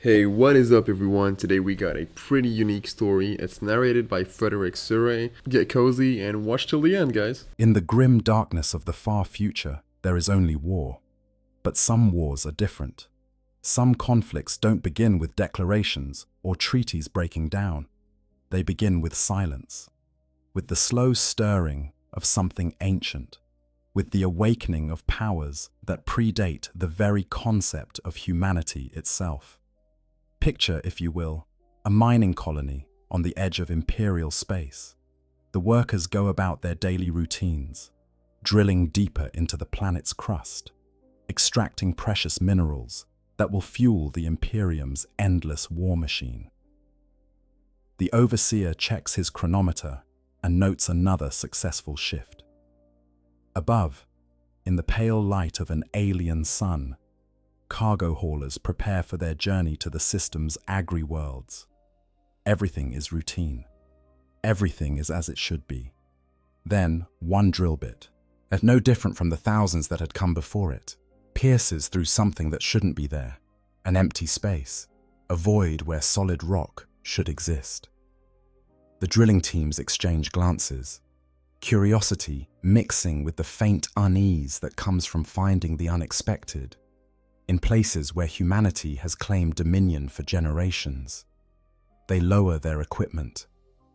Hey, what is up, everyone? Today we got a pretty unique story. It's narrated by Frederick Surrey. Get cozy and watch till the end, guys. In the grim darkness of the far future, there is only war. But some wars are different. Some conflicts don't begin with declarations or treaties breaking down. They begin with silence, with the slow stirring of something ancient, with the awakening of powers that predate the very concept of humanity itself. Picture, if you will, a mining colony on the edge of imperial space. The workers go about their daily routines, drilling deeper into the planet's crust, extracting precious minerals that will fuel the Imperium's endless war machine. The overseer checks his chronometer and notes another successful shift. Above, in the pale light of an alien sun, cargo haulers prepare for their journey to the system's agri-worlds. Everything is routine. Everything is as it should be. Then, one drill bit, no different from the thousands that had come before it, pierces through something that shouldn't be there, an empty space, a void where solid rock should exist. The drilling teams exchange glances, curiosity mixing with the faint unease that comes from finding the unexpected, in places where humanity has claimed dominion for generations. They lower their equipment,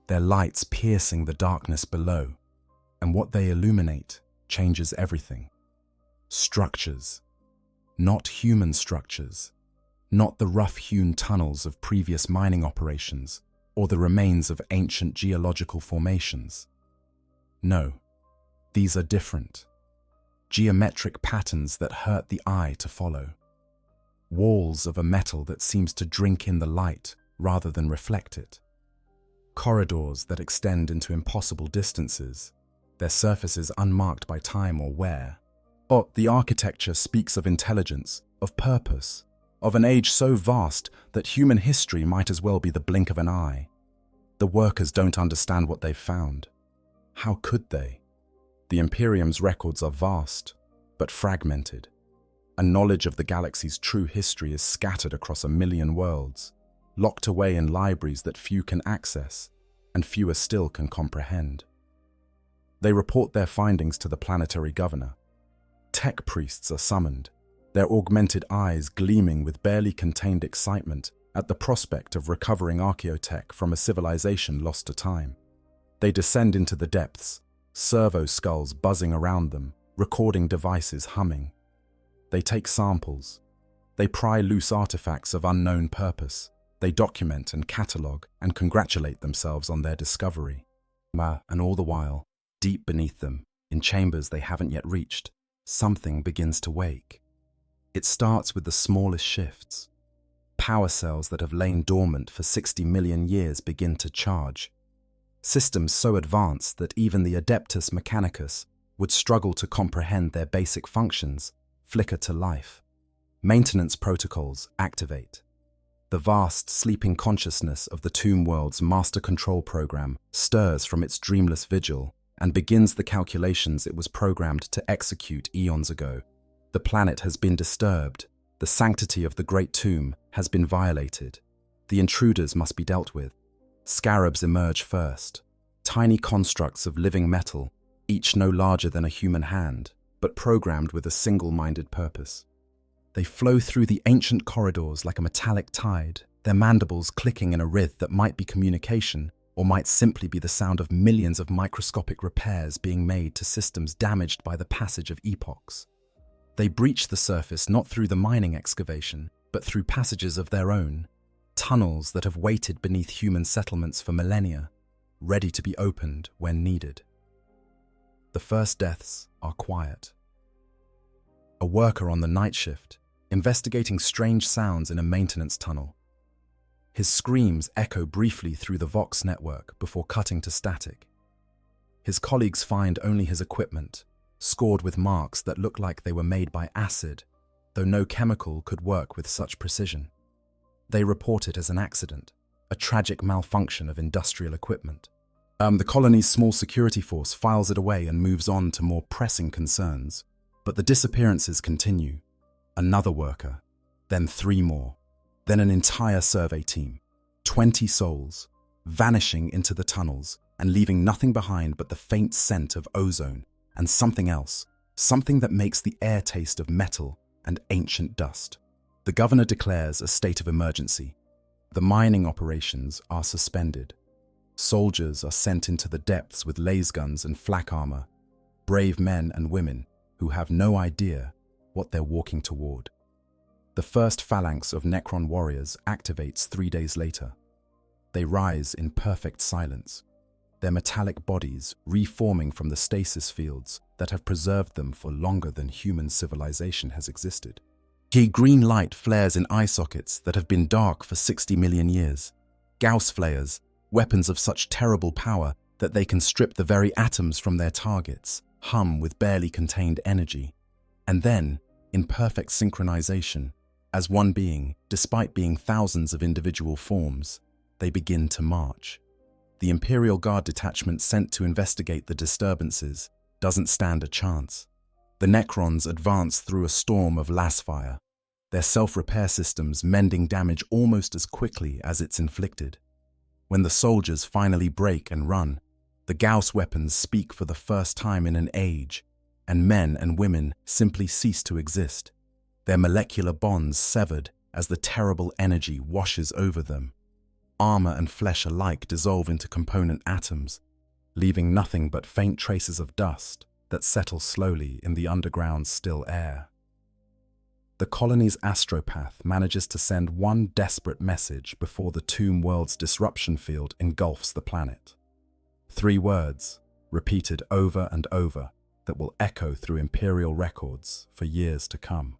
their lights piercing the darkness below, and what they illuminate changes everything. Structures. Not human structures. Not the rough-hewn tunnels of previous mining operations or the remains of ancient geological formations. No, these are different. Geometric patterns that hurt the eye to follow. Walls of a metal that seems to drink in the light rather than reflect it. Corridors that extend into impossible distances, their surfaces unmarked by time or wear. Or the architecture speaks of intelligence, of purpose, of an age so vast that human history might as well be the blink of an eye. The workers don't understand what they've found. How could they? The Imperium's records are vast, but fragmented. A knowledge of the galaxy's true history is scattered across 1,000,000 worlds, locked away in libraries that few can access, and fewer still can comprehend. They report their findings to the planetary governor. Tech priests are summoned, their augmented eyes gleaming with barely contained excitement at the prospect of recovering archaeotech from a civilization lost to time. They descend into the depths, servo skulls buzzing around them, recording devices humming. They take samples. They pry loose artifacts of unknown purpose. They document and catalogue and congratulate themselves on their discovery. And all the while, deep beneath them, in chambers they haven't yet reached, something begins to wake. It starts with the smallest shifts. Power cells that have lain dormant for 60 million years begin to charge. Systems so advanced that even the Adeptus Mechanicus would struggle to comprehend their basic functions flicker to life. Maintenance protocols activate. The vast sleeping consciousness of the Tomb World's master control program stirs from its dreamless vigil and begins the calculations it was programmed to execute eons ago. The planet has been disturbed. The sanctity of the Great Tomb has been violated. The intruders must be dealt with. Scarabs emerge first. Tiny constructs of living metal, each no larger than a human hand, but programmed with a single-minded purpose. They flow through the ancient corridors like a metallic tide, their mandibles clicking in a rhythm that might be communication or might simply be the sound of millions of microscopic repairs being made to systems damaged by the passage of epochs. They breach the surface not through the mining excavation, but through passages of their own, tunnels that have waited beneath human settlements for millennia, ready to be opened when needed. The first deaths are quiet. A worker on the night shift, investigating strange sounds in a maintenance tunnel. His screams echo briefly through the Vox network before cutting to static. His colleagues find only his equipment, scored with marks that look like they were made by acid, though no chemical could work with such precision. They report it as an accident, a tragic malfunction of industrial equipment. The colony's small security force files it away and moves on to more pressing concerns. But the disappearances continue. Another worker, then 3 more. Then an entire survey team, 20 souls, vanishing into the tunnels and leaving nothing behind but the faint scent of ozone and something else, something that makes the air taste of metal and ancient dust. The governor declares a state of emergency. The mining operations are suspended. Soldiers are sent into the depths with laser guns and flak armor, brave men and women who have no idea what they're walking toward. The first phalanx of Necron warriors activates 3 days later. They rise in perfect silence, their metallic bodies reforming from the stasis fields that have preserved them for longer than human civilization has existed. Green light flares in eye sockets that have been dark for 60 million years. Gauss flares, weapons of such terrible power that they can strip the very atoms from their targets, hum with barely contained energy. And then, in perfect synchronization, as one being, despite being thousands of individual forms, they begin to march. The Imperial Guard detachment sent to investigate the disturbances doesn't stand a chance. The Necrons advance through a storm of las fire, their self-repair systems mending damage almost as quickly as it's inflicted. When the soldiers finally break and run, the Gauss weapons speak for the first time in an age, and men and women simply cease to exist, their molecular bonds severed as the terrible energy washes over them. Armor and flesh alike dissolve into component atoms, leaving nothing but faint traces of dust that settle slowly in the underground's still air. The colony's astropath manages to send one desperate message before the tomb world's disruption field engulfs the planet. 3 words, repeated over and over, that will echo through Imperial records for years to come.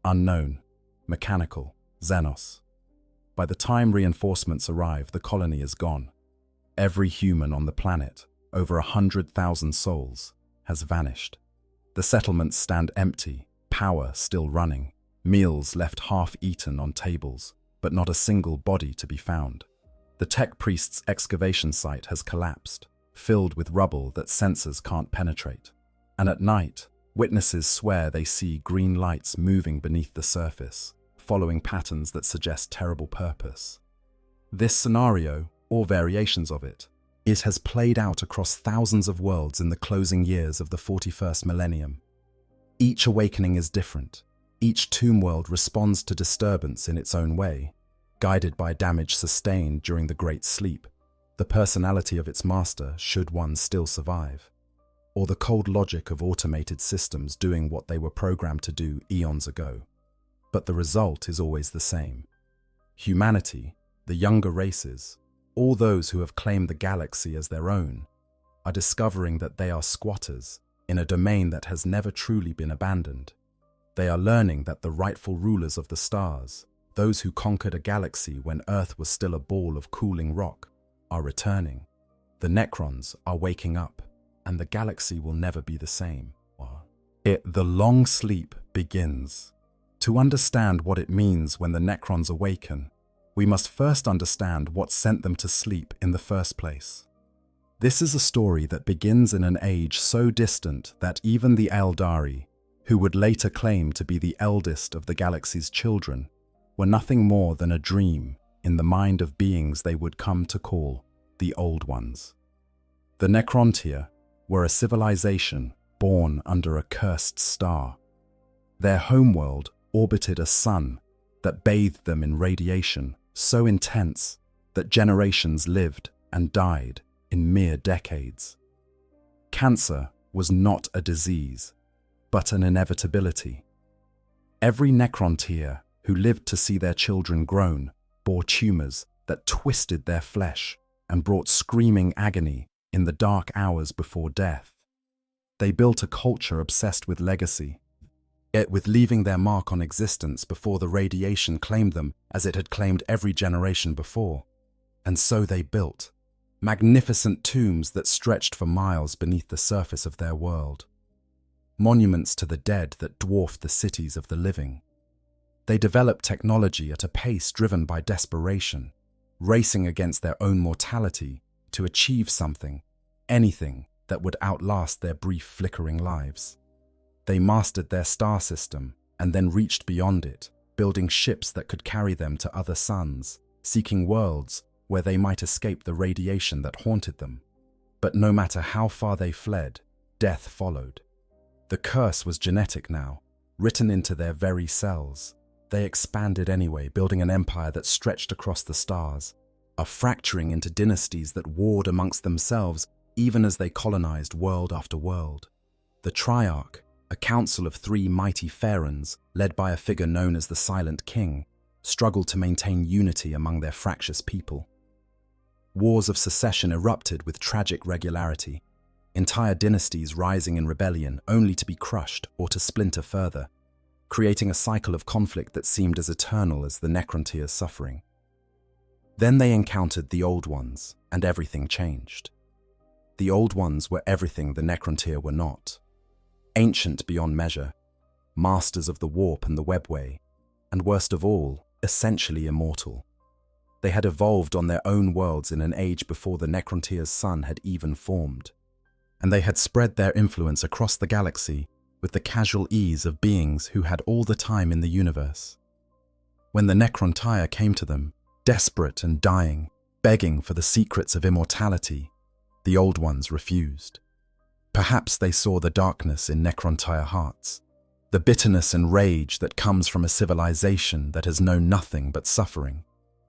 Unknown, mechanical, Xenos. By the time reinforcements arrive, the colony is gone. Every human on the planet, over 100,000 souls, has vanished. The settlements stand empty, power still running, meals left half-eaten on tables, but not a single body to be found. The tech priest's excavation site has collapsed, filled with rubble that sensors can't penetrate. And at night, witnesses swear they see green lights moving beneath the surface, following patterns that suggest terrible purpose. This scenario, or variations of it has played out across thousands of worlds in the closing years of the 41st millennium. Each awakening is different. Each tomb world responds to disturbance in its own way, guided by damage sustained during the Great Sleep, the personality of its master should one still survive, or the cold logic of automated systems doing what they were programmed to do eons ago. But the result is always the same. Humanity, the younger races, all those who have claimed the galaxy as their own, are discovering that they are squatters in a domain that has never truly been abandoned. They are learning that the rightful rulers of the stars, those who conquered a galaxy when Earth was still a ball of cooling rock, are returning. The Necrons are waking up, and the galaxy will never be the same. The long sleep begins. To understand what it means when the Necrons awaken, we must first understand what sent them to sleep in the first place. This is a story that begins in an age so distant that even the Eldari, who would later claim to be the eldest of the galaxy's children, were nothing more than a dream in the mind of beings they would come to call the Old Ones. The Necrontyr were a civilization born under a cursed star. Their homeworld orbited a sun that bathed them in radiation so intense that generations lived and died in mere decades. Cancer was not a disease, but an inevitability. Every Necrontyr who lived to see their children grown bore tumors that twisted their flesh and brought screaming agony in the dark hours before death. They built a culture obsessed with legacy, yet with leaving their mark on existence before the radiation claimed them as it had claimed every generation before. And so they built magnificent tombs that stretched for miles beneath the surface of their world. Monuments to the dead that dwarfed the cities of the living. They developed technology at a pace driven by desperation, racing against their own mortality to achieve something, anything that would outlast their brief flickering lives. They mastered their star system and then reached beyond it, building ships that could carry them to other suns, seeking worlds where they might escape the radiation that haunted them. But no matter how far they fled, death followed. The curse was genetic now, written into their very cells. They expanded anyway, building an empire that stretched across the stars, fracturing into dynasties that warred amongst themselves even as they colonized world after world. The Triarch, a council of 3 mighty pharaohs, led by a figure known as the Silent King, struggled to maintain unity among their fractious people. Wars of secession erupted with tragic regularity, entire dynasties rising in rebellion only to be crushed or to splinter further, creating a cycle of conflict that seemed as eternal as the Necrontyrs' suffering. Then they encountered the Old Ones, and everything changed. The Old Ones were everything the Necrontyr were not. Ancient beyond measure, masters of the warp and the webway, and worst of all, essentially immortal. They had evolved on their own worlds in an age before the Necrontyr's sun had even formed, and they had spread their influence across the galaxy with the casual ease of beings who had all the time in the universe. When the Necrontyr came to them, desperate and dying, begging for the secrets of immortality, the Old Ones refused. Perhaps they saw the darkness in Necrontyr hearts, the bitterness and rage that comes from a civilization that has known nothing but suffering.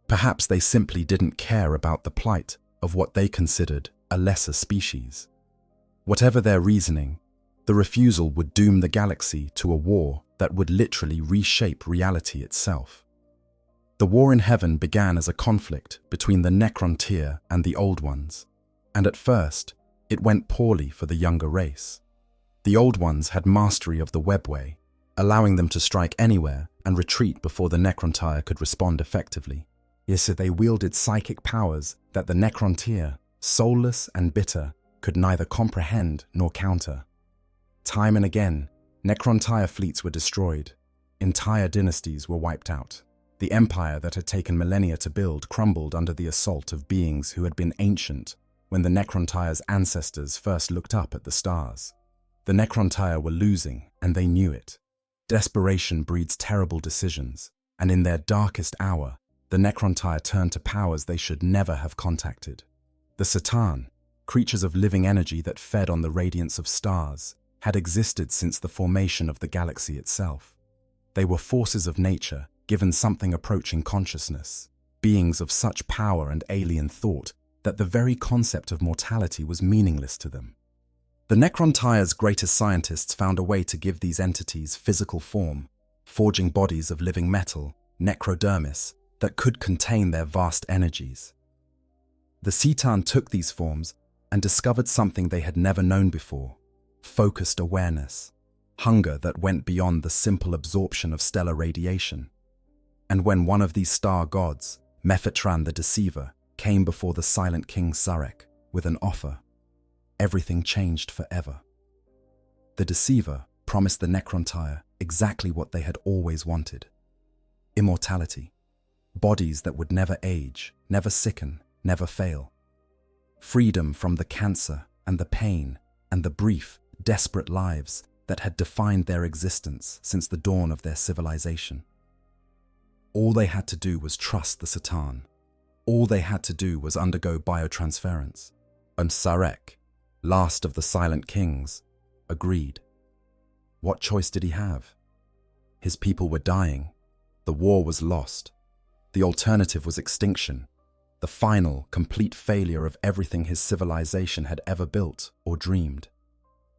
Perhaps they simply didn't care about the plight of what they considered a lesser species. Whatever their reasoning, the refusal would doom the galaxy to a war that would literally reshape reality itself. The war in heaven began as a conflict between the Necrontyr and the Old Ones, and at first, it went poorly for the younger race. The Old Ones had mastery of the webway, allowing them to strike anywhere and retreat before the Necrontyr could respond effectively. Yes, they wielded psychic powers that the Necrontyr, soulless and bitter, could neither comprehend nor counter. Time and again, Necrontyr fleets were destroyed. Entire dynasties were wiped out. The empire that had taken millennia to build crumbled under the assault of beings who had been ancient when the Necrontyr's ancestors first looked up at the stars. The Necrontyr were losing, and they knew it. Desperation breeds terrible decisions, and in their darkest hour, the Necrontyr turned to powers they should never have contacted. The Satan, creatures of living energy that fed on the radiance of stars, had existed since the formation of the galaxy itself. They were forces of nature, given something approaching consciousness, beings of such power and alien thought that the very concept of mortality was meaningless to them. The Necrontyr's greatest scientists found a way to give these entities physical form, forging bodies of living metal, necrodermis, that could contain their vast energies. The Satan took these forms and discovered something they had never known before: focused awareness, hunger that went beyond the simple absorption of stellar radiation. And when one of these star gods, Mephitran the Deceiver, came before the Silent King Sarek with an offer, everything changed forever. The Deceiver promised the Necrontyr exactly what they had always wanted: immortality, bodies that would never age, never sicken, never fail, freedom from the cancer and the pain and the brief, desperate lives that had defined their existence since the dawn of their civilization. All they had to do was trust the Satan. All they had to do was undergo biotransference. And Sarek, last of the Silent Kings, agreed. What choice did he have? His people were dying. The war was lost. The alternative was extinction, the final, complete failure of everything his civilization had ever built or dreamed.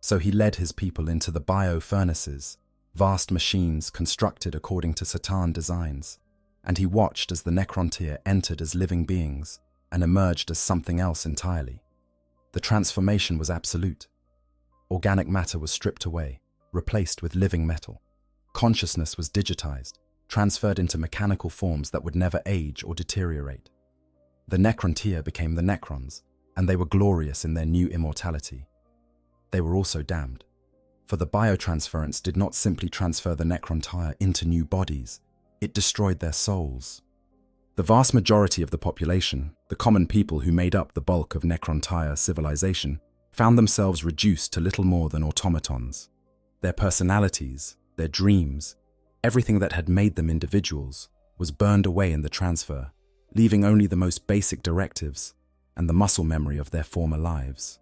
So he led his people into the bio-furnaces, vast machines constructed according to Satan designs, and he watched as the Necrontyr entered as living beings and emerged as something else entirely. The transformation was absolute. Organic matter was stripped away, replaced with living metal. Consciousness was digitized, transferred into mechanical forms that would never age or deteriorate. The Necrontyr became the Necrons, and they were glorious in their new immortality. They were also damned, for the biotransference did not simply transfer the Necrontyr into new bodies, it destroyed their souls. The vast majority of the population, the common people who made up the bulk of Necrontyr civilization, found themselves reduced to little more than automatons. Their personalities, their dreams, Everything that had made them individuals was burned away in the transfer, leaving only the most basic directives and the muscle memory of their former lives.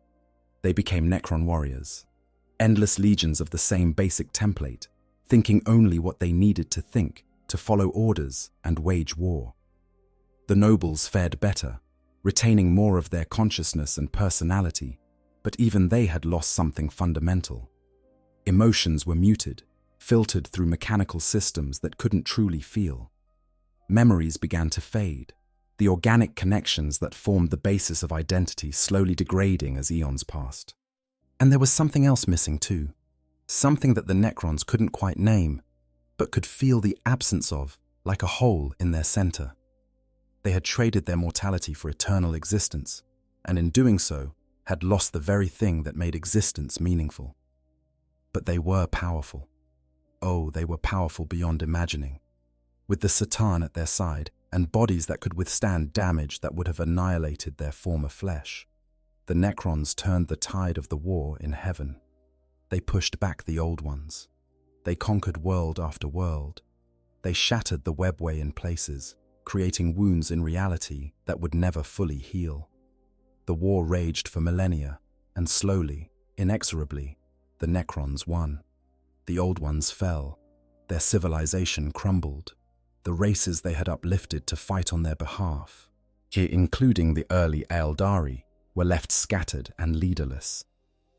They became Necron warriors, endless legions of the same basic template, thinking only what they needed to think to follow orders and wage war. The nobles fared better, retaining more of their consciousness and personality, but even they had lost something fundamental. Emotions were muted, filtered through mechanical systems that couldn't truly feel. Memories began to fade, the organic connections that formed the basis of identity slowly degrading as eons passed. And there was something else missing too, something that the Necrons couldn't quite name, but could feel the absence of, like a hole in their center. They had traded their mortality for eternal existence, and in doing so, had lost the very thing that made existence meaningful. But they were powerful. Oh, they were powerful beyond imagining. With the Satan at their side, and bodies that could withstand damage that would have annihilated their former flesh, the Necrons turned the tide of the war in heaven. They pushed back the old ones. They conquered world after world. They shattered the webway in places, creating wounds in reality that would never fully heal. The war raged for millennia, and slowly, inexorably, the Necrons won. The old ones fell. Their civilization crumbled. The races they had uplifted to fight on their behalf, including the early Eldari, were left scattered and leaderless.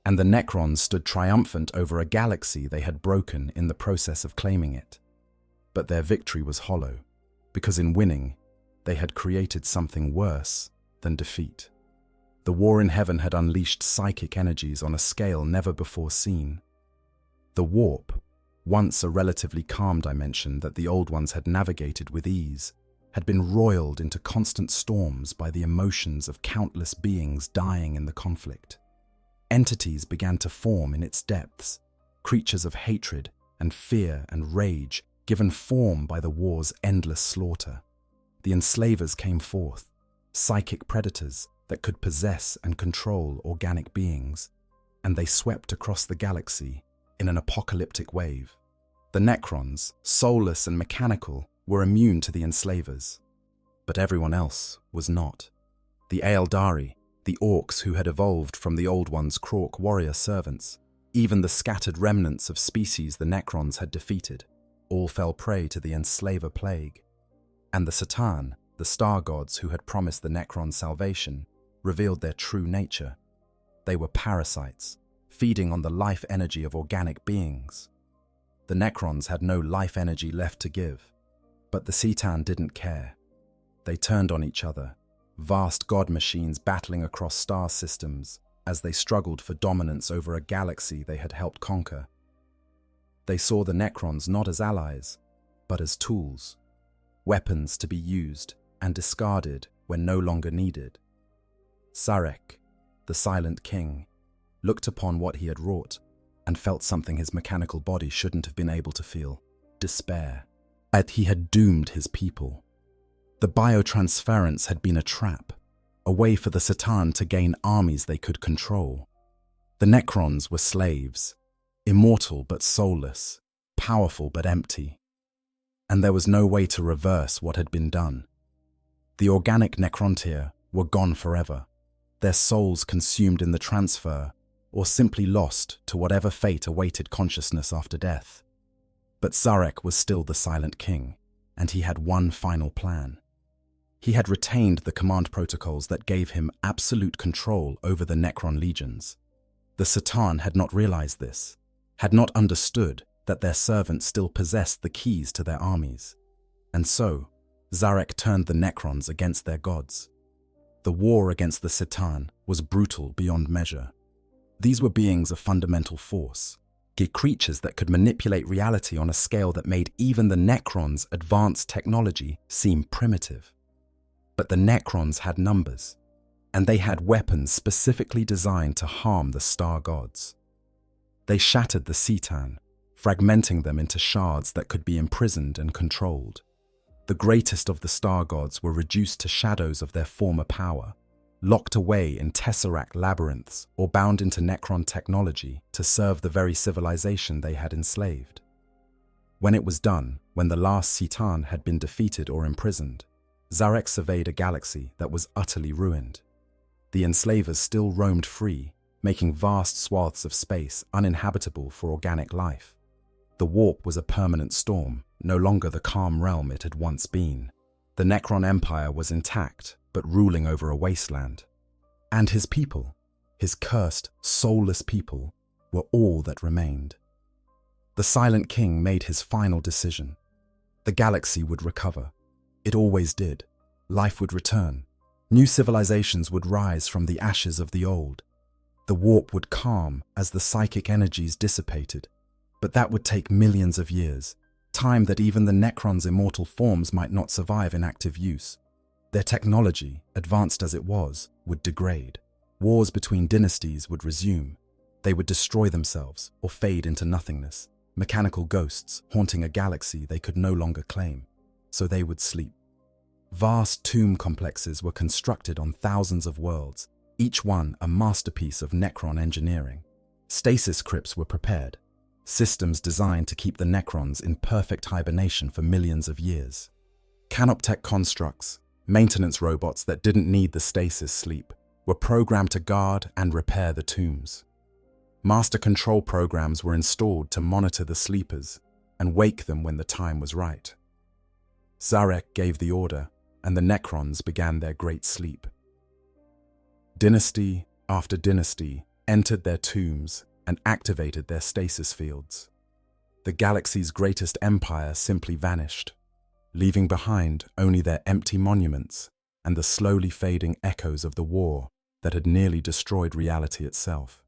And the Necrons stood triumphant over a galaxy they had broken in the process of claiming it. But their victory was hollow, because in winning, they had created something worse than defeat. The war in heaven had unleashed psychic energies on a scale never before seen. The warp, once a relatively calm dimension that the old ones had navigated with ease, had been roiled into constant storms by the emotions of countless beings dying in the conflict. Entities began to form in its depths, creatures of hatred and fear and rage given form by the war's endless slaughter. The enslavers came forth, psychic predators that could possess and control organic beings, and they swept across the galaxy in an apocalyptic wave. The Necrons, soulless and mechanical, were immune to the enslavers, but everyone else was not. The Eldari, the orcs who had evolved from the old ones' Krork warrior servants, even the scattered remnants of species the Necrons had defeated, all fell prey to the enslaver plague. And the Satan, the star gods who had promised the Necrons salvation, revealed their true nature. They were parasites, feeding on the life energy of organic beings. The Necrons had no life energy left to give, but the Satan didn't care. They turned on each other, vast god machines battling across star systems as they struggled for dominance over a galaxy they had helped conquer. They saw the Necrons not as allies, but as tools, weapons to be used and discarded when no longer needed. Sarek, the Silent King, looked upon what he had wrought and felt something his mechanical body shouldn't have been able to feel: despair. That he had doomed his people. The biotransference had been a trap, a way for the Satan to gain armies they could control. The Necrons were slaves, immortal but soulless, powerful but empty. And there was no way to reverse what had been done. The organic Necrontyr were gone forever, their souls consumed in the transfer, or simply lost to whatever fate awaited consciousness after death. But Zarek was still the Silent King, and he had one final plan. He had retained the command protocols that gave him absolute control over the Necron legions. The Satan had not realized this, had not understood that their servants still possessed the keys to their armies. And so, Zarek turned the Necrons against their gods. The war against the Satan was brutal beyond measure. These were beings of fundamental force, creatures that could manipulate reality on a scale that made even the Necrons' advanced technology seem primitive. But the Necrons had numbers, and they had weapons specifically designed to harm the star gods. They shattered the Satan, fragmenting them into shards that could be imprisoned and controlled. The greatest of the star gods were reduced to shadows of their former power, locked away in tesseract labyrinths or bound into Necron technology to serve the very civilization they had enslaved. When it was done, when the last Citan had been defeated or imprisoned, Zarek surveyed a galaxy that was utterly ruined. The enslavers still roamed free, making vast swaths of space uninhabitable for organic life. The warp was a permanent storm, no longer the calm realm it had once been. The Necron Empire was intact, but ruling over a wasteland. And his people, his cursed, soulless people, were all that remained. The Silent King made his final decision. The galaxy would recover. It always did. Life would return. New civilizations would rise from the ashes of the old. The warp would calm as the psychic energies dissipated. But that would take millions of years, time that even the Necrons' immortal forms might not survive in active use. Their technology, advanced as it was, would degrade. Wars between dynasties would resume. They would destroy themselves or fade into nothingness, mechanical ghosts haunting a galaxy they could no longer claim. So they would sleep. Vast tomb complexes were constructed on thousands of worlds, each one a masterpiece of Necron engineering. Stasis crypts were prepared, systems designed to keep the Necrons in perfect hibernation for millions of years. Canoptech constructs, maintenance robots that didn't need the stasis sleep, were programmed to guard and repair the tombs. Master control programs were installed to monitor the sleepers and wake them when the time was right. Zarek gave the order, and the Necrons began their great sleep. Dynasty after dynasty entered their tombs and activated their stasis fields. The galaxy's greatest empire simply vanished, leaving behind only their empty monuments and the slowly fading echoes of the war that had nearly destroyed reality itself.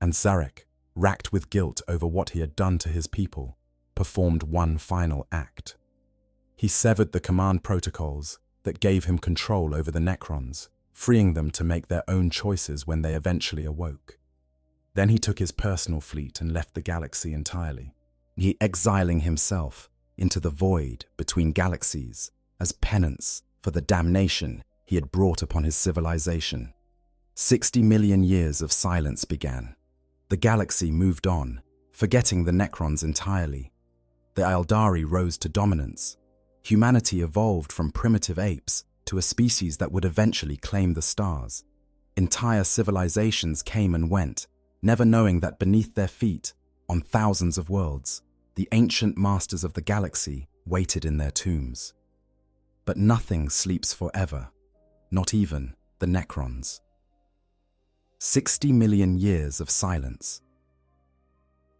And Zarek, racked with guilt over what he had done to his people, performed one final act. He severed the command protocols that gave him control over the Necrons, freeing them to make their own choices when they eventually awoke. Then he took his personal fleet and left the galaxy entirely, he exiling himself into the void between galaxies as penance for the damnation he had brought upon his civilization. 60 million years of silence began. The galaxy moved on, forgetting the Necrons entirely. The Eldari rose to dominance. Humanity evolved from primitive apes to a species that would eventually claim the stars. Entire civilizations came and went, never knowing that beneath their feet, on thousands of worlds, the ancient masters of the galaxy waited in their tombs. But nothing sleeps forever, not even the Necrons. 60 million years of silence.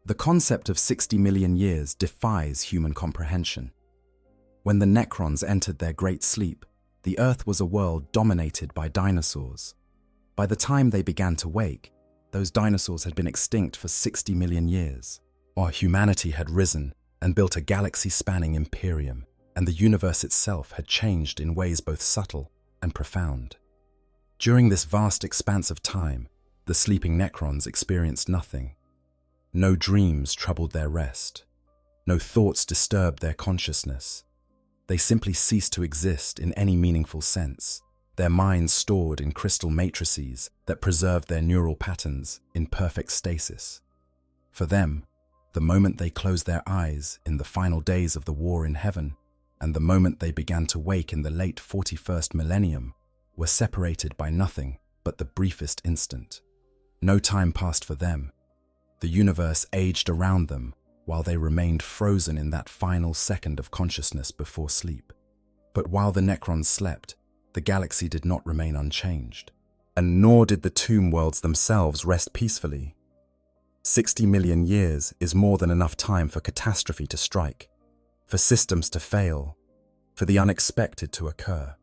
The concept of 60 million years defies human comprehension. When the Necrons entered their great sleep, the Earth was a world dominated by dinosaurs. By the time they began to wake, those dinosaurs had been extinct for 60 million years, while humanity had risen and built a galaxy-spanning Imperium, and the universe itself had changed in ways both subtle and profound. During this vast expanse of time, the sleeping Necrons experienced nothing. No dreams troubled their rest. No thoughts disturbed their consciousness. They simply ceased to exist in any meaningful sense, their minds stored in crystal matrices that preserved their neural patterns in perfect stasis. For them, the moment they closed their eyes in the final days of the war in heaven, and the moment they began to wake in the late 41st millennium, were separated by nothing but the briefest instant. No time passed for them. The universe aged around them while they remained frozen in that final second of consciousness before sleep. But while the Necrons slept, the galaxy did not remain unchanged, and nor did the tomb worlds themselves rest peacefully. 60 million years is more than enough time for catastrophe to strike, for systems to fail, for the unexpected to occur.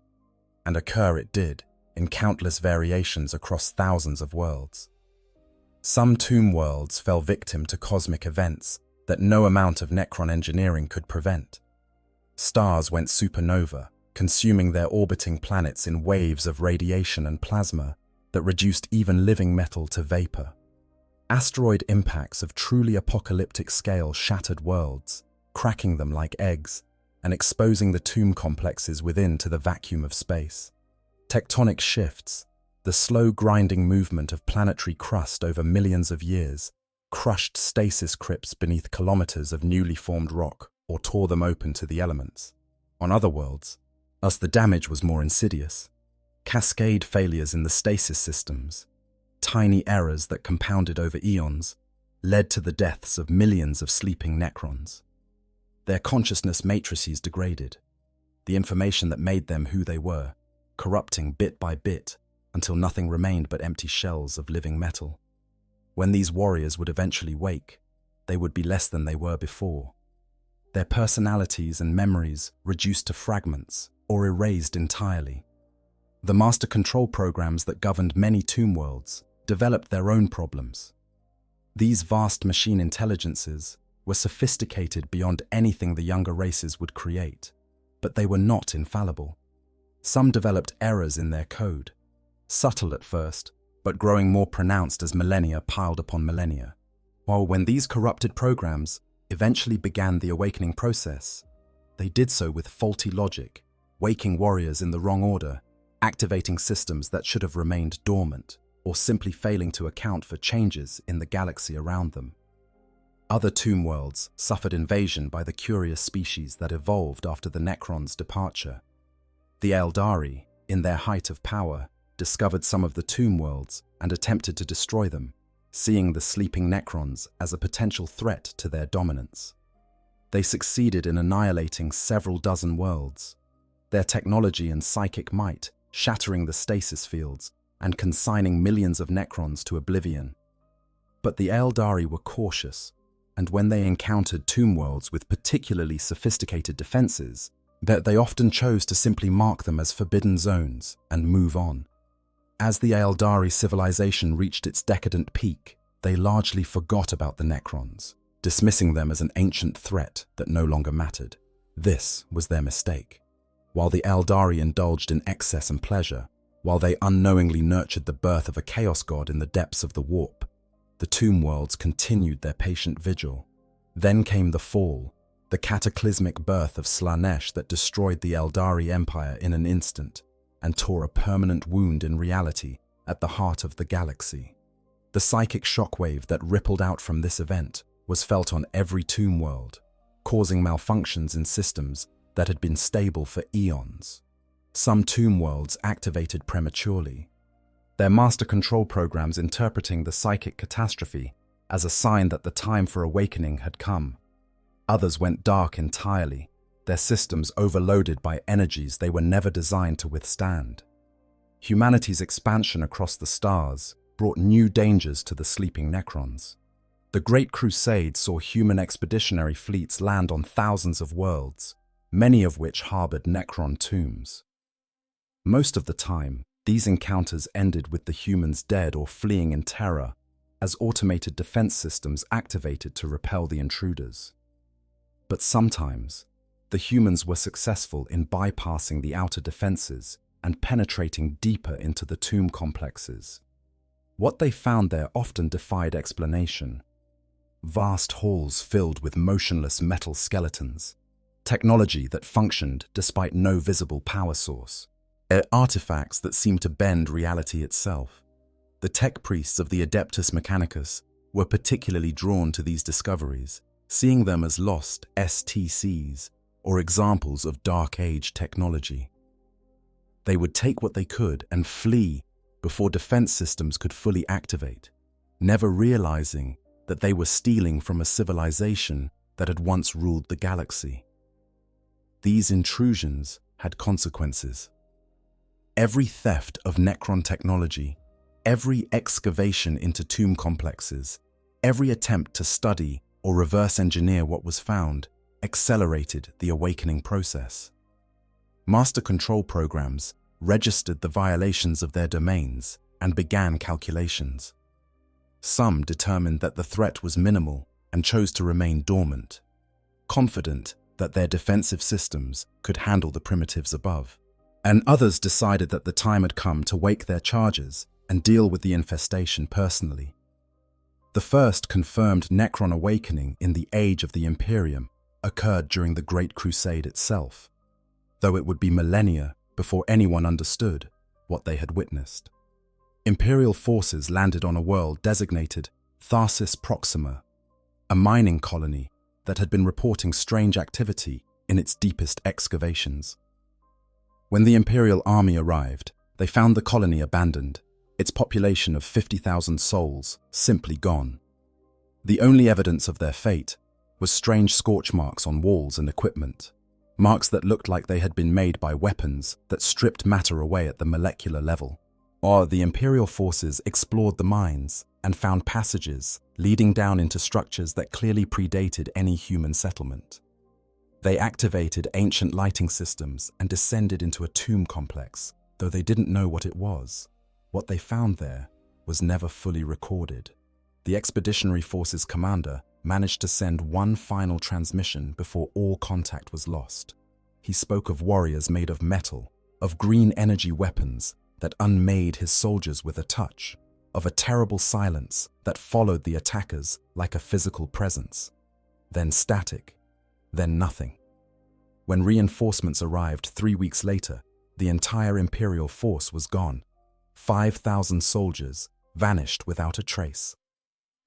And occur it did, in countless variations across thousands of worlds. Some tomb worlds fell victim to cosmic events that no amount of Necron engineering could prevent. Stars went supernova, consuming their orbiting planets in waves of radiation and plasma that reduced even living metal to vapor. Asteroid impacts of truly apocalyptic scale shattered worlds, cracking them like eggs and exposing the tomb complexes within to the vacuum of space. Tectonic shifts, the slow grinding movement of planetary crust over millions of years, crushed stasis crypts beneath kilometers of newly formed rock or tore them open to the elements. On other worlds, the damage was more insidious. Cascade failures in the stasis systems, tiny errors that compounded over eons, led to the deaths of millions of sleeping Necrons. Their consciousness matrices degraded, the information that made them who they were, corrupting bit by bit until nothing remained but empty shells of living metal. When these warriors would eventually wake, they would be less than they were before. Their personalities and memories reduced to fragments or erased entirely. The master control programs that governed many tomb worlds developed their own problems. These vast machine intelligences were sophisticated beyond anything the younger races would create, but they were not infallible. Some developed errors in their code, subtle at first, but growing more pronounced as millennia piled upon millennia. While when these corrupted programs eventually began the awakening process, they did so with faulty logic, waking warriors in the wrong order, activating systems that should have remained dormant, or simply failing to account for changes in the galaxy around them. Other tomb worlds suffered invasion by the curious species that evolved after the Necrons' departure. The Eldari, in their height of power, discovered some of the tomb worlds and attempted to destroy them, seeing the sleeping Necrons as a potential threat to their dominance. They succeeded in annihilating several dozen worlds, their technology and psychic might shattering the stasis fields and consigning millions of Necrons to oblivion. But the Eldari were cautious, and when they encountered tomb worlds with particularly sophisticated defenses, they often chose to simply mark them as forbidden zones and move on. As the Eldari civilization reached its decadent peak, they largely forgot about the Necrons, dismissing them as an ancient threat that no longer mattered. This was their mistake. While the Eldari indulged in excess and pleasure, while they unknowingly nurtured the birth of a chaos god in the depths of the warp, the tomb worlds continued their patient vigil. Then came the fall, the cataclysmic birth of Slaanesh that destroyed the Eldari Empire in an instant and tore a permanent wound in reality at the heart of the galaxy. The psychic shockwave that rippled out from this event was felt on every tomb world, causing malfunctions in systems that had been stable for eons. Some tomb worlds activated prematurely, their master control programs interpreting the psychic catastrophe as a sign that the time for awakening had come. Others went dark entirely, their systems overloaded by energies they were never designed to withstand. Humanity's expansion across the stars brought new dangers to the sleeping Necrons. The Great Crusade saw human expeditionary fleets land on thousands of worlds, many of which harbored Necron tombs. Most of the time, these encounters ended with the humans dead or fleeing in terror, as automated defense systems activated to repel the intruders. But sometimes, the humans were successful in bypassing the outer defenses and penetrating deeper into the tomb complexes. What they found there often defied explanation. Vast halls filled with motionless metal skeletons, technology that functioned despite no visible power source, artifacts that seemed to bend reality itself. The tech priests of the Adeptus Mechanicus were particularly drawn to these discoveries, seeing them as lost STCs or examples of Dark Age technology. They would take what they could and flee before defense systems could fully activate, never realizing that they were stealing from a civilization that had once ruled the galaxy. These intrusions had consequences. Every theft of Necron technology, every excavation into tomb complexes, every attempt to study or reverse engineer what was found accelerated the awakening process. Master control programs registered the violations of their domains and began calculations. Some determined that the threat was minimal and chose to remain dormant, confident that their defensive systems could handle the primitives above. And others decided that the time had come to wake their charges and deal with the infestation personally. The first confirmed Necron awakening in the age of the Imperium occurred during the Great Crusade itself, though it would be millennia before anyone understood what they had witnessed. Imperial forces landed on a world designated Tharsis Proxima, a mining colony that had been reporting strange activity in its deepest excavations. When the Imperial army arrived, they found the colony abandoned, its population of 50,000 souls simply gone. The only evidence of their fate was strange scorch marks on walls and equipment, marks that looked like they had been made by weapons that stripped matter away at the molecular level. Or the Imperial forces explored the mines and found passages leading down into structures that clearly predated any human settlement. They activated ancient lighting systems and descended into a tomb complex, though they didn't know what it was. What they found there was never fully recorded. The Expeditionary Forces commander managed to send one final transmission before all contact was lost. He spoke of warriors made of metal, of green energy weapons that unmade his soldiers with a touch, of a terrible silence that followed the attackers like a physical presence. Then static, then nothing. When reinforcements arrived 3 weeks later, the entire Imperial force was gone. 5,000 soldiers vanished without a trace.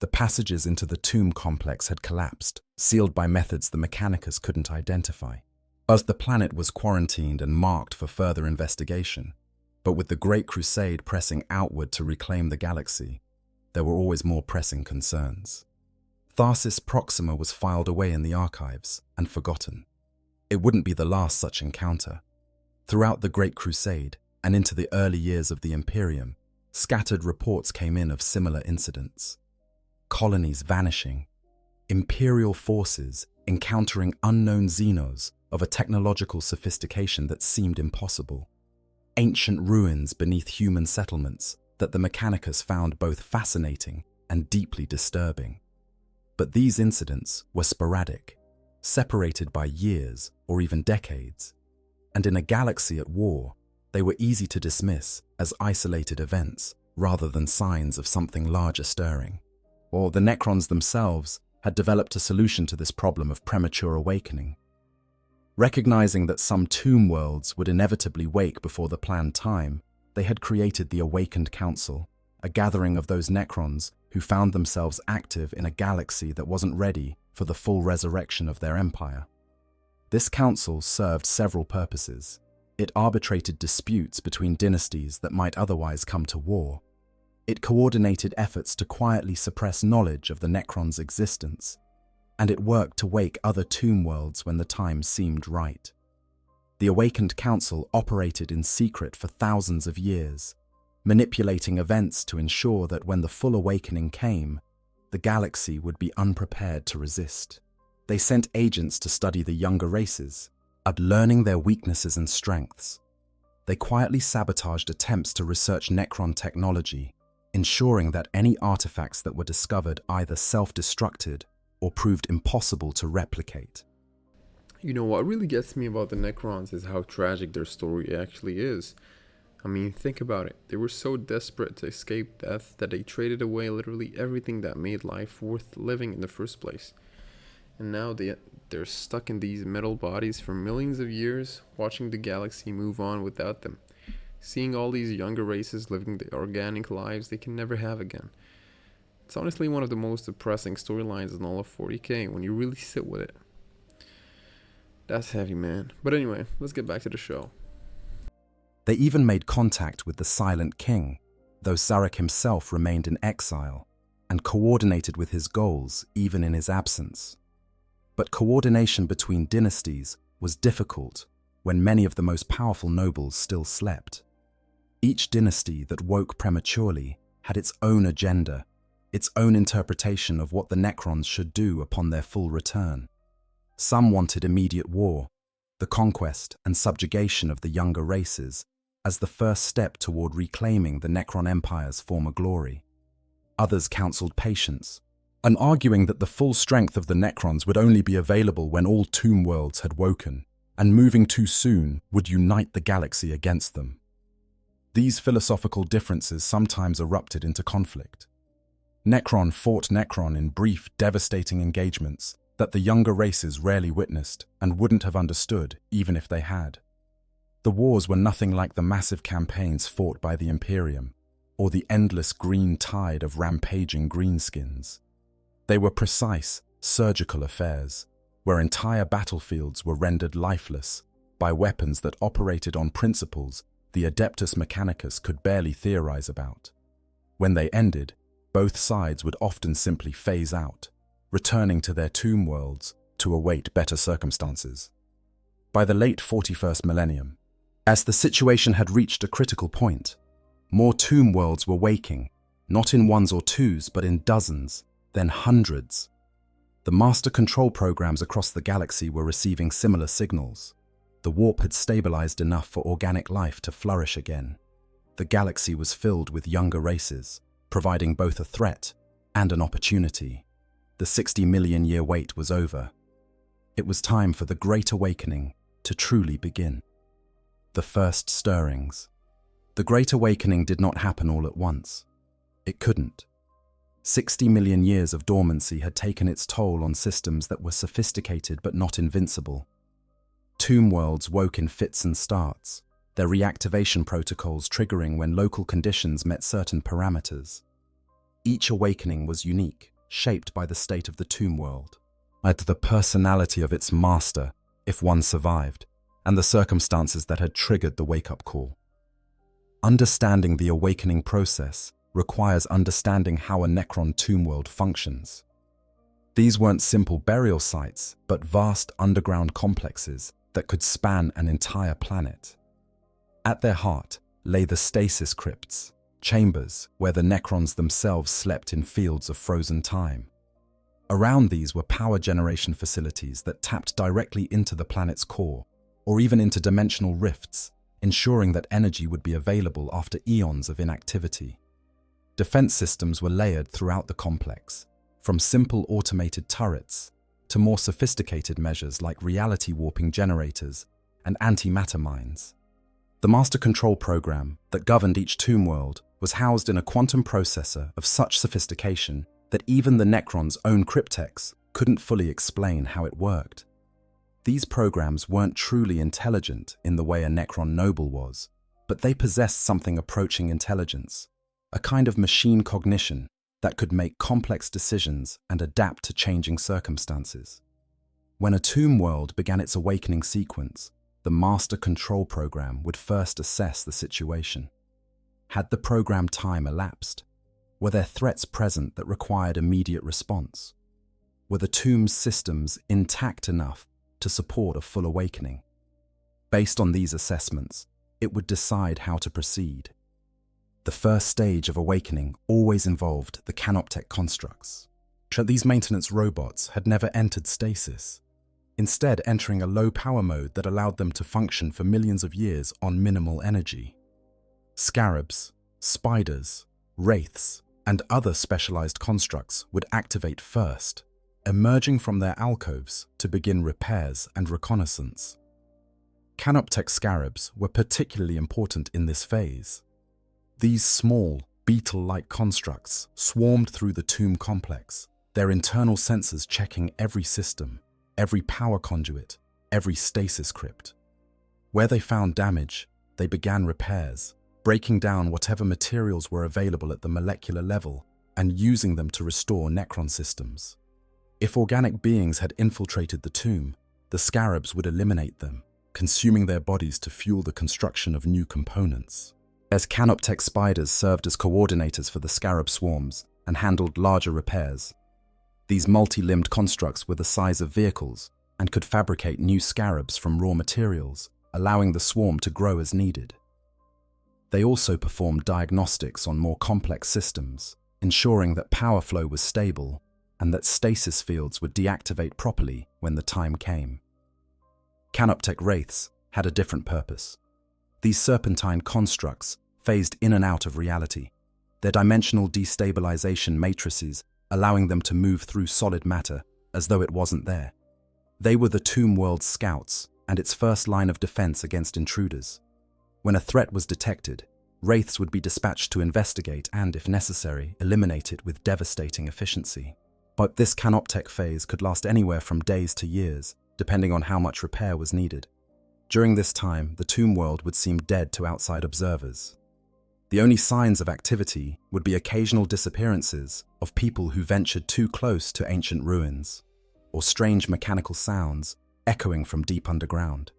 The passages into the tomb complex had collapsed, sealed by methods the Mechanicus couldn't identify. As the planet was quarantined and marked for further investigation, but with the Great Crusade pressing outward to reclaim the galaxy, there were always more pressing concerns. Farthest Proxima was filed away in the archives and forgotten. It wouldn't be the last such encounter. Throughout the Great Crusade and into the early years of the Imperium, scattered reports came in of similar incidents. Colonies vanishing, Imperial forces encountering unknown xenos of a technological sophistication that seemed impossible, ancient ruins beneath human settlements that the Mechanicus found both fascinating and deeply disturbing. But these incidents were sporadic, separated by years or even decades, and in a galaxy at war, they were easy to dismiss as isolated events rather than signs of something larger stirring. Or the Necrons themselves had developed a solution to this problem of premature awakening. Recognizing that some tomb worlds would inevitably wake before the planned time, they had created the Awakened Council, a gathering of those Necrons who found themselves active in a galaxy that wasn't ready for the full resurrection of their empire. This council served several purposes. It arbitrated disputes between dynasties that might otherwise come to war. It coordinated efforts to quietly suppress knowledge of the Necrons' existence, and it worked to wake other tomb worlds when the time seemed right. The Awakened Council operated in secret for thousands of years, manipulating events to ensure that when the full awakening came, the galaxy would be unprepared to resist. They sent agents to study the younger races, learning their weaknesses and strengths. They quietly sabotaged attempts to research Necron technology, ensuring that any artifacts that were discovered either self-destructed or proved impossible to replicate. You know, what really gets me about the Necrons is how tragic their story actually is. I mean, think about it. They were so desperate to escape death that they traded away literally everything that made life worth living in the first place. And now they're stuck in these metal bodies for millions of years, watching the galaxy move on without them. Seeing all these younger races living the organic lives they can never have again. It's honestly one of the most depressing storylines in all of 40k when you really sit with it. That's heavy, man. But anyway, let's get back to the show. They even made contact with the Silent King, though Zarek himself remained in exile, and coordinated with his goals even in his absence. But coordination between dynasties was difficult when many of the most powerful nobles still slept. Each dynasty that woke prematurely had its own agenda, its own interpretation of what the Necrons should do upon their full return. Some wanted immediate war, the conquest and subjugation of the younger races, as the first step toward reclaiming the Necron Empire's former glory. Others counseled patience, and arguing that the full strength of the Necrons would only be available when all tomb worlds had woken, and moving too soon would unite the galaxy against them. These philosophical differences sometimes erupted into conflict. Necron fought Necron in brief, devastating engagements that the younger races rarely witnessed and wouldn't have understood even if they had. The wars were nothing like the massive campaigns fought by the Imperium, or the endless green tide of rampaging greenskins. They were precise, surgical affairs, where entire battlefields were rendered lifeless by weapons that operated on principles the Adeptus Mechanicus could barely theorize about. When they ended, both sides would often simply phase out, returning to their tomb worlds to await better circumstances. By the late 41st millennium, as the situation had reached a critical point, more tomb worlds were waking, not in ones or twos, but in dozens, then hundreds. The master control programs across the galaxy were receiving similar signals. The warp had stabilized enough for organic life to flourish again. The galaxy was filled with younger races, providing both a threat and an opportunity. The 60-million-year wait was over. It was time for the Great Awakening to truly begin. The first stirrings. The Great Awakening did not happen all at once. It couldn't. 60 million years of dormancy had taken its toll on systems that were sophisticated but not invincible. Tomb worlds woke in fits and starts, their reactivation protocols triggering when local conditions met certain parameters. Each awakening was unique, shaped by the state of the tomb world, either the personality of its master, if one survived, and the circumstances that had triggered the wake-up call. Understanding the awakening process requires understanding how a Necron tomb world functions. These weren't simple burial sites, but vast underground complexes that could span an entire planet. At their heart lay the stasis crypts, chambers where the Necrons themselves slept in fields of frozen time. Around these were power generation facilities that tapped directly into the planet's core, or even into dimensional rifts, ensuring that energy would be available after eons of inactivity. Defense systems were layered throughout the complex, from simple automated turrets to more sophisticated measures like reality warping generators and antimatter mines. The master control program that governed each tomb world was housed in a quantum processor of such sophistication that even the Necron's own cryptex couldn't fully explain how it worked. These programs weren't truly intelligent in the way a Necron noble was, but they possessed something approaching intelligence, a kind of machine cognition that could make complex decisions and adapt to changing circumstances. When a tomb world began its awakening sequence, the master control program would first assess the situation. Had the program time elapsed? Were there threats present that required immediate response? Were the tomb's systems intact enough to support a full awakening? Based on these assessments, it would decide how to proceed. The first stage of awakening always involved the canoptech constructs. These maintenance robots had never entered stasis, instead entering a low-power mode that allowed them to function for millions of years on minimal energy. Scarabs, spiders, wraiths, and other specialized constructs would activate first, emerging from their alcoves to begin repairs and reconnaissance. Canoptech scarabs were particularly important in this phase. These small, beetle-like constructs swarmed through the tomb complex, their internal sensors checking every system, every power conduit, every stasis crypt. Where they found damage, they began repairs, breaking down whatever materials were available at the molecular level and using them to restore Necron systems. If organic beings had infiltrated the tomb, the scarabs would eliminate them, consuming their bodies to fuel the construction of new components. As canoptech spiders served as coordinators for the scarab swarms and handled larger repairs. These multi-limbed constructs were the size of vehicles and could fabricate new scarabs from raw materials, allowing the swarm to grow as needed. They also performed diagnostics on more complex systems, ensuring that power flow was stable and that stasis fields would deactivate properly when the time came. Canoptech wraiths had a different purpose. These serpentine constructs phased in and out of reality, their dimensional destabilization matrices allowing them to move through solid matter as though it wasn't there. They were the tomb world's scouts and its first line of defense against intruders. When a threat was detected, wraiths would be dispatched to investigate and, if necessary, eliminate it with devastating efficiency. But this canoptech phase could last anywhere from days to years, depending on how much repair was needed. During this time, the tomb world would seem dead to outside observers. The only signs of activity would be occasional disappearances of people who ventured too close to ancient ruins. or strange mechanical sounds echoing from deep underground.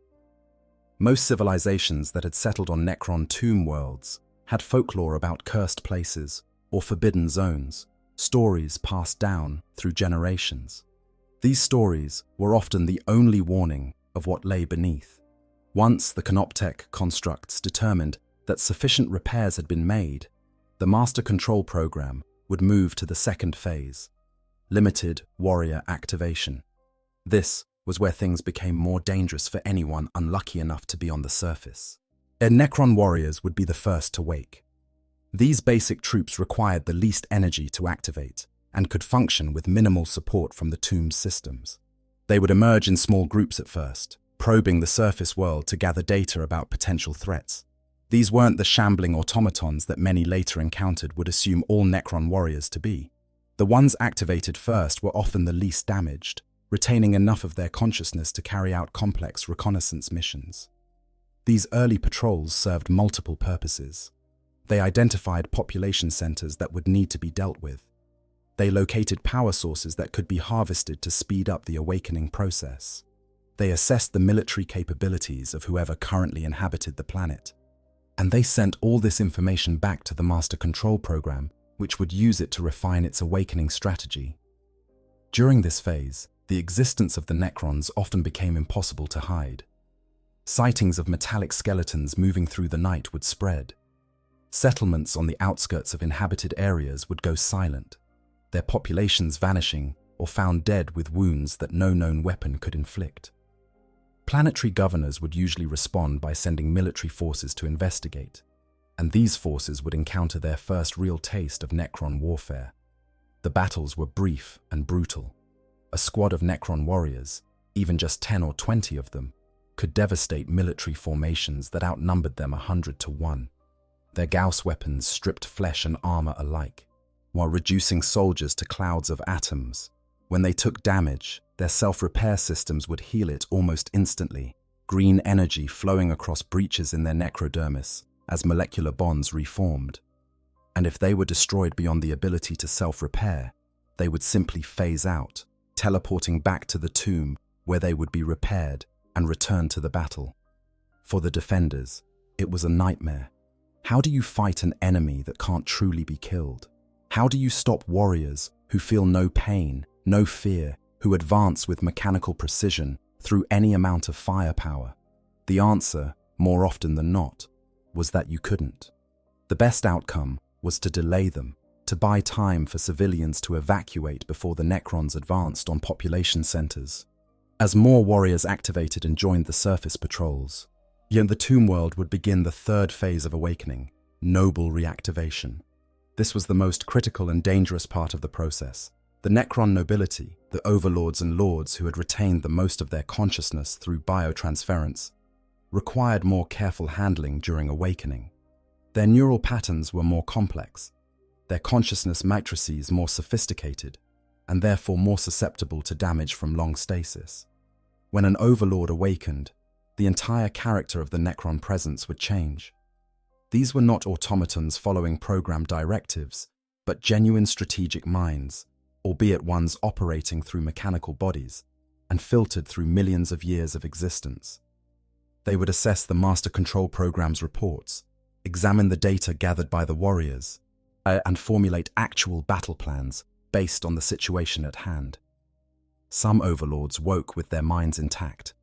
Most civilizations that had settled on Necron tomb worlds had folklore about cursed places or forbidden zones, stories passed down through generations. These stories were often the only warning of what lay beneath. Once the Canoptech constructs determined that sufficient repairs had been made, the Master Control Program would move to the second phase, limited warrior activation. This was where things became more dangerous for anyone unlucky enough to be on the surface. Necron warriors would be the first to wake. These basic troops required the least energy to activate and could function with minimal support from the tomb's systems. They would emerge in small groups at first, probing the surface world to gather data about potential threats. These weren't the shambling automatons that many later encountered would assume all Necron warriors to be. The ones activated first were often the least damaged, retaining enough of their consciousness to carry out complex reconnaissance missions. These early patrols served multiple purposes. They identified population centers that would need to be dealt with. They located power sources that could be harvested to speed up the awakening process. They assessed the military capabilities of whoever currently inhabited the planet. And they sent all this information back to the Master Control Program, which would use it to refine its awakening strategy. During this phase, the existence of the Necrons often became impossible to hide. Sightings of metallic skeletons moving through the night would spread. Settlements on the outskirts of inhabited areas would go silent, their populations vanishing or found dead with wounds that no known weapon could inflict. Planetary governors would usually respond by sending military forces to investigate, and these forces would encounter their first real taste of Necron warfare. The battles were brief and brutal. A squad of Necron warriors, even just 10 or 20 of them, could devastate military formations that outnumbered them 100 to 1. Their Gauss weapons stripped flesh and armor alike, while reducing soldiers to clouds of atoms. When they took damage, their self-repair systems would heal it almost instantly, green energy flowing across breaches in their necrodermis as molecular bonds reformed. And if they were destroyed beyond the ability to self-repair, they would simply phase out, teleporting back to the tomb where they would be repaired and return to the battle. For the defenders, it was a nightmare. How do you fight an enemy that can't truly be killed? How do you stop warriors who feel no pain, no fear, who advance with mechanical precision through any amount of firepower? The answer, more often than not, was that you couldn't. The best outcome was to delay them, to buy time for civilians to evacuate before the Necrons advanced on population centers. As more warriors activated and joined the surface patrols, the tomb world would begin the third phase of awakening, noble reactivation. This was the most critical and dangerous part of the process. The Necron nobility, the overlords and lords who had retained the most of their consciousness through biotransference, required more careful handling during awakening. Their neural patterns were more complex, their consciousness matrices more sophisticated, and therefore more susceptible to damage from long stasis. When an overlord awakened, the entire character of the Necron presence would change. These were not automatons following program directives, but genuine strategic minds, albeit ones operating through mechanical bodies and filtered through millions of years of existence. They would assess the Master Control Program's reports, examine the data gathered by the warriors, and formulate actual battle plans based on the situation at hand. Some overlords woke with their minds intact,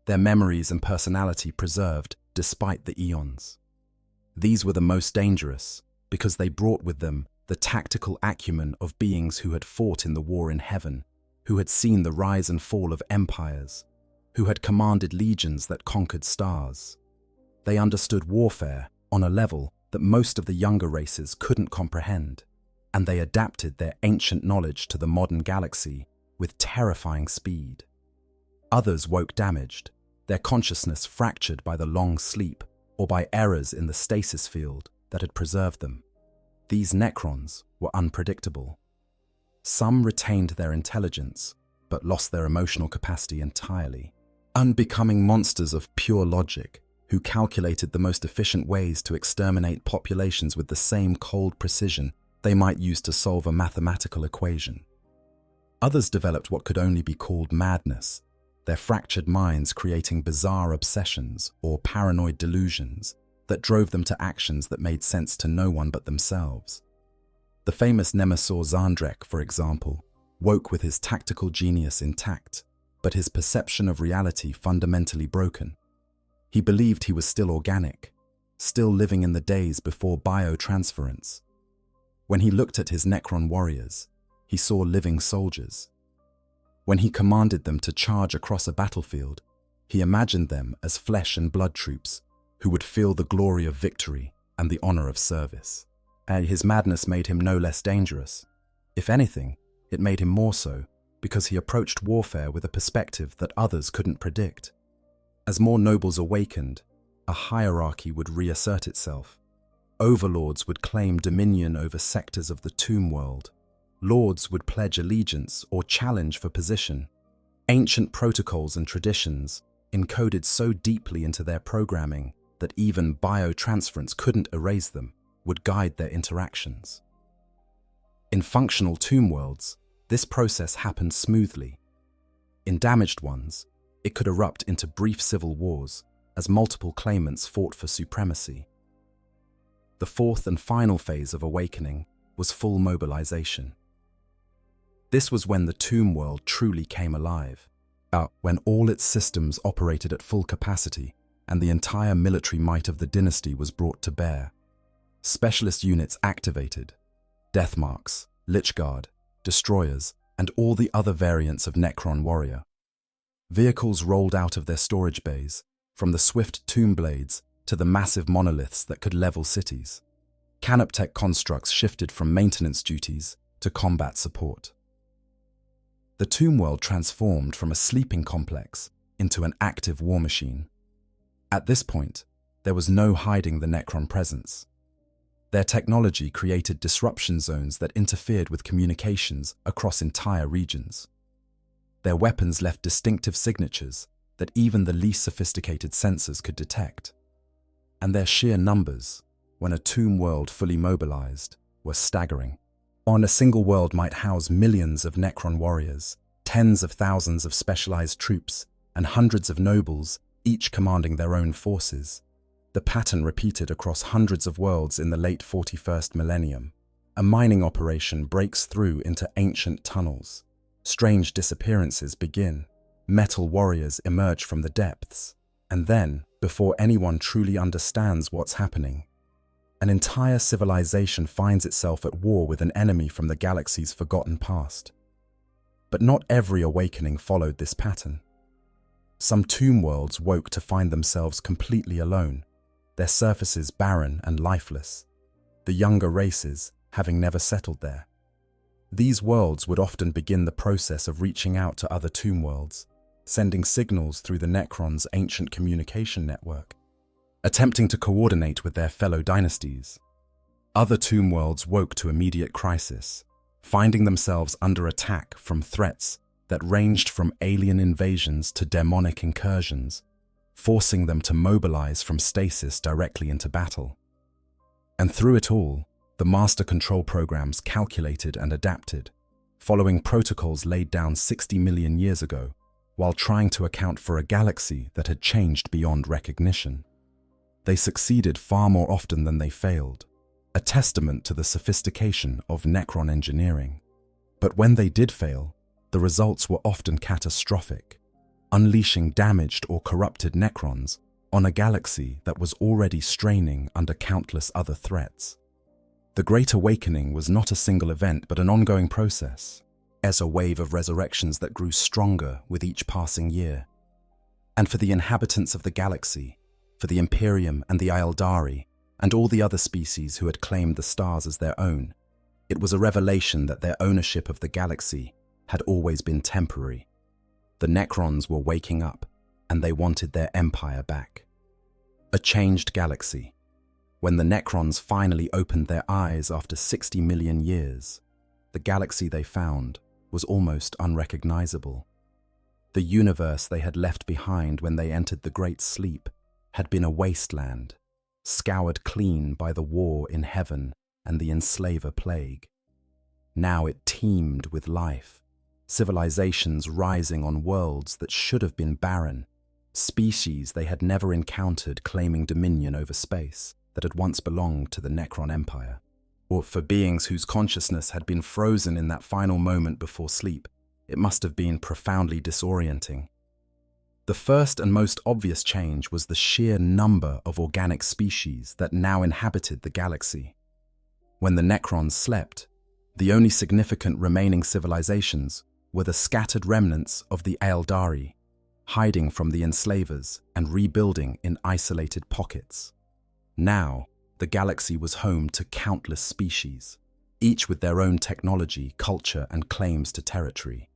their memories and personality preserved despite the eons. These were the most dangerous because they brought with them the tactical acumen of beings who had fought in the war in heaven, who had seen the rise and fall of empires, who had commanded legions that conquered stars. They understood warfare on a level that most of the younger races couldn't comprehend, and they adapted their ancient knowledge to the modern galaxy with terrifying speed. Others woke damaged, their consciousness fractured by the long sleep or by errors in the stasis field that had preserved them. These Necrons were unpredictable. Some retained their intelligence, but lost their emotional capacity entirely, unbecoming monsters of pure logic who calculated the most efficient ways to exterminate populations with the same cold precision they might use to solve a mathematical equation. Others developed what could only be called madness, their fractured minds creating bizarre obsessions or paranoid delusions that drove them to actions that made sense to no one but themselves. The famous Nemesaur Zandrek, for example, woke with his tactical genius intact, but his perception of reality fundamentally broken. He believed he was still organic, still living in the days before biotransference. When he looked at his Necron warriors, he saw living soldiers. When he commanded them to charge across a battlefield, he imagined them as flesh and blood troops who would feel the glory of victory and the honor of service. And his madness made him no less dangerous. If anything, it made him more so because he approached warfare with a perspective that others couldn't predict. As more nobles awakened, a hierarchy would reassert itself. Overlords would claim dominion over sectors of the tomb world. Lords would pledge allegiance or challenge for position. Ancient protocols and traditions, encoded so deeply into their programming that even biotransference couldn't erase them, would guide their interactions. In functional tomb worlds, this process happened smoothly. In damaged ones, it could erupt into brief civil wars as multiple claimants fought for supremacy. The fourth and final phase of awakening was full mobilization. This was when the tomb world truly came alive, when all its systems operated at full capacity and the entire military might of the dynasty was brought to bear. Specialist units activated, death marks, lich guard, destroyers, and all the other variants of Necron warrior. Vehicles rolled out of their storage bays, from the swift tomb blades to the massive monoliths that could level cities. Canoptech constructs shifted from maintenance duties to combat support. The tomb world transformed from a sleeping complex into an active war machine. At this point, there was no hiding the Necron presence. Their technology created disruption zones that interfered with communications across entire regions. Their weapons left distinctive signatures that even the least sophisticated sensors could detect. And their sheer numbers, when a tomb world fully mobilized, were staggering. A single world might house millions of Necron warriors, tens of thousands of specialized troops, and hundreds of nobles, each commanding their own forces. The pattern repeated across hundreds of worlds in the late 41st millennium. A mining operation breaks through into ancient tunnels. Strange disappearances begin. Metal warriors emerge from the depths. And then, before anyone truly understands what's happening, an entire civilization finds itself at war with an enemy from the galaxy's forgotten past. But not every awakening followed this pattern. Some tomb worlds woke to find themselves completely alone, their surfaces barren and lifeless, the younger races having never settled there. These worlds would often begin the process of reaching out to other tomb worlds, sending signals through the Necrons' ancient communication network, attempting to coordinate with their fellow dynasties. Other tomb worlds woke to immediate crisis, finding themselves under attack from threats that ranged from alien invasions to demonic incursions, forcing them to mobilize from stasis directly into battle. And through it all, the master control programs calculated and adapted, following protocols laid down 60 million years ago, while trying to account for a galaxy that had changed beyond recognition. They succeeded far more often than they failed, a testament to the sophistication of Necron engineering. But when they did fail, the results were often catastrophic, unleashing damaged or corrupted Necrons on a galaxy that was already straining under countless other threats. The Great Awakening was not a single event but an ongoing process, as a wave of resurrections that grew stronger with each passing year. And for the inhabitants of the galaxy, for the Imperium and the Eldari, and all the other species who had claimed the stars as their own, it was a revelation that their ownership of the galaxy had always been temporary. The Necrons were waking up, and they wanted their empire back. A changed galaxy. When the Necrons finally opened their eyes after 60 million years, the galaxy they found was almost unrecognizable. The universe they had left behind when they entered the Great Sleep had been a wasteland, scoured clean by the war in heaven and the enslaver plague. Now it teemed with life, civilizations rising on worlds that should have been barren, species they had never encountered claiming dominion over space that had once belonged to the Necron Empire. Or for beings whose consciousness had been frozen in that final moment before sleep, it must have been profoundly disorienting. The first and most obvious change was the sheer number of organic species that now inhabited the galaxy. When the Necrons slept, the only significant remaining civilizations were the scattered remnants of the Aeldari, hiding from the enslavers and rebuilding in isolated pockets. Now, the galaxy was home to countless species, each with their own technology, culture, and claims to territory.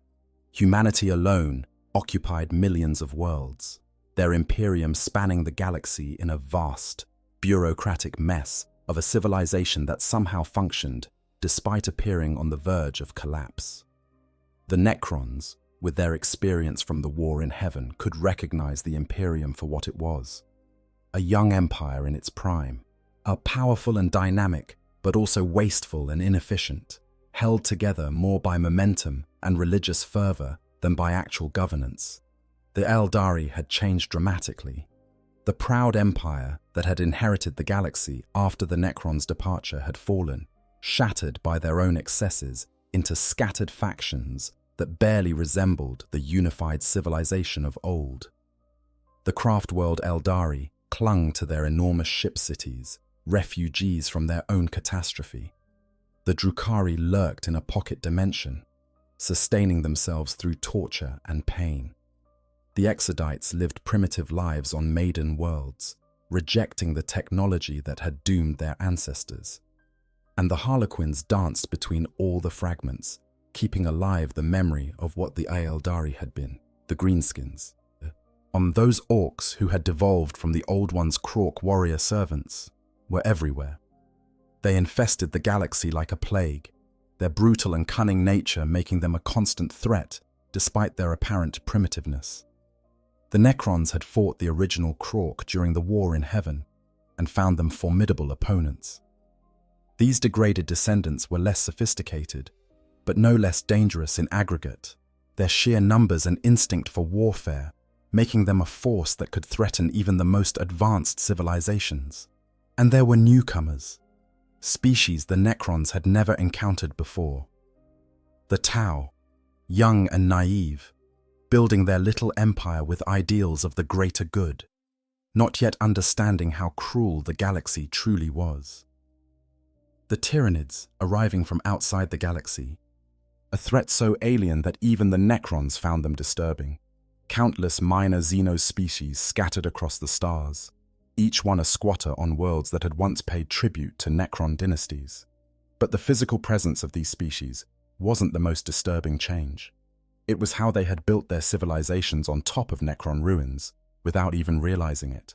Humanity alone occupied millions of worlds, their Imperium spanning the galaxy in a vast, bureaucratic mess of a civilization that somehow functioned despite appearing on the verge of collapse. The Necrons, with their experience from the war in heaven, could recognize the Imperium for what it was: a young empire in its prime, a powerful and dynamic, but also wasteful and inefficient, held together more by momentum and religious fervor than by actual governance. The Aeldari had changed dramatically. The proud empire that had inherited the galaxy after the Necrons' departure had fallen, shattered by their own excesses into scattered factions that barely resembled the unified civilization of old. The craft world Aeldari clung to their enormous ship cities, refugees from their own catastrophe. The Drukhari lurked in a pocket dimension, sustaining themselves through torture and pain. The Exodites lived primitive lives on maiden worlds, rejecting the technology that had doomed their ancestors. And the Harlequins danced between all the fragments, keeping alive the memory of what the Aeldari had been, the Greenskins. Those orcs who had devolved from the Old One's Krork warrior servants were everywhere. They infested the galaxy like a plague, their brutal and cunning nature making them a constant threat despite their apparent primitiveness. The Necrons had fought the original Krork during the war in heaven and found them formidable opponents. These degraded descendants were less sophisticated, but no less dangerous in aggregate, their sheer numbers and instinct for warfare making them a force that could threaten even the most advanced civilizations. And there were newcomers, species the Necrons had never encountered before. The Tau, young and naive, building their little empire with ideals of the greater good, not yet understanding how cruel the galaxy truly was. The Tyranids, arriving from outside the galaxy, a threat so alien that even the Necrons found them disturbing. Countless minor Xeno species scattered across the stars, each one a squatter on worlds that had once paid tribute to Necron dynasties. But the physical presence of these species wasn't the most disturbing change. It was how they had built their civilizations on top of Necron ruins, without even realizing it.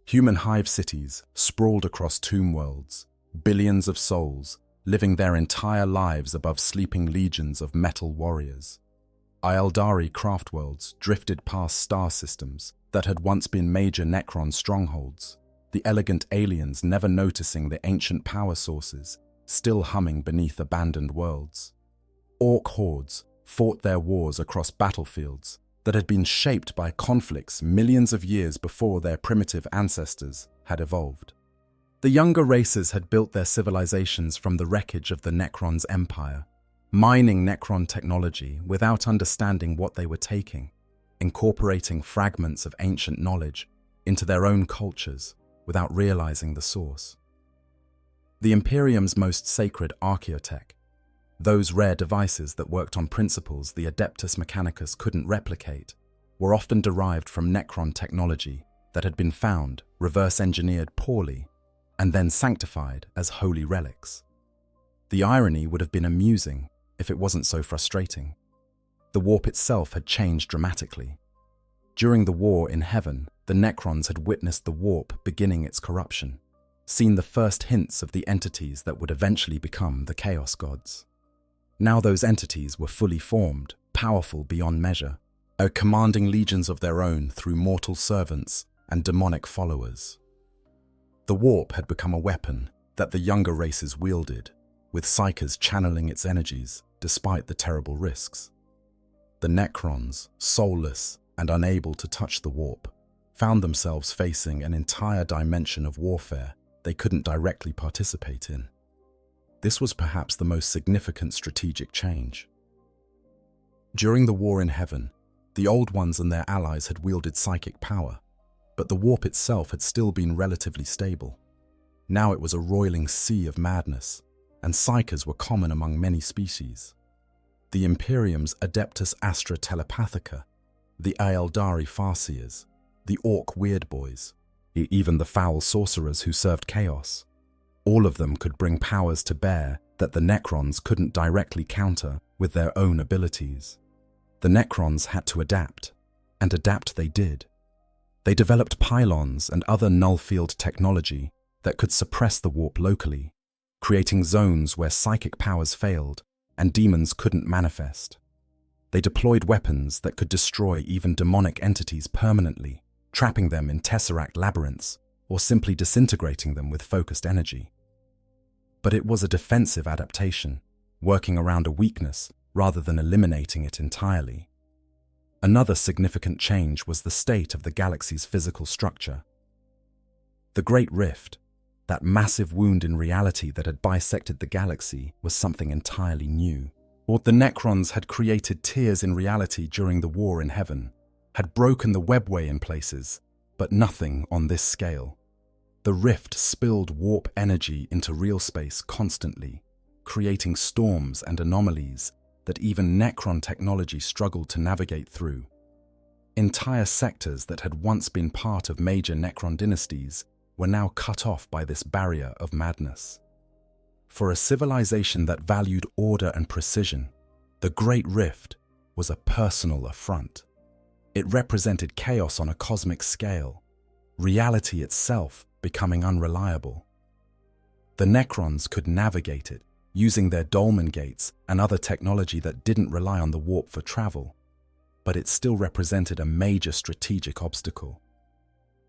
Human hive cities sprawled across tomb worlds, billions of souls living their entire lives above sleeping legions of metal warriors. Aeldari craft worlds drifted past star systems that had once been major Necron strongholds, the elegant aliens never noticing the ancient power sources still humming beneath abandoned worlds. Orc hordes fought their wars across battlefields that had been shaped by conflicts millions of years before their primitive ancestors had evolved. The younger races had built their civilizations from the wreckage of the Necrons' empire, mining Necron technology without understanding what they were taking, incorporating fragments of ancient knowledge into their own cultures without realizing the source. The Imperium's most sacred archaeotech, those rare devices that worked on principles the Adeptus Mechanicus couldn't replicate, were often derived from Necron technology that had been found, reverse-engineered poorly, and then sanctified as holy relics. The irony would have been amusing if it wasn't so frustrating. The warp itself had changed dramatically. During the war in heaven, the Necrons had witnessed the warp beginning its corruption, seen the first hints of the entities that would eventually become the Chaos Gods. Now those entities were fully formed, powerful beyond measure, commanding legions of their own through mortal servants and demonic followers. The warp had become a weapon that the younger races wielded, with psychers channeling its energies despite the terrible risks. The Necrons, soulless and unable to touch the warp, found themselves facing an entire dimension of warfare they couldn't directly participate in. This was perhaps the most significant strategic change. During the War in Heaven, the Old Ones and their allies had wielded psychic power, but the warp itself had still been relatively stable. Now it was a roiling sea of madness, and psychers were common among many species. The Imperium's Adeptus Astra Telepathica, the Aeldari Farseers, the Orc Weirdboys, even the foul sorcerers who served chaos. All of them could bring powers to bear that the Necrons couldn't directly counter with their own abilities. The Necrons had to adapt, and adapt they did. They developed pylons and other null-field technology that could suppress the warp locally, creating zones where psychic powers failed and demons couldn't manifest. They deployed weapons that could destroy even demonic entities permanently, trapping them in tesseract labyrinths or simply disintegrating them with focused energy. But it was a defensive adaptation, working around a weakness rather than eliminating it entirely. Another significant change was the state of the galaxy's physical structure. The Great Rift, that massive wound in reality that had bisected the galaxy, was something entirely new. Or the Necrons had created tears in reality during the War in Heaven, had broken the webway in places, but nothing on this scale. The rift spilled warp energy into real space constantly, creating storms and anomalies that even Necron technology struggled to navigate through. Entire sectors that had once been part of major Necron dynasties were now cut off by this barrier of madness. For a civilization that valued order and precision, the Great Rift was a personal affront. It represented chaos on a cosmic scale, reality itself becoming unreliable. The Necrons could navigate it, using their dolmen gates and other technology that didn't rely on the warp for travel, but it still represented a major strategic obstacle.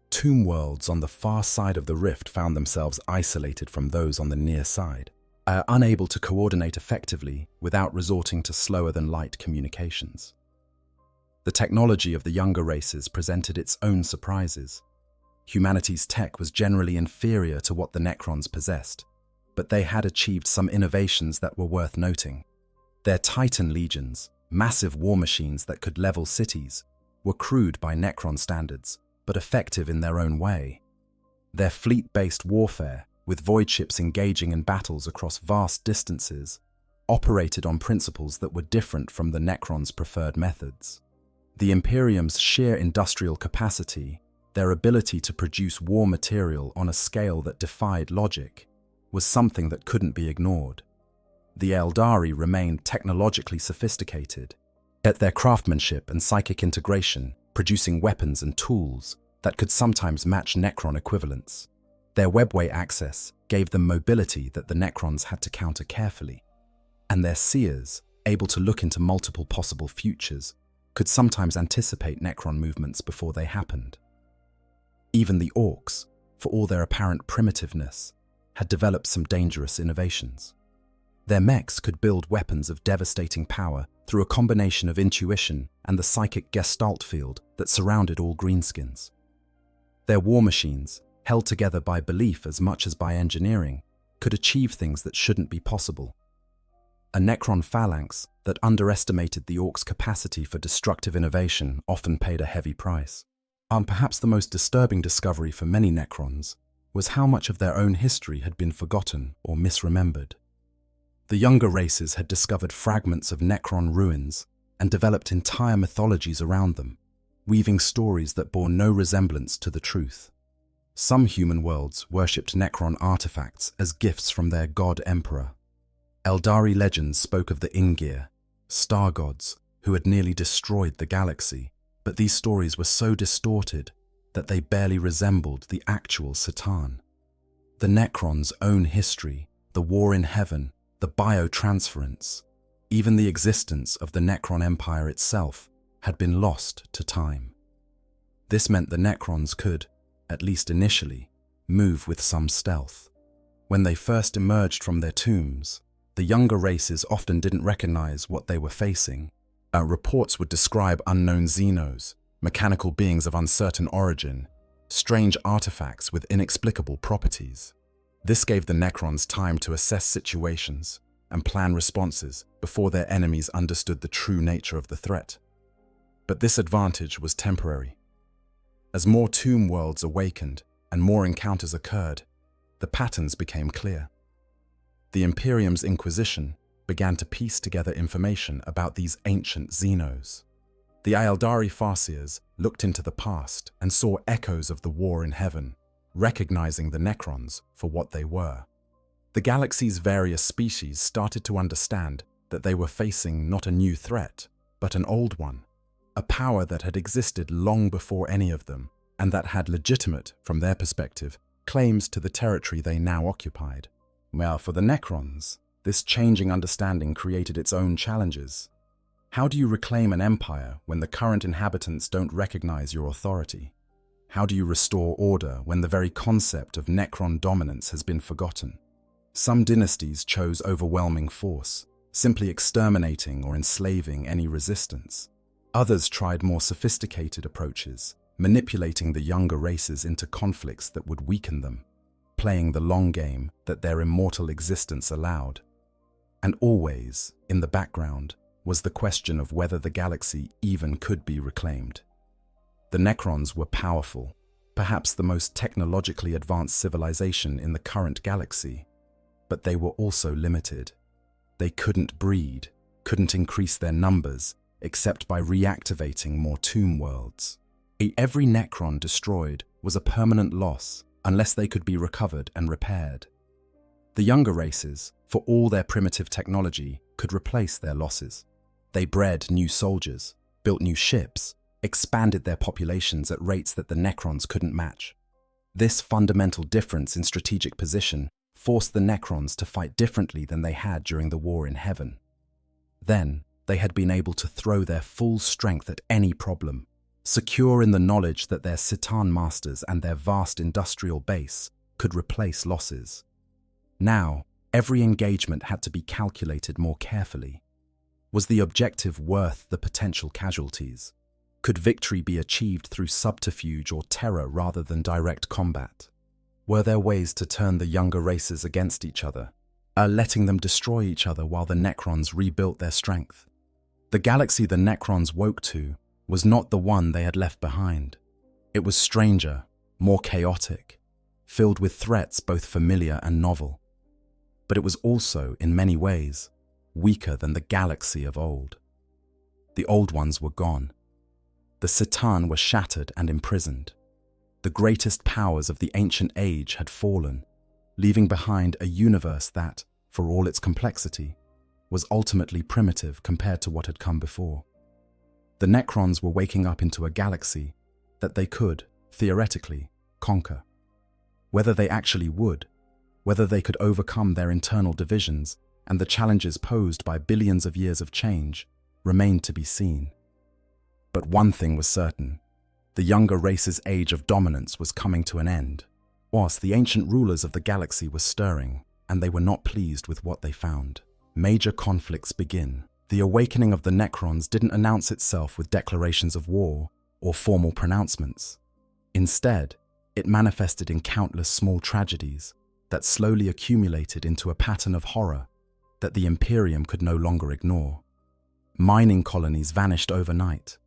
Tomb worlds on the far side of the rift found themselves isolated from those on the near side, unable to coordinate effectively without resorting to slower-than-light communications. The technology of the younger races presented its own surprises. Humanity's tech was generally inferior to what the Necrons possessed, but they had achieved some innovations that were worth noting. Their Titan legions, massive war machines that could level cities, were crude by Necron standards, but effective in their own way. Their fleet-based warfare, with void ships engaging in battles across vast distances, operated on principles that were different from the Necrons' preferred methods. The Imperium's sheer industrial capacity, their ability to produce war material on a scale that defied logic, was something that couldn't be ignored. The Aeldari remained technologically sophisticated, yet their craftsmanship and psychic integration producing weapons and tools that could sometimes match Necron equivalents. Their webway access gave them mobility that the Necrons had to counter carefully, and their seers, able to look into multiple possible futures, could sometimes anticipate Necron movements before they happened. Even the Orcs, for all their apparent primitiveness, had developed some dangerous innovations. Their mechs could build weapons of devastating power through a combination of intuition and the psychic gestalt field that surrounded all greenskins. Their war machines, held together by belief as much as by engineering, could achieve things that shouldn't be possible. A Necron phalanx that underestimated the Orcs' capacity for destructive innovation often paid a heavy price. Perhaps the most disturbing discovery for many Necrons was how much of their own history had been forgotten or misremembered. The younger races had discovered fragments of Necron ruins and developed entire mythologies around them, weaving stories that bore no resemblance to the truth. Some human worlds worshipped Necron artifacts as gifts from their god emperor. Eldari legends spoke of the Ingir, star gods who had nearly destroyed the galaxy, but these stories were so distorted that they barely resembled the actual Satan. The Necrons' own history, the War in Heaven, the biotransference, even the existence of the Necron Empire itself, had been lost to time. This meant the Necrons could, at least initially, move with some stealth. When they first emerged from their tombs, the younger races often didn't recognize what they were facing, Reports would describe unknown xenos, mechanical beings of uncertain origin, strange artifacts with inexplicable properties. This gave the Necrons time to assess situations and plan responses before their enemies understood the true nature of the threat. But this advantage was temporary. As more tomb worlds awakened and more encounters occurred, the patterns became clear. The Imperium's Inquisition began to piece together information about these ancient xenos. The Aeldari Farseers looked into the past and saw echoes of the war in heaven, recognizing the Necrons for what they were. The galaxy's various species started to understand that they were facing not a new threat, but an old one, a power that had existed long before any of them, and that had legitimate, from their perspective, claims to the territory they now occupied. Well, for the Necrons, this changing understanding created its own challenges. How do you reclaim an empire when the current inhabitants don't recognize your authority? How do you restore order when the very concept of Necron dominance has been forgotten? Some dynasties chose overwhelming force, simply exterminating or enslaving any resistance. Others tried more sophisticated approaches, manipulating the younger races into conflicts that would weaken them, playing the long game that their immortal existence allowed. And always, in the background, was the question of whether the galaxy even could be reclaimed. The Necrons were powerful, perhaps the most technologically advanced civilization in the current galaxy, but they were also limited. They couldn't breed, couldn't increase their numbers, except by reactivating more tomb worlds. Every Necron destroyed was a permanent loss unless they could be recovered and repaired. The younger races, for all their primitive technology, could replace their losses. They bred new soldiers, built new ships, expanded their populations at rates that the Necrons couldn't match. This fundamental difference in strategic position forced the Necrons to fight differently than they had during the war in heaven. Then, they had been able to throw their full strength at any problem, secure in the knowledge that their Citan masters and their vast industrial base could replace losses. Now, every engagement had to be calculated more carefully. Was the objective worth the potential casualties? Could victory be achieved through subterfuge or terror rather than direct combat? Were there ways to turn the younger races against each other, letting them destroy each other while the Necrons rebuilt their strength? The galaxy the Necrons woke to was not the one they had left behind. It was stranger, more chaotic, filled with threats both familiar and novel. But it was also, in many ways, weaker than the galaxy of old. The old ones were gone. The Citan were shattered and imprisoned. The greatest powers of the ancient age had fallen, leaving behind a universe that, for all its complexity, was ultimately primitive compared to what had come before. The Necrons were waking up into a galaxy that they could, theoretically, conquer. Whether they actually would, whether they could overcome their internal divisions and the challenges posed by billions of years of change, remained to be seen. But one thing was certain: the younger race's age of dominance was coming to an end, whilst the ancient rulers of the galaxy were stirring, and they were not pleased with what they found. Major conflicts begin. The awakening of the Necrons didn't announce itself with declarations of war or formal pronouncements. Instead, it manifested in countless small tragedies that slowly accumulated into a pattern of horror that the Imperium could no longer ignore. Mining colonies vanished overnight.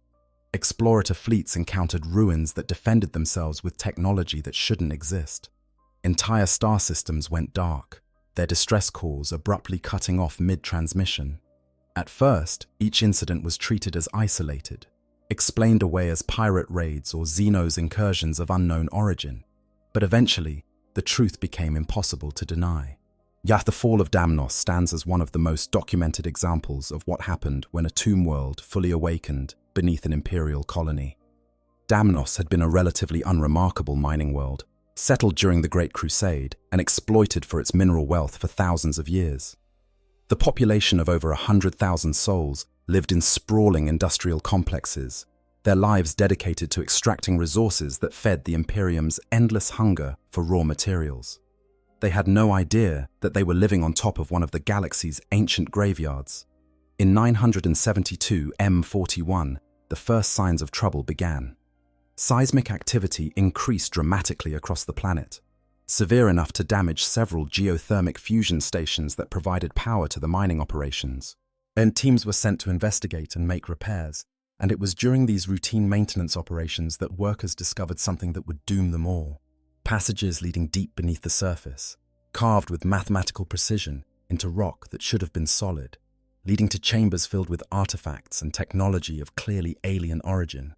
Explorator fleets encountered ruins that defended themselves with technology that shouldn't exist. Entire star systems went dark, their distress calls abruptly cutting off mid-transmission. At first, each incident was treated as isolated, explained away as pirate raids or Xenos incursions of unknown origin. But eventually, the truth became impossible to deny. The fall of Damnos stands as one of the most documented examples of what happened when a tomb world fully awakened beneath an imperial colony. Damnos had been a relatively unremarkable mining world, settled during the Great Crusade and exploited for its mineral wealth for thousands of years. The population of over 100,000 souls lived in sprawling industrial complexes, their lives dedicated to extracting resources that fed the Imperium's endless hunger for raw materials. They had no idea that they were living on top of one of the galaxy's ancient graveyards. In 972 M41, the first signs of trouble began. Seismic activity increased dramatically across the planet, severe enough to damage several geothermic fusion stations that provided power to the mining operations. Then teams were sent to investigate and make repairs, and it was during these routine maintenance operations that workers discovered something that would doom them all. Passages leading deep beneath the surface, carved with mathematical precision into rock that should have been solid, leading to chambers filled with artifacts and technology of clearly alien origin.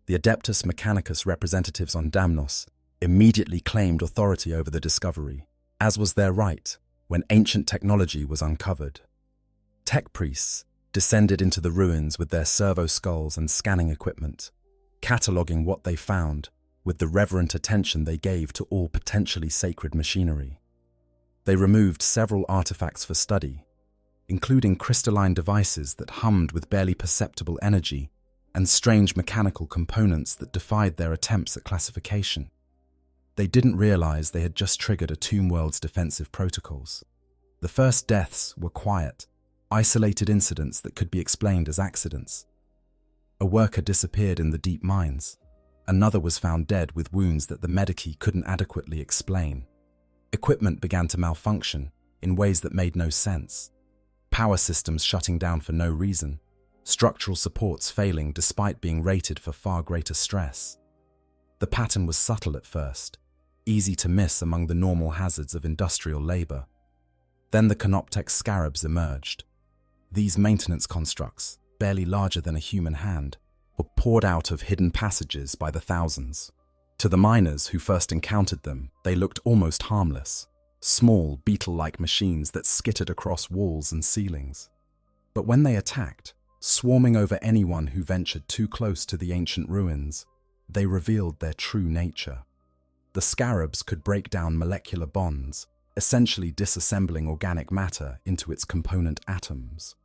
The Adeptus Mechanicus representatives on Damnos immediately claimed authority over the discovery, as was their right when ancient technology was uncovered. Tech priests descended into the ruins with their servo skulls and scanning equipment, cataloguing what they found with the reverent attention they gave to all potentially sacred machinery. They removed several artifacts for study, including crystalline devices that hummed with barely perceptible energy and strange mechanical components that defied their attempts at classification. They didn't realize they had just triggered a tomb world's defensive protocols. The first deaths were quiet, isolated incidents that could be explained as accidents. A worker disappeared in the deep mines. Another was found dead with wounds that the medici couldn't adequately explain. Equipment began to malfunction in ways that made no sense. Power systems shutting down for no reason. Structural supports failing despite being rated for far greater stress. The pattern was subtle at first, easy to miss among the normal hazards of industrial labor. Then the Canoptek scarabs emerged. These maintenance constructs, barely larger than a human hand, were poured out of hidden passages by the thousands. To the miners who first encountered them, they looked almost harmless, small, beetle-like machines that skittered across walls and ceilings. But when they attacked, swarming over anyone who ventured too close to the ancient ruins, they revealed their true nature. The scarabs could break down molecular bonds, essentially disassembling organic matter into its component atoms.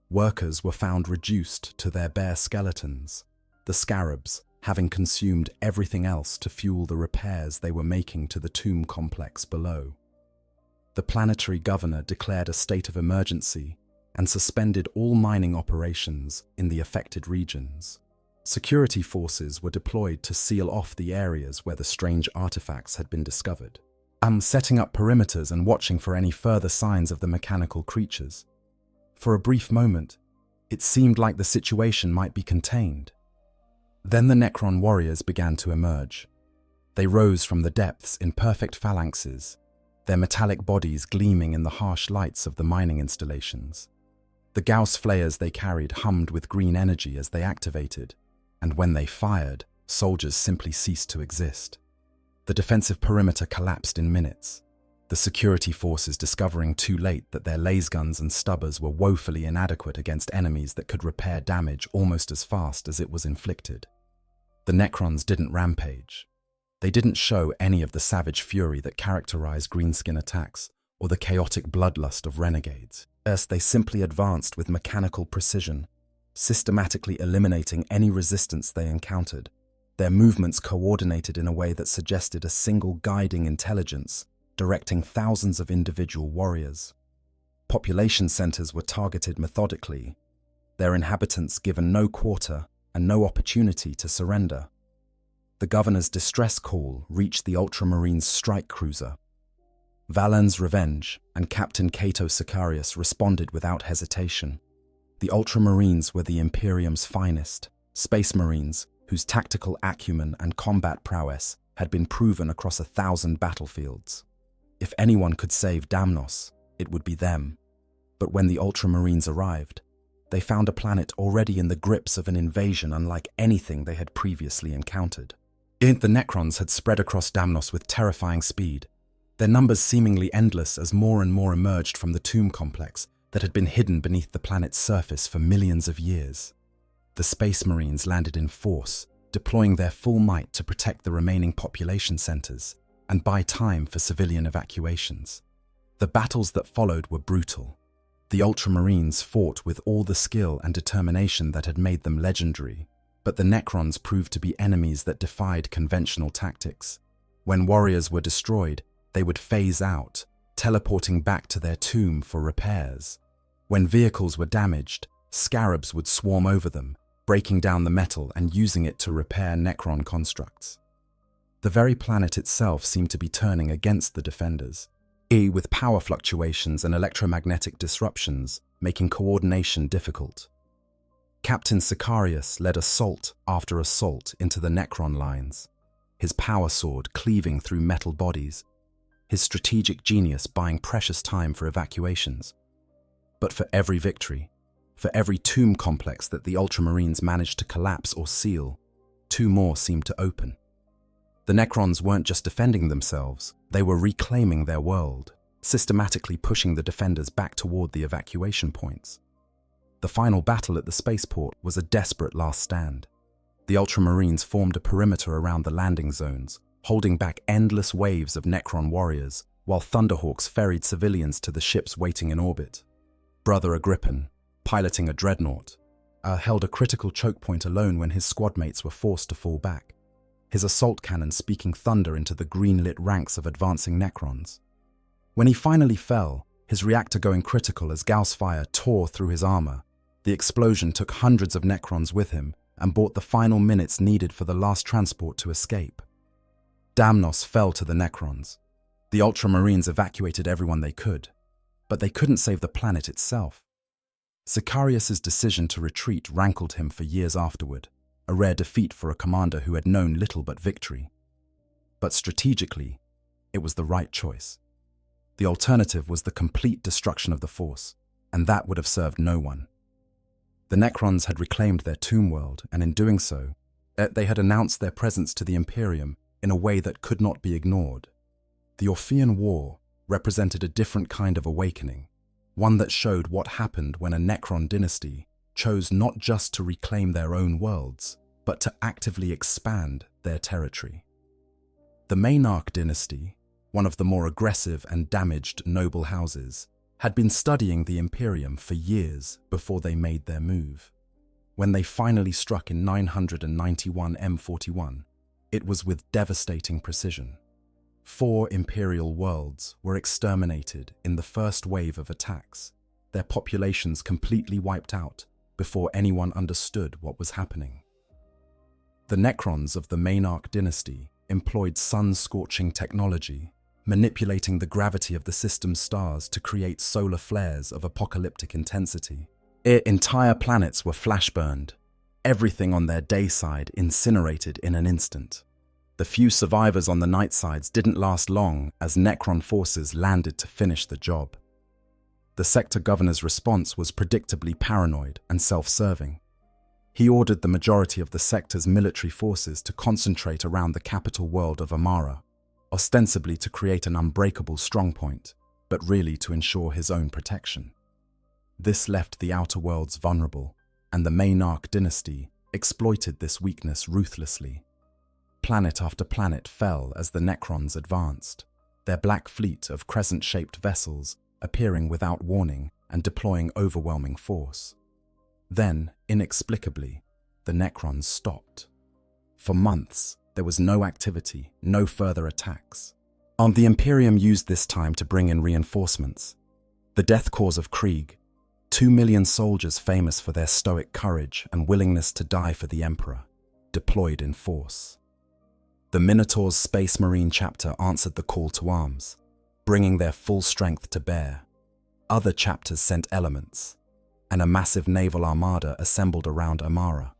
Workers were found reduced to their bare skeletons, the scarabs having consumed everything else to fuel the repairs they were making to the tomb complex below. The planetary governor declared a state of emergency and suspended all mining operations in the affected regions. Security forces were deployed to seal off the areas where the strange artifacts had been discovered, setting up perimeters and watching for any further signs of the mechanical creatures. For a brief moment, it seemed like the situation might be contained. Then the Necron warriors began to emerge. They rose from the depths in perfect phalanxes, their metallic bodies gleaming in the harsh lights of the mining installations. The Gauss flares they carried hummed with green energy as they activated, and when they fired, soldiers simply ceased to exist. The defensive perimeter collapsed in minutes, the security forces discovering too late that their lasguns and stubbers were woefully inadequate against enemies that could repair damage almost as fast as it was inflicted. The Necrons didn't rampage. They didn't show any of the savage fury that characterized greenskin attacks or the chaotic bloodlust of renegades. First, they simply advanced with mechanical precision, systematically eliminating any resistance they encountered, their movements coordinated in a way that suggested a single guiding intelligence, directing thousands of individual warriors. Population centers were targeted methodically, their inhabitants given no quarter and no opportunity to surrender. The governor's distress call reached the Ultramarines' strike cruiser. Valen's Revenge and Captain Cato Sicarius responded without hesitation. The Ultramarines were the Imperium's finest, space marines whose tactical acumen and combat prowess had been proven across 1,000 battlefields. If anyone could save Damnos, it would be them. But when the Ultramarines arrived, they found a planet already in the grips of an invasion unlike anything they had previously encountered. The Necrons had spread across Damnos with terrifying speed, their numbers seemingly endless as more and more emerged from the tomb complex that had been hidden beneath the planet's surface for millions of years. The Space Marines landed in force, deploying their full might to protect the remaining population centers and buy time for civilian evacuations. The battles that followed were brutal. The Ultramarines fought with all the skill and determination that had made them legendary, but the Necrons proved to be enemies that defied conventional tactics. When warriors were destroyed, they would phase out, teleporting back to their tomb for repairs. When vehicles were damaged, Scarabs would swarm over them, breaking down the metal and using it to repair Necron constructs. The very planet itself seemed to be turning against the defenders, with power fluctuations and electromagnetic disruptions making coordination difficult. Captain Sicarius led assault after assault into the Necron lines, his power sword cleaving through metal bodies, his strategic genius buying precious time for evacuations. But for every victory, for every tomb complex that the Ultramarines managed to collapse or seal, 2 more seemed to open. The Necrons weren't just defending themselves, they were reclaiming their world, systematically pushing the defenders back toward the evacuation points. The final battle at the spaceport was a desperate last stand. The Ultramarines formed a perimeter around the landing zones, holding back endless waves of Necron warriors, while Thunderhawks ferried civilians to the ships waiting in orbit. Brother Agrippin, piloting a dreadnought, held a critical choke point alone when his squad mates were forced to fall back, his assault cannon speaking thunder into the green-lit ranks of advancing Necrons. When he finally fell, his reactor going critical as Gauss fire tore through his armor, the explosion took hundreds of Necrons with him and bought the final minutes needed for the last transport to escape. Damnos fell to the Necrons. The Ultramarines evacuated everyone they could, but they couldn't save the planet itself. Sicarius's decision to retreat rankled him for years afterward, a rare defeat for a commander who had known little but victory. But strategically, it was the right choice. The alternative was the complete destruction of the Force, and that would have served no one. The Necrons had reclaimed their tomb world, and in doing so, they had announced their presence to the Imperium in a way that could not be ignored. The Orphean War represented a different kind of awakening, one that showed what happened when a Necron dynasty chose not just to reclaim their own worlds, but to actively expand their territory. The Maynarch dynasty, one of the more aggressive and damaged noble houses, had been studying the Imperium for years before they made their move. When they finally struck in 991 M41, it was with devastating precision. 4 Imperial worlds were exterminated in the first wave of attacks, their populations completely wiped out before anyone understood what was happening. The Necrons of the Maynarch dynasty employed sun-scorching technology, manipulating the gravity of the system's stars to create solar flares of apocalyptic intensity. Entire planets were flash-burned, everything on their day side incinerated in an instant. The few survivors on the night sides didn't last long as Necron forces landed to finish the job. The sector governor's response was predictably paranoid and self-serving. He ordered the majority of the sector's military forces to concentrate around the capital world of Amara, ostensibly to create an unbreakable strongpoint, but really to ensure his own protection. This left the outer worlds vulnerable, and the Maynarch dynasty exploited this weakness ruthlessly. Planet after planet fell as the Necrons advanced, their black fleet of crescent-shaped vessels appearing without warning and deploying overwhelming force. Then, inexplicably, the Necrons stopped. For months, there was no activity, no further attacks. The Imperium used this time to bring in reinforcements. The death cause of Krieg, 2 million soldiers famous for their stoic courage and willingness to die for the Emperor, deployed in force. The Minotaur's Space Marine chapter answered the call to arms, bringing their full strength to bear. Other chapters sent elements, and a massive naval armada assembled around Amara.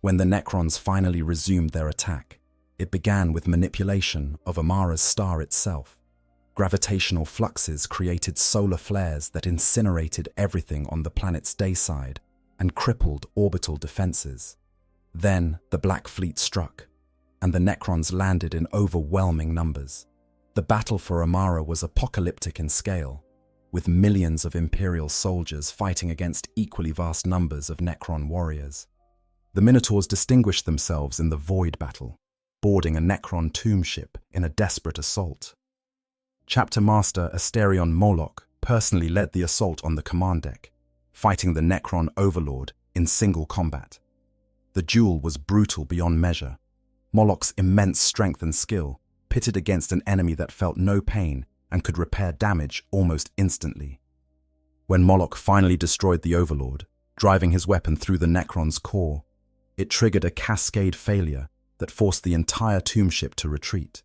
When the Necrons finally resumed their attack, it began with manipulation of Amara's star itself. Gravitational fluxes created solar flares that incinerated everything on the planet's day side and crippled orbital defenses. Then the Black Fleet struck, and the Necrons landed in overwhelming numbers. The battle for Amara was apocalyptic in scale, with millions of Imperial soldiers fighting against equally vast numbers of Necron warriors. The Minotaurs distinguished themselves in the Void battle, boarding a Necron tomb ship in a desperate assault. Chapter Master Asterion Moloch personally led the assault on the command deck, fighting the Necron Overlord in single combat. The duel was brutal beyond measure. Moloch's immense strength and skill pitted against an enemy that felt no pain and could repair damage almost instantly. When Moloch finally destroyed the Overlord, driving his weapon through the Necron's core. It triggered a cascade failure that forced the entire tomb ship to retreat.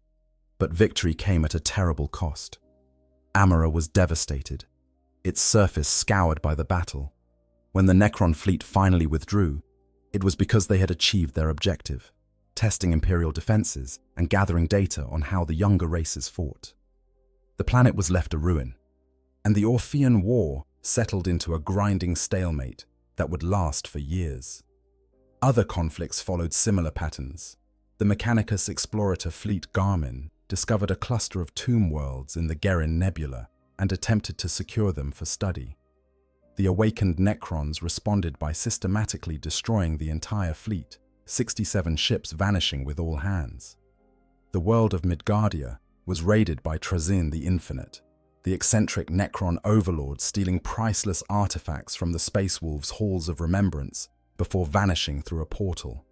But victory came at a terrible cost. Amara was devastated, its surface scoured by the battle. When the Necron fleet finally withdrew, it was because they had achieved their objective, testing Imperial defenses and gathering data on how the younger races fought. The planet was left a ruin, and the Orphean War settled into a grinding stalemate that would last for years. Other conflicts followed similar patterns. The Mechanicus Explorator fleet Garmin discovered a cluster of tomb worlds in the Gerin Nebula and attempted to secure them for study. The awakened Necrons responded by systematically destroying the entire fleet, 67 ships vanishing with all hands. The world of Midgardia was raided by Trazyn the Infinite, the eccentric Necron overlord stealing priceless artifacts from the Space Wolves' halls of remembrance before vanishing through a portal.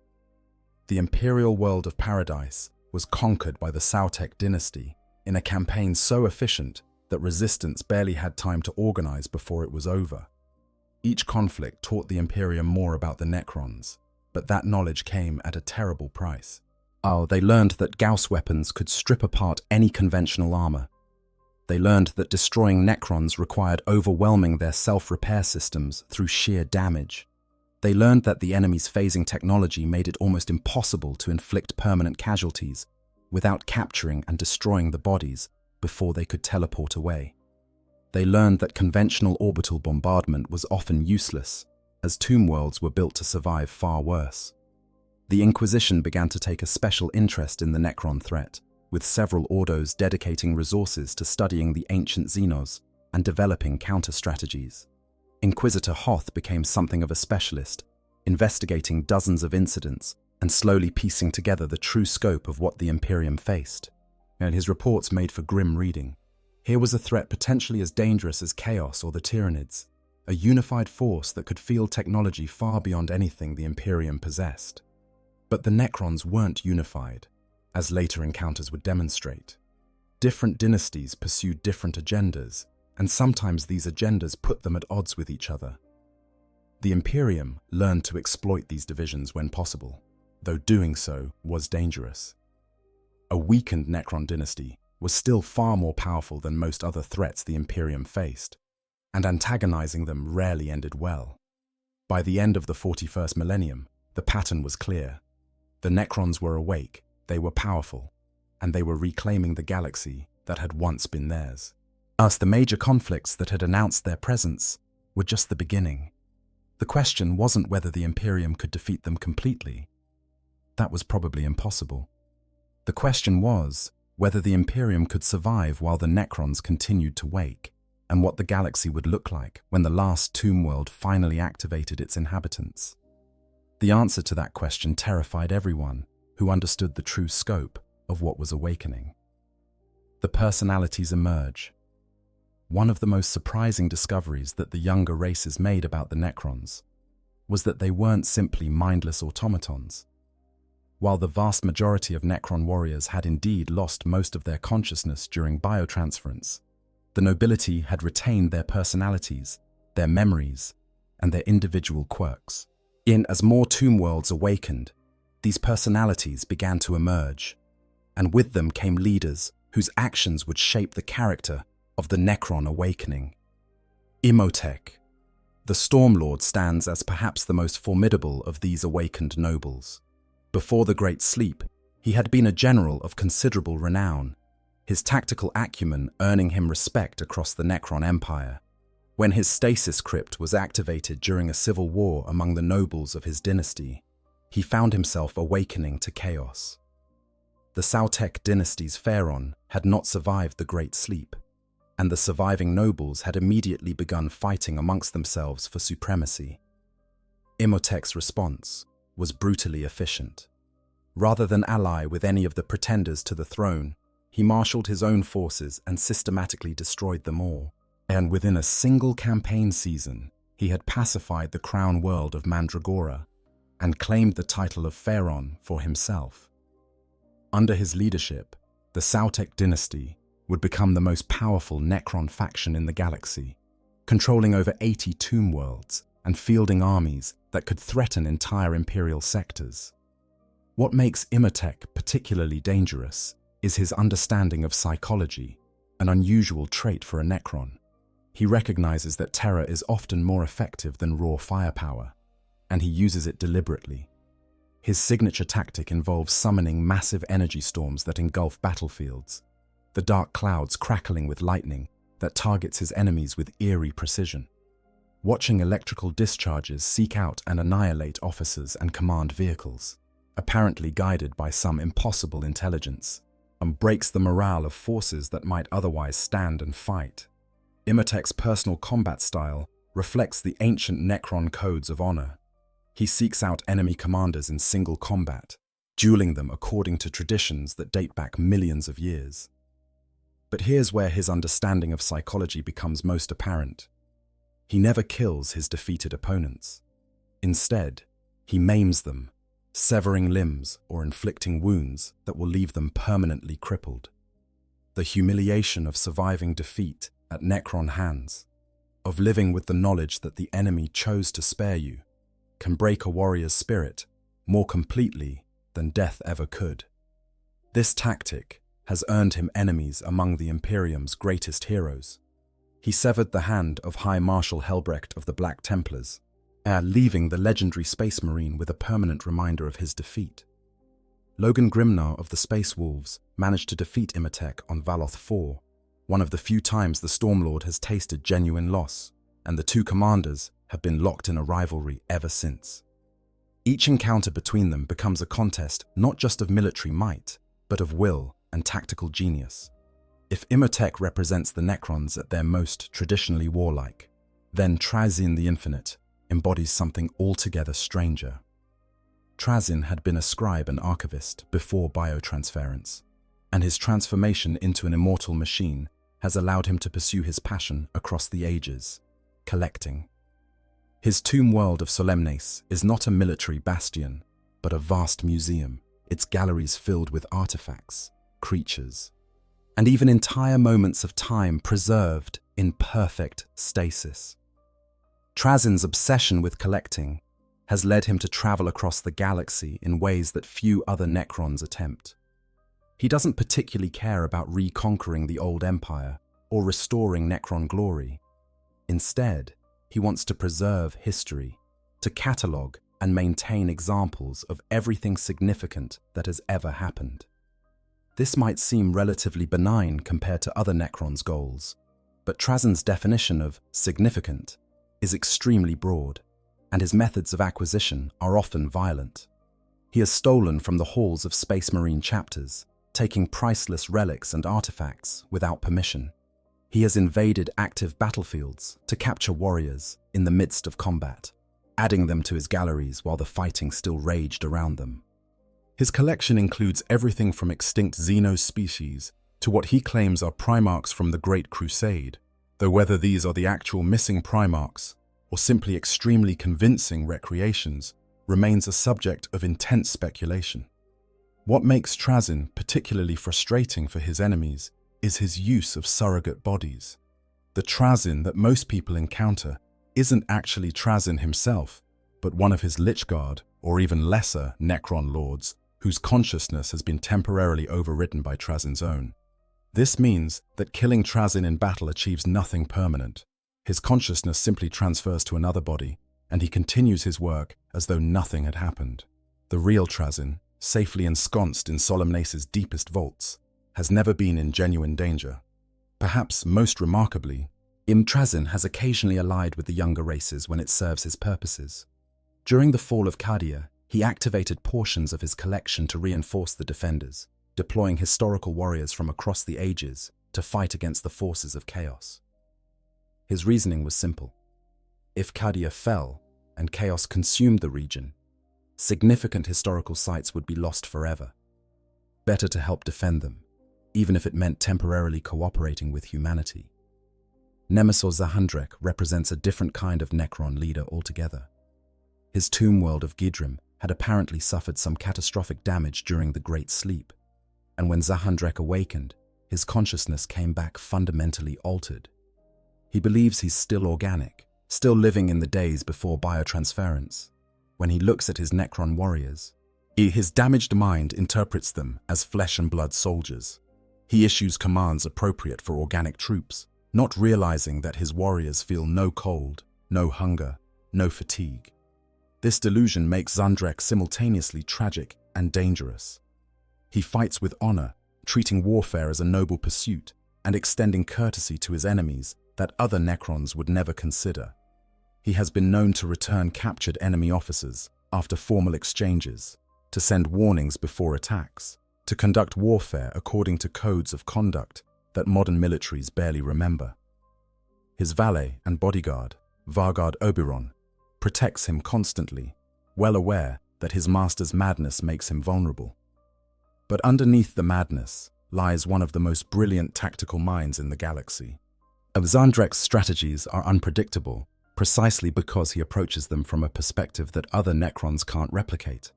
The Imperial world of Paradise was conquered by the Sautek dynasty in a campaign so efficient that resistance barely had time to organize before it was over. Each conflict taught the Imperium more about the Necrons, but that knowledge came at a terrible price. They learned that Gauss weapons could strip apart any conventional armor. They learned that destroying Necrons required overwhelming their self-repair systems through sheer damage. They learned that the enemy's phasing technology made it almost impossible to inflict permanent casualties without capturing and destroying the bodies before they could teleport away. They learned that conventional orbital bombardment was often useless, as tomb worlds were built to survive far worse. The Inquisition began to take a special interest in the Necron threat, with several ordos dedicating resources to studying the ancient Xenos and developing counter-strategies. Inquisitor Hoth became something of a specialist, investigating dozens of incidents and slowly piecing together the true scope of what the Imperium faced. And his reports made for grim reading. Here was a threat potentially as dangerous as Chaos or the Tyranids, a unified force that could field technology far beyond anything the Imperium possessed. But the Necrons weren't unified, as later encounters would demonstrate. Different dynasties pursued different agendas, and sometimes these agendas put them at odds with each other. The Imperium learned to exploit these divisions when possible, though doing so was dangerous. A weakened Necron dynasty was still far more powerful than most other threats the Imperium faced, and antagonizing them rarely ended well. By the end of the 41st millennium, the pattern was clear. The Necrons were awake, they were powerful, and they were reclaiming the galaxy that had once been theirs. Thus, the major conflicts that had announced their presence were just the beginning. The question wasn't whether the Imperium could defeat them completely. That was probably impossible. The question was whether the Imperium could survive while the Necrons continued to wake, and what the galaxy would look like when the last tomb world finally activated its inhabitants. The answer to that question terrified everyone who understood the true scope of what was awakening. The personalities emerge. One of the most surprising discoveries that the younger races made about the Necrons was that they weren't simply mindless automatons. While the vast majority of Necron warriors had indeed lost most of their consciousness during biotransference, the nobility had retained their personalities, their memories, and their individual quirks. As more tomb worlds awakened, these personalities began to emerge, and with them came leaders whose actions would shape the character of the Necron awakening. Imhotep, the Stormlord, stands as perhaps the most formidable of these awakened nobles. Before the Great Sleep, he had been a general of considerable renown, his tactical acumen earning him respect across the Necron Empire. When his stasis crypt was activated during a civil war among the nobles of his dynasty, he found himself awakening to chaos. The Sautek dynasty's Pharaon had not survived the Great Sleep, and the surviving nobles had immediately begun fighting amongst themselves for supremacy. Imhotep's response was brutally efficient. Rather than ally with any of the pretenders to the throne, he marshaled his own forces and systematically destroyed them all. And within a single campaign season, he had pacified the crown world of Mandragora and claimed the title of Pharaon for himself. Under his leadership, the Sautek dynasty would become the most powerful Necron faction in the galaxy, controlling over 80 tomb worlds and fielding armies that could threaten entire Imperial sectors. What makes Imhotep particularly dangerous is his understanding of psychology, an unusual trait for a Necron. He recognizes that terror is often more effective than raw firepower, and he uses it deliberately. His signature tactic involves summoning massive energy storms that engulf battlefields, the dark clouds crackling with lightning that targets his enemies with eerie precision. Watching electrical discharges seek out and annihilate officers and command vehicles, apparently guided by some impossible intelligence, and breaks the morale of forces that might otherwise stand and fight. Imhotep's personal combat style reflects the ancient Necron codes of honor. He seeks out enemy commanders in single combat, dueling them according to traditions that date back millions of years. But here's where his understanding of psychology becomes most apparent. He never kills his defeated opponents. Instead, he maims them, severing limbs or inflicting wounds that will leave them permanently crippled. The humiliation of surviving defeat at Necron hands, of living with the knowledge that the enemy chose to spare you, can break a warrior's spirit more completely than death ever could. This tactic has earned him enemies among the Imperium's greatest heroes. He severed the hand of High Marshal Helbrecht of the Black Templars, leaving the legendary Space Marine with a permanent reminder of his defeat. Logan Grimnar of the Space Wolves managed to defeat Imhotep on Valoth 4, one of the few times the Stormlord has tasted genuine loss, and the two commanders have been locked in a rivalry ever since. Each encounter between them becomes a contest not just of military might, but of will and tactical genius. If Imhotep represents the Necrons at their most traditionally warlike, then Trazyn the Infinite embodies something altogether stranger. Trazyn had been a scribe and archivist before biotransference, and his transformation into an immortal machine has allowed him to pursue his passion across the ages, collecting. His tomb world of Solemnes is not a military bastion, but a vast museum, its galleries filled with artifacts, creatures, and even entire moments of time preserved in perfect stasis. Trazyn's obsession with collecting has led him to travel across the galaxy in ways that few other Necrons attempt. He doesn't particularly care about reconquering the old empire or restoring Necron glory. Instead, he wants to preserve history, to catalogue and maintain examples of everything significant that has ever happened. This might seem relatively benign compared to other Necrons' goals, but Trazyn's definition of significant is extremely broad, and his methods of acquisition are often violent. He has stolen from the halls of Space Marine chapters, taking priceless relics and artifacts without permission. He has invaded active battlefields to capture warriors in the midst of combat, adding them to his galleries while the fighting still raged around them. His collection includes everything from extinct Xeno species to what he claims are Primarchs from the Great Crusade, though whether these are the actual missing Primarchs or simply extremely convincing recreations remains a subject of intense speculation. What makes Trazyn particularly frustrating for his enemies is his use of surrogate bodies. The Trazyn that most people encounter isn't actually Trazyn himself, but one of his Lichguard or even lesser Necron lords whose consciousness has been temporarily overridden by Trazyn's own. This means that killing Trazyn in battle achieves nothing permanent. His consciousness simply transfers to another body, and he continues his work as though nothing had happened. The real Trazyn, safely ensconced in Solemnes' deepest vaults, has never been in genuine danger. Perhaps most remarkably, Trazyn has occasionally allied with the younger races when it serves his purposes. During the fall of Cadia, he activated portions of his collection to reinforce the defenders, deploying historical warriors from across the ages to fight against the forces of chaos. His reasoning was simple. If Cadia fell and chaos consumed the region, significant historical sites would be lost forever. Better to help defend them, even if it meant temporarily cooperating with humanity. Nemesor Zahandrek represents a different kind of Necron leader altogether. His tomb world of Gidrim had apparently suffered some catastrophic damage during the Great Sleep, and when Zahandrek awakened, his consciousness came back fundamentally altered. He believes he's still organic, still living in the days before biotransference. When he looks at his Necron warriors, his damaged mind interprets them as flesh and blood soldiers. He issues commands appropriate for organic troops, not realizing that his warriors feel no cold, no hunger, no fatigue. This delusion makes Zandrek simultaneously tragic and dangerous. He fights with honor, treating warfare as a noble pursuit and extending courtesy to his enemies that other Necrons would never consider. He has been known to return captured enemy officers after formal exchanges, to send warnings before attacks, to conduct warfare according to codes of conduct that modern militaries barely remember. His valet and bodyguard, Vargard Oberon, protects him constantly, well aware that his master's madness makes him vulnerable. But underneath the madness lies one of the most brilliant tactical minds in the galaxy. Zandrek's strategies are unpredictable precisely because he approaches them from a perspective that other Necrons can't replicate.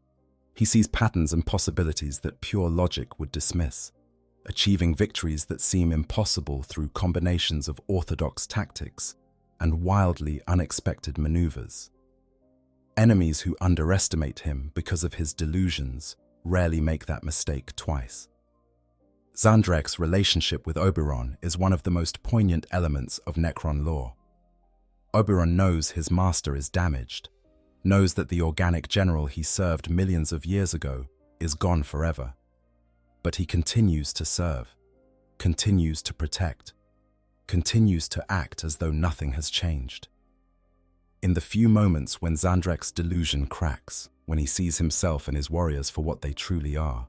He sees patterns and possibilities that pure logic would dismiss, achieving victories that seem impossible through combinations of orthodox tactics and wildly unexpected maneuvers. Enemies who underestimate him because of his delusions rarely make that mistake twice. Zandrek's relationship with Oberon is one of the most poignant elements of Necron lore. Oberon knows his master is damaged, knows that the organic general he served millions of years ago is gone forever. But he continues to serve, continues to protect, continues to act as though nothing has changed. In the few moments when Zandrek's delusion cracks, when he sees himself and his warriors for what they truly are,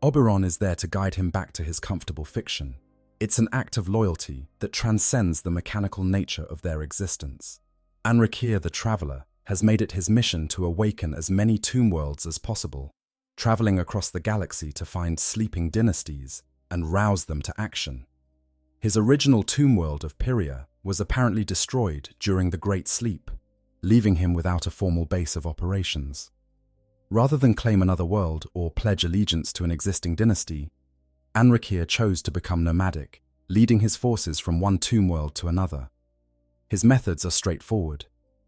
Oberon is there to guide him back to his comfortable fiction. It's an act of loyalty that transcends the mechanical nature of their existence. Anrakir the Traveler has made it his mission to awaken as many tomb worlds as possible, traveling across the galaxy to find sleeping dynasties and rouse them to action. His original tomb world of Pyria was apparently destroyed during the Great Sleep, leaving him without a formal base of operations. Rather than claim another world or pledge allegiance to an existing dynasty, Anrakir chose to become nomadic, leading his forces from one tomb world to another. His methods are straightforward.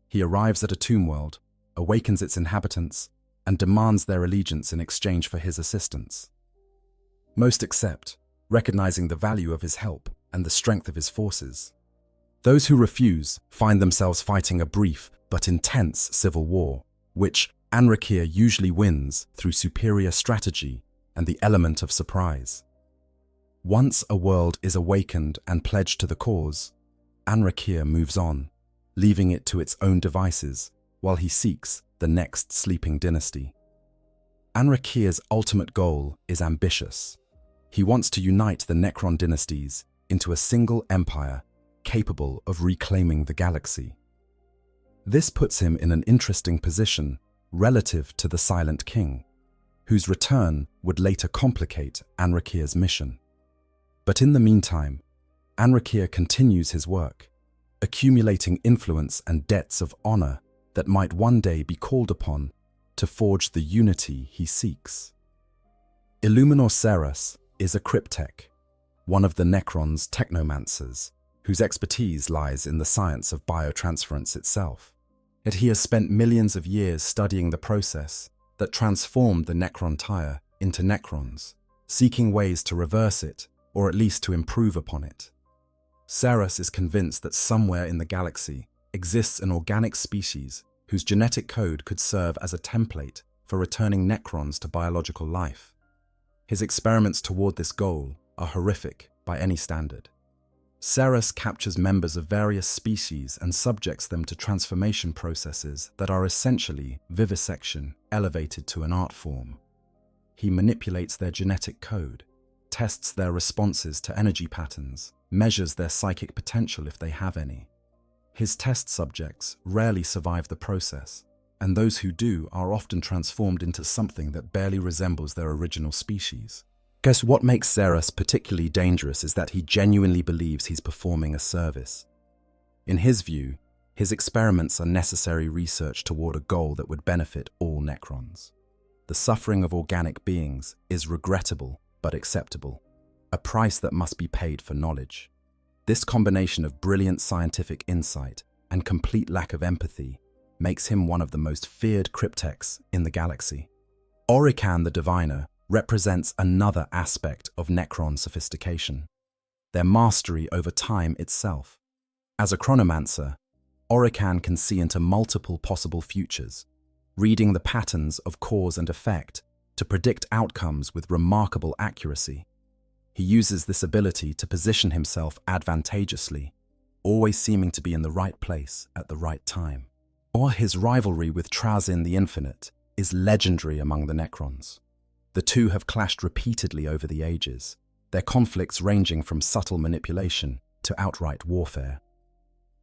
He arrives at a tomb world, awakens its inhabitants, and demands their allegiance in exchange for his assistance. Most accept, recognizing the value of his help and the strength of his forces. Those who refuse find themselves fighting a brief but intense civil war, which Anrakir usually wins through superior strategy and the element of surprise. Once a world is awakened and pledged to the cause, Anrakir moves on, leaving it to its own devices while he seeks the next sleeping dynasty. Anrakir's ultimate goal is ambitious. He wants to unite the Necron dynasties into a single empire capable of reclaiming the galaxy. This puts him in an interesting position relative to the Silent King, whose return would later complicate Anrakir's mission. But in the meantime, Anrakir continues his work, accumulating influence and debts of honor that might one day be called upon to forge the unity he seeks. Illuminor Ceras is a cryptech, one of the Necron's technomancers, whose expertise lies in the science of biotransference itself. Yet he has spent millions of years studying the process that transformed the Necron tire into Necrons, seeking ways to reverse it, or at least to improve upon it. Ceras is convinced that somewhere in the galaxy exists an organic species whose genetic code could serve as a template for returning Necrons to biological life. His experiments toward this goal are horrific by any standard. Ceras captures members of various species and subjects them to transformation processes that are essentially vivisection elevated to an art form. He manipulates their genetic code, tests their responses to energy patterns, measures their psychic potential if they have any. His test subjects rarely survive the process, and those who do are often transformed into something that barely resembles their original species. Guess what makes Ceras particularly dangerous is that he genuinely believes he's performing a service. In his view, his experiments are necessary research toward a goal that would benefit all Necrons. The suffering of organic beings is regrettable but acceptable, a price that must be paid for knowledge. This combination of brilliant scientific insight and complete lack of empathy makes him one of the most feared cryptechs in the galaxy. Orican the Diviner represents another aspect of Necron sophistication, their mastery over time itself. As a chronomancer, Orican can see into multiple possible futures, reading the patterns of cause and effect to predict outcomes with remarkable accuracy. He uses this ability to position himself advantageously, always seeming to be in the right place at the right time. Or his rivalry with Trazyn the Infinite is legendary among the Necrons. The two have clashed repeatedly over the ages, their conflicts ranging from subtle manipulation to outright warfare.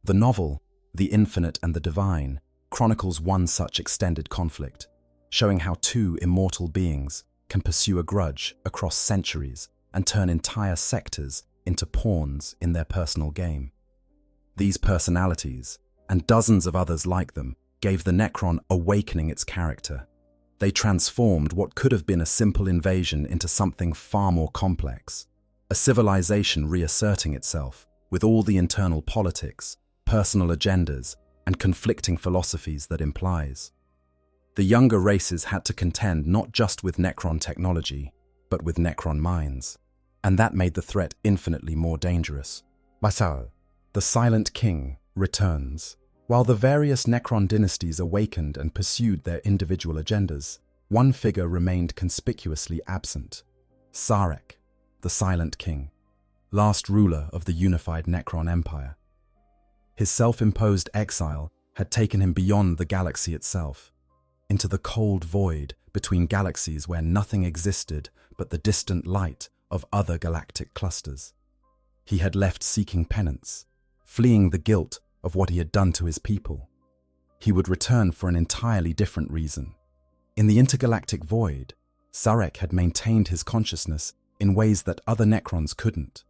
The novel, The Infinite and the Divine, chronicles one such extended conflict, showing how two immortal beings can pursue a grudge across centuries and turn entire sectors into pawns in their personal game. These personalities, and dozens of others like them, gave the Necron awakening its character. They transformed what could have been a simple invasion into something far more complex, a civilization reasserting itself with all the internal politics, personal agendas, and conflicting philosophies that implies. The younger races had to contend not just with Necron technology, but with Necron minds, and that made the threat infinitely more dangerous. Basal, the Silent King, returns. While the various Necron dynasties awakened and pursued their individual agendas, one figure remained conspicuously absent: Sarek, the Silent King, last ruler of the unified Necron Empire. His self-imposed exile had taken him beyond the galaxy itself, into the cold void between galaxies where nothing existed but the distant light of other galactic clusters. He had left seeking penance, fleeing the guilt of what he had done to his people. He would return for an entirely different reason. In the intergalactic void, Sarek had maintained his consciousness in ways that other Necrons couldn't.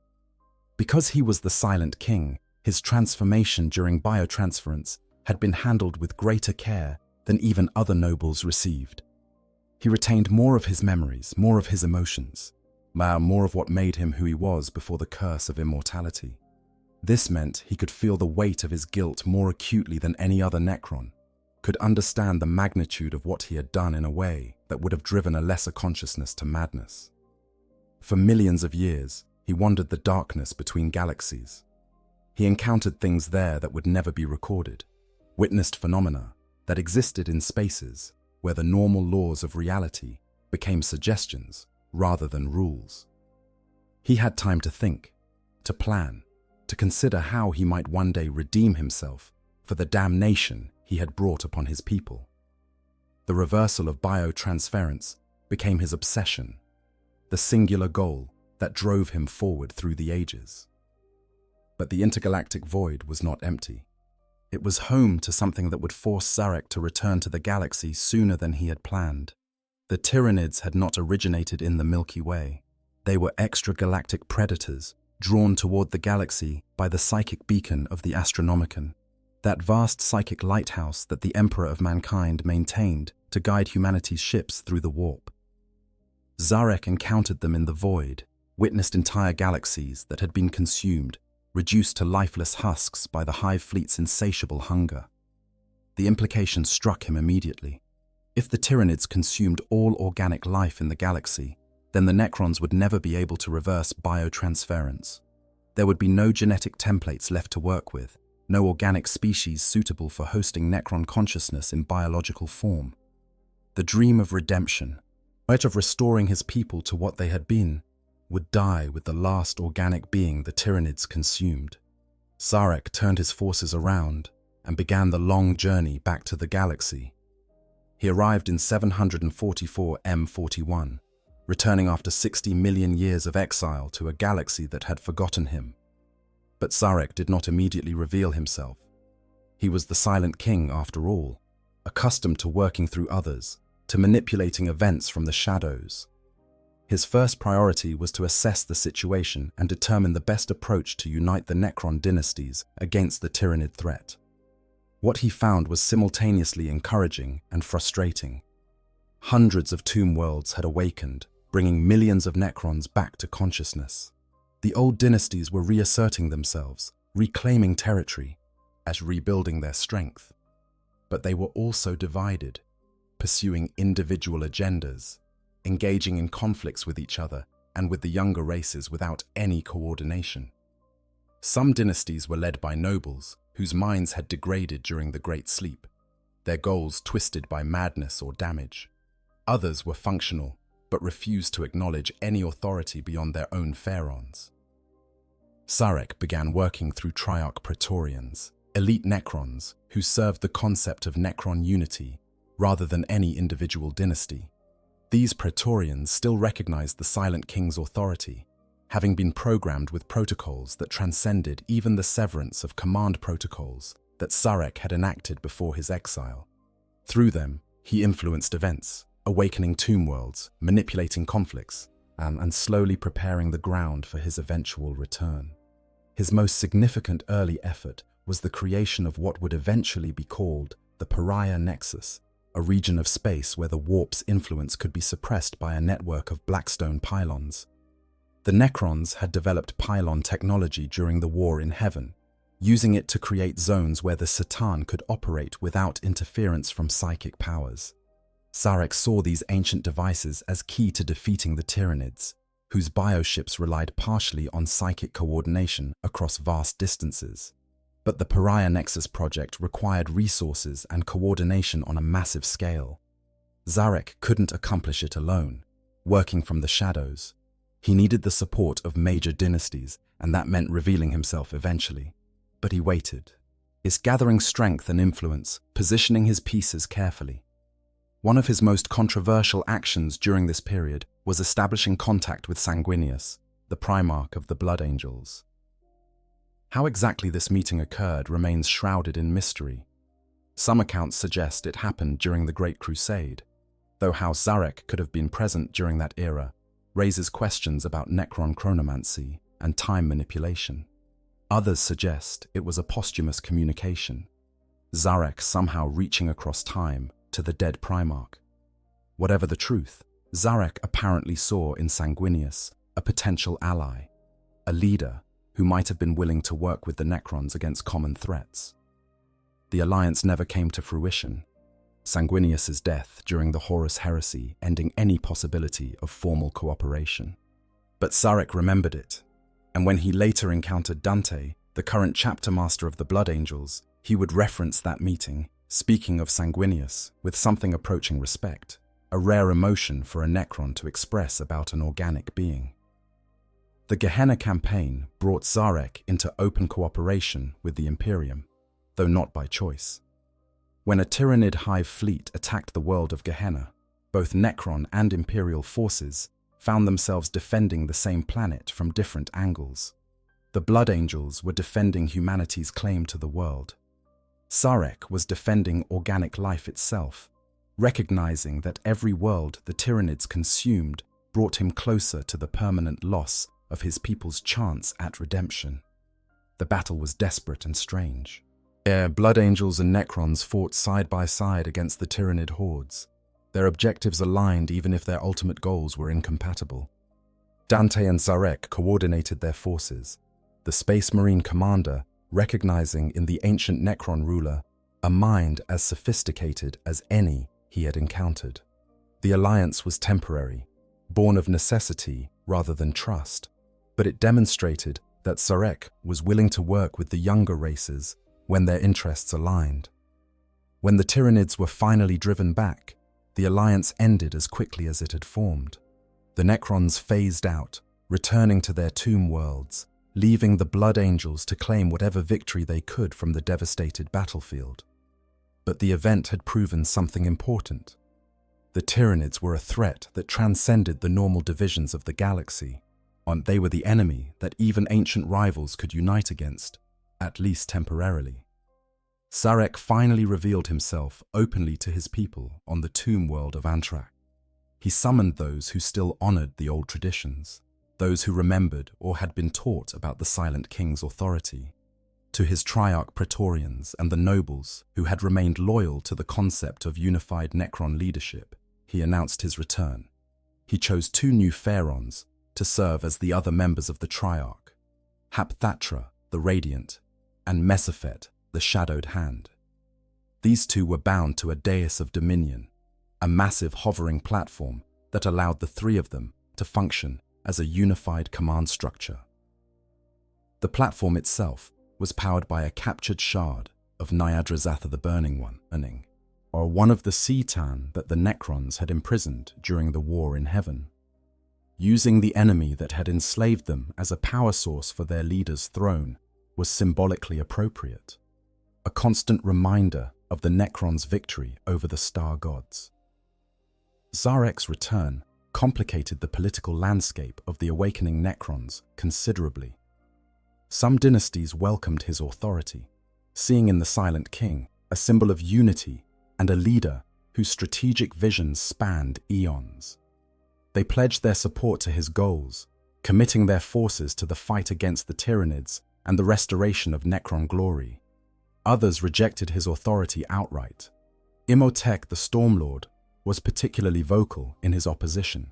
Because he was the Silent King, his transformation during biotransference had been handled with greater care than even other nobles received. He retained more of his memories, more of his emotions, more of what made him who he was before the curse of immortality. This meant he could feel the weight of his guilt more acutely than any other Necron, could understand the magnitude of what he had done in a way that would have driven a lesser consciousness to madness. For millions of years, he wandered the darkness between galaxies. He encountered things there that would never be recorded, witnessed phenomena that existed in spaces where the normal laws of reality became suggestions rather than rules. He had time to think, to plan, to consider how he might one day redeem himself for the damnation he had brought upon his people. The reversal of biotransference became his obsession, the singular goal that drove him forward through the ages. But the intergalactic void was not empty. It was home to something that would force Sarek to return to the galaxy sooner than he had planned. The Tyranids had not originated in the Milky Way. They were extragalactic predators drawn toward the galaxy by the psychic beacon of the Astronomicon, that vast psychic lighthouse that the Emperor of Mankind maintained to guide humanity's ships through the warp. Sarek encountered them in the void, witnessed entire galaxies that had been consumed, reduced to lifeless husks by the hive fleet's insatiable hunger. The implication struck him immediately. If the Tyranids consumed all organic life in the galaxy, then the Necrons would never be able to reverse biotransference. There would be no genetic templates left to work with, no organic species suitable for hosting Necron consciousness in biological form. The dream of redemption, of restoring his people to what they had been, would die with the last organic being the Tyranids consumed. Sarek turned his forces around and began the long journey back to the galaxy. He arrived in 744 M41, returning after 60 million years of exile to a galaxy that had forgotten him. But Sarek did not immediately reveal himself. He was the Silent King after all, accustomed to working through others, to manipulating events from the shadows. His first priority was to assess the situation and determine the best approach to unite the Necron dynasties against the Tyranid threat. What he found was simultaneously encouraging and frustrating. Hundreds of tomb worlds had awakened, bringing millions of Necrons back to consciousness. The old dynasties were reasserting themselves, reclaiming territory, as rebuilding their strength. But they were also divided, pursuing individual agendas, engaging in conflicts with each other and with the younger races without any coordination. Some dynasties were led by nobles whose minds had degraded during the Great Sleep, their goals twisted by madness or damage. Others were functional, but refused to acknowledge any authority beyond their own pharaons. Sarek began working through Triarch Praetorians, elite Necrons who served the concept of Necron unity rather than any individual dynasty. These Praetorians still recognized the Silent King's authority, having been programmed with protocols that transcended even the severance of command protocols that Sarek had enacted before his exile. Through them, he influenced events, awakening tomb worlds, manipulating conflicts, and slowly preparing the ground for his eventual return. His most significant early effort was the creation of what would eventually be called the Pariah Nexus, a region of space where the warp's influence could be suppressed by a network of blackstone pylons. The Necrons had developed pylon technology during the War in Heaven, using it to create zones where the Satan could operate without interference from psychic powers. Sarek saw these ancient devices as key to defeating the Tyranids, whose bioships relied partially on psychic coordination across vast distances. But the Pariah Nexus project required resources and coordination on a massive scale. Sarek couldn't accomplish it alone, working from the shadows. He needed the support of major dynasties, and that meant revealing himself eventually. But he waited, his gathering strength and influence, positioning his pieces carefully. One of his most controversial actions during this period was establishing contact with Sanguinius, the Primarch of the Blood Angels. How exactly this meeting occurred remains shrouded in mystery. Some accounts suggest it happened during the Great Crusade, though how Sarek could have been present during that era raises questions about Necron chronomancy and time manipulation. Others suggest it was a posthumous communication, Sarek somehow reaching across time to the dead Primarch. Whatever the truth, Sarek apparently saw in Sanguinius a potential ally, a leader who might have been willing to work with the Necrons against common threats. The alliance never came to fruition, Sanguinius's death during the Horus Heresy ending any possibility of formal cooperation. But Sarek remembered it, and when he later encountered Dante, the current chapter master of the Blood Angels, he would reference that meeting, speaking of Sanguinius with something approaching respect, a rare emotion for a Necron to express about an organic being. The Gehenna campaign brought Sarek into open cooperation with the Imperium, though not by choice. When a Tyranid hive fleet attacked the world of Gehenna, both Necron and Imperial forces found themselves defending the same planet from different angles. The Blood Angels were defending humanity's claim to the world. Sarek was defending organic life itself, recognizing that every world the Tyranids consumed brought him closer to the permanent loss of his people's chance at redemption. The battle was desperate and strange. Blood Angels and Necrons fought side by side against the Tyranid hordes. Their objectives aligned even if their ultimate goals were incompatible. Dante and Sarek coordinated their forces, the Space Marine commander recognizing in the ancient Necron ruler a mind as sophisticated as any he had encountered. The alliance was temporary, born of necessity rather than trust, but it demonstrated that Sarek was willing to work with the younger races when their interests aligned. When the Tyranids were finally driven back, the alliance ended as quickly as it had formed. The Necrons phased out, returning to their tomb worlds, leaving the Blood Angels to claim whatever victory they could from the devastated battlefield. But the event had proven something important. The Tyranids were a threat that transcended the normal divisions of the galaxy. They were the enemy that even ancient rivals could unite against, at least temporarily. Sarek finally revealed himself openly to his people on the tomb world of Antrak. He summoned those who still honored the old traditions, those who remembered or had been taught about the Silent King's authority. To his Triarch Praetorians and the nobles who had remained loyal to the concept of unified Necron leadership, he announced his return. He chose 2 new pharaons to serve as the other members of the Triarch, Hapthatra, the Radiant, and Mesophet, the Shadowed Hand. These two were bound to a dais of dominion, a massive hovering platform that allowed the three of them to function as a unified command structure. The platform itself was powered by a captured shard of Nyadrazatha the Burning One, or one of the Seatan that the Necrons had imprisoned during the War in Heaven. Using the enemy that had enslaved them as a power source for their leader's throne was symbolically appropriate, a constant reminder of the Necrons' victory over the star gods. Zarek's return complicated the political landscape of the awakening Necrons considerably. Some dynasties welcomed his authority, seeing in the Silent King a symbol of unity and a leader whose strategic vision spanned eons. They pledged their support to his goals, committing their forces to the fight against the Tyranids and the restoration of Necron glory. Others rejected his authority outright. Imhotep the Stormlord was particularly vocal in his opposition.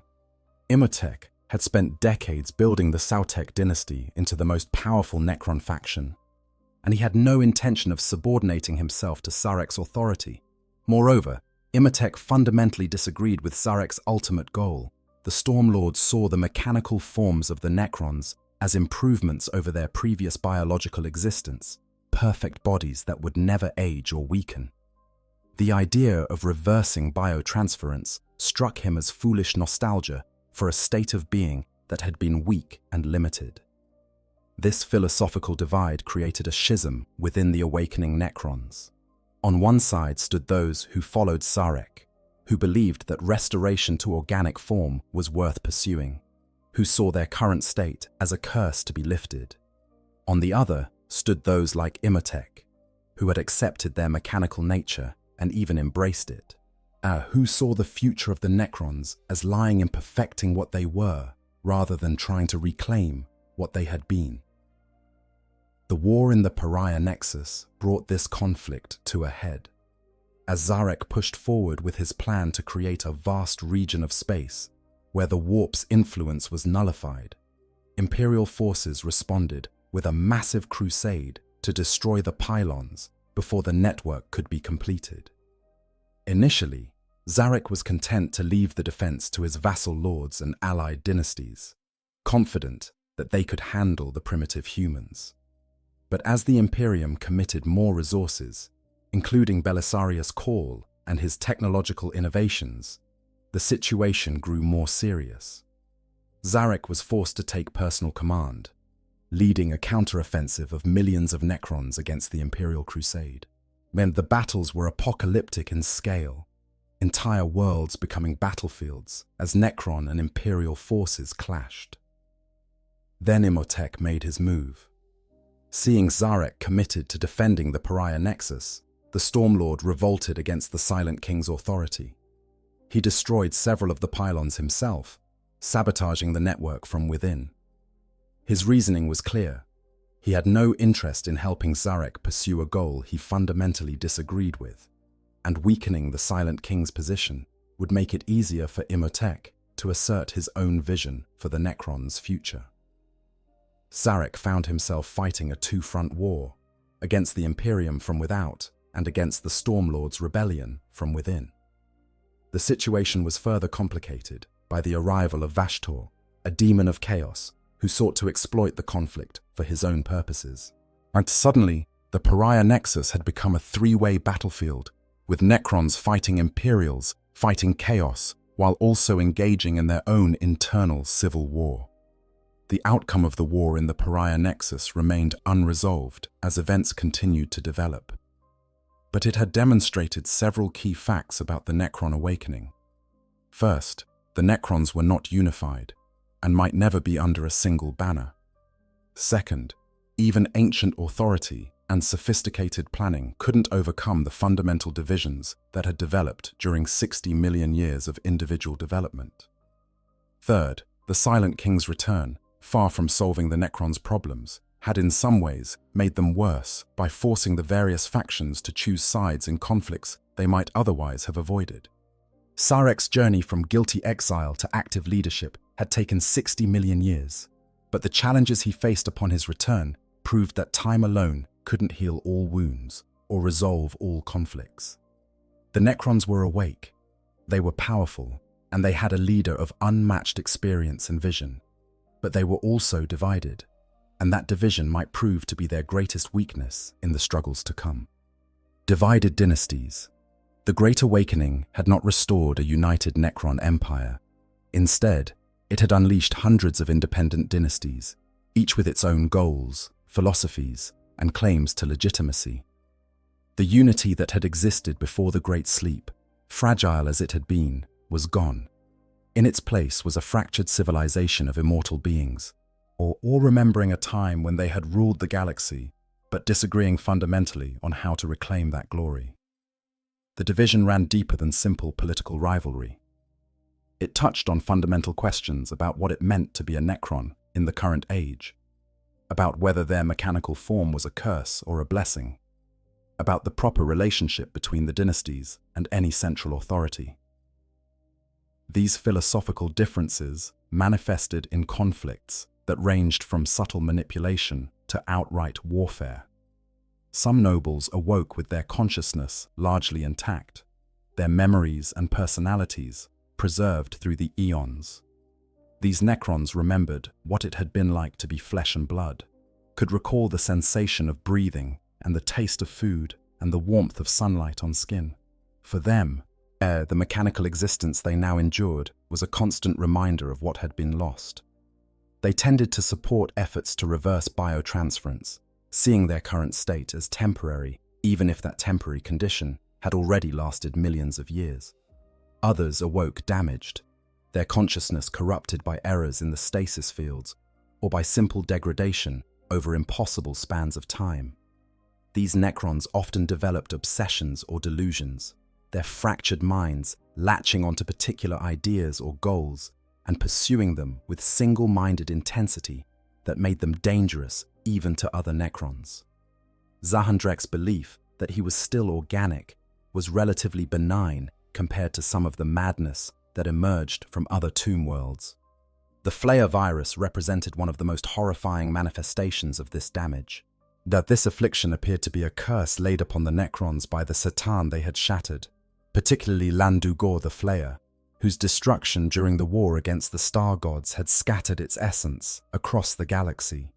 Imhotep had spent decades building the Sautek dynasty into the most powerful Necron faction, and he had no intention of subordinating himself to Zarek's authority. Moreover, Imhotep fundamentally disagreed with Zarek's ultimate goal. The Stormlords saw the mechanical forms of the Necrons as improvements over their previous biological existence, perfect bodies that would never age or weaken. The idea of reversing biotransference struck him as foolish nostalgia for a state of being that had been weak and limited. This philosophical divide created a schism within the awakening Necrons. On one side stood those who followed Zarek, who believed that restoration to organic form was worth pursuing, who saw their current state as a curse to be lifted. On the other stood those like Imhotep, who had accepted their mechanical nature and even embraced it, who saw the future of the Necrons as lying in perfecting what they were, rather than trying to reclaim what they had been. The war in the Pariah Nexus brought this conflict to a head. As Zarek pushed forward with his plan to create a vast region of space where the warp's influence was nullified, Imperial forces responded with a massive crusade to destroy the pylons before the network could be completed. Initially, Zarek was content to leave the defense to his vassal lords and allied dynasties, confident that they could handle the primitive humans. But as the Imperium committed more resources, including Belisarius Cawl and his technological innovations, the situation grew more serious. Zarek was forced to take personal command, leading a counteroffensive of millions of Necrons against the Imperial Crusade. The battles were apocalyptic in scale, entire worlds becoming battlefields as Necron and Imperial forces clashed. Then Imhotep made his move. Seeing Zarek committed to defending the Pariah Nexus, the Stormlord revolted against the Silent King's authority. He destroyed several of the pylons himself, sabotaging the network from within. His reasoning was clear. He had no interest in helping Zarek pursue a goal he fundamentally disagreed with, and weakening the Silent King's position would make it easier for Imhotep to assert his own vision for the Necrons' future. Zarek found himself fighting a two-front war, against the Imperium from without and against the Stormlord's rebellion from within. The situation was further complicated by the arrival of Vashtor, a demon of chaos who sought to exploit the conflict for his own purposes. And suddenly, the Pariah Nexus had become a three-way battlefield, with Necrons fighting Imperials, fighting chaos, while also engaging in their own internal civil war. The outcome of the war in the Pariah Nexus remained unresolved as events continued to develop. But it had demonstrated several key facts about the Necron awakening. First, the Necrons were not unified, and might never be under a single banner. Second, even ancient authority and sophisticated planning couldn't overcome the fundamental divisions that had developed during 60 million years of individual development. Third, the Silent King's return, far from solving the Necrons' problems, had in some ways made them worse by forcing the various factions to choose sides in conflicts they might otherwise have avoided. Zarek's journey from guilty exile to active leadership had taken 60 million years, but the challenges he faced upon his return proved that time alone couldn't heal all wounds or resolve all conflicts. The Necrons were awake, they were powerful, and they had a leader of unmatched experience and vision. But they were also divided, and that division might prove to be their greatest weakness in the struggles to come. Divided dynasties. The Great Awakening had not restored a united Necron empire. Instead, it had unleashed hundreds of independent dynasties, each with its own goals, philosophies, and claims to legitimacy. The unity that had existed before the Great Sleep, fragile as it had been, was gone. In its place was a fractured civilization of immortal beings, all remembering a time when they had ruled the galaxy, but disagreeing fundamentally on how to reclaim that glory. The division ran deeper than simple political rivalry. It touched on fundamental questions about what it meant to be a Necron in the current age, about whether their mechanical form was a curse or a blessing, about the proper relationship between the dynasties and any central authority. These philosophical differences manifested in conflicts that ranged from subtle manipulation to outright warfare. Some nobles awoke with their consciousness largely intact, their memories and personalities preserved through the eons. These Necrons remembered what it had been like to be flesh and blood, could recall the sensation of breathing and the taste of food and the warmth of sunlight on skin. For them, the mechanical existence they now endured was a constant reminder of what had been lost. They tended to support efforts to reverse biotransference, seeing their current state as temporary, even if that temporary condition had already lasted millions of years. Others awoke damaged, their consciousness corrupted by errors in the stasis fields or by simple degradation over impossible spans of time. These Necrons often developed obsessions or delusions, their fractured minds latching onto particular ideas or goals and pursuing them with single-minded intensity that made them dangerous even to other Necrons. Zahandrek's belief that he was still organic was relatively benign compared to some of the madness that emerged from other tomb worlds. The Flayer virus represented one of the most horrifying manifestations of this damage. That this affliction appeared to be a curse laid upon the Necrons by the Satan they had shattered, particularly Landugor the Flayer, whose destruction during the war against the star gods had scattered its essence across the galaxy.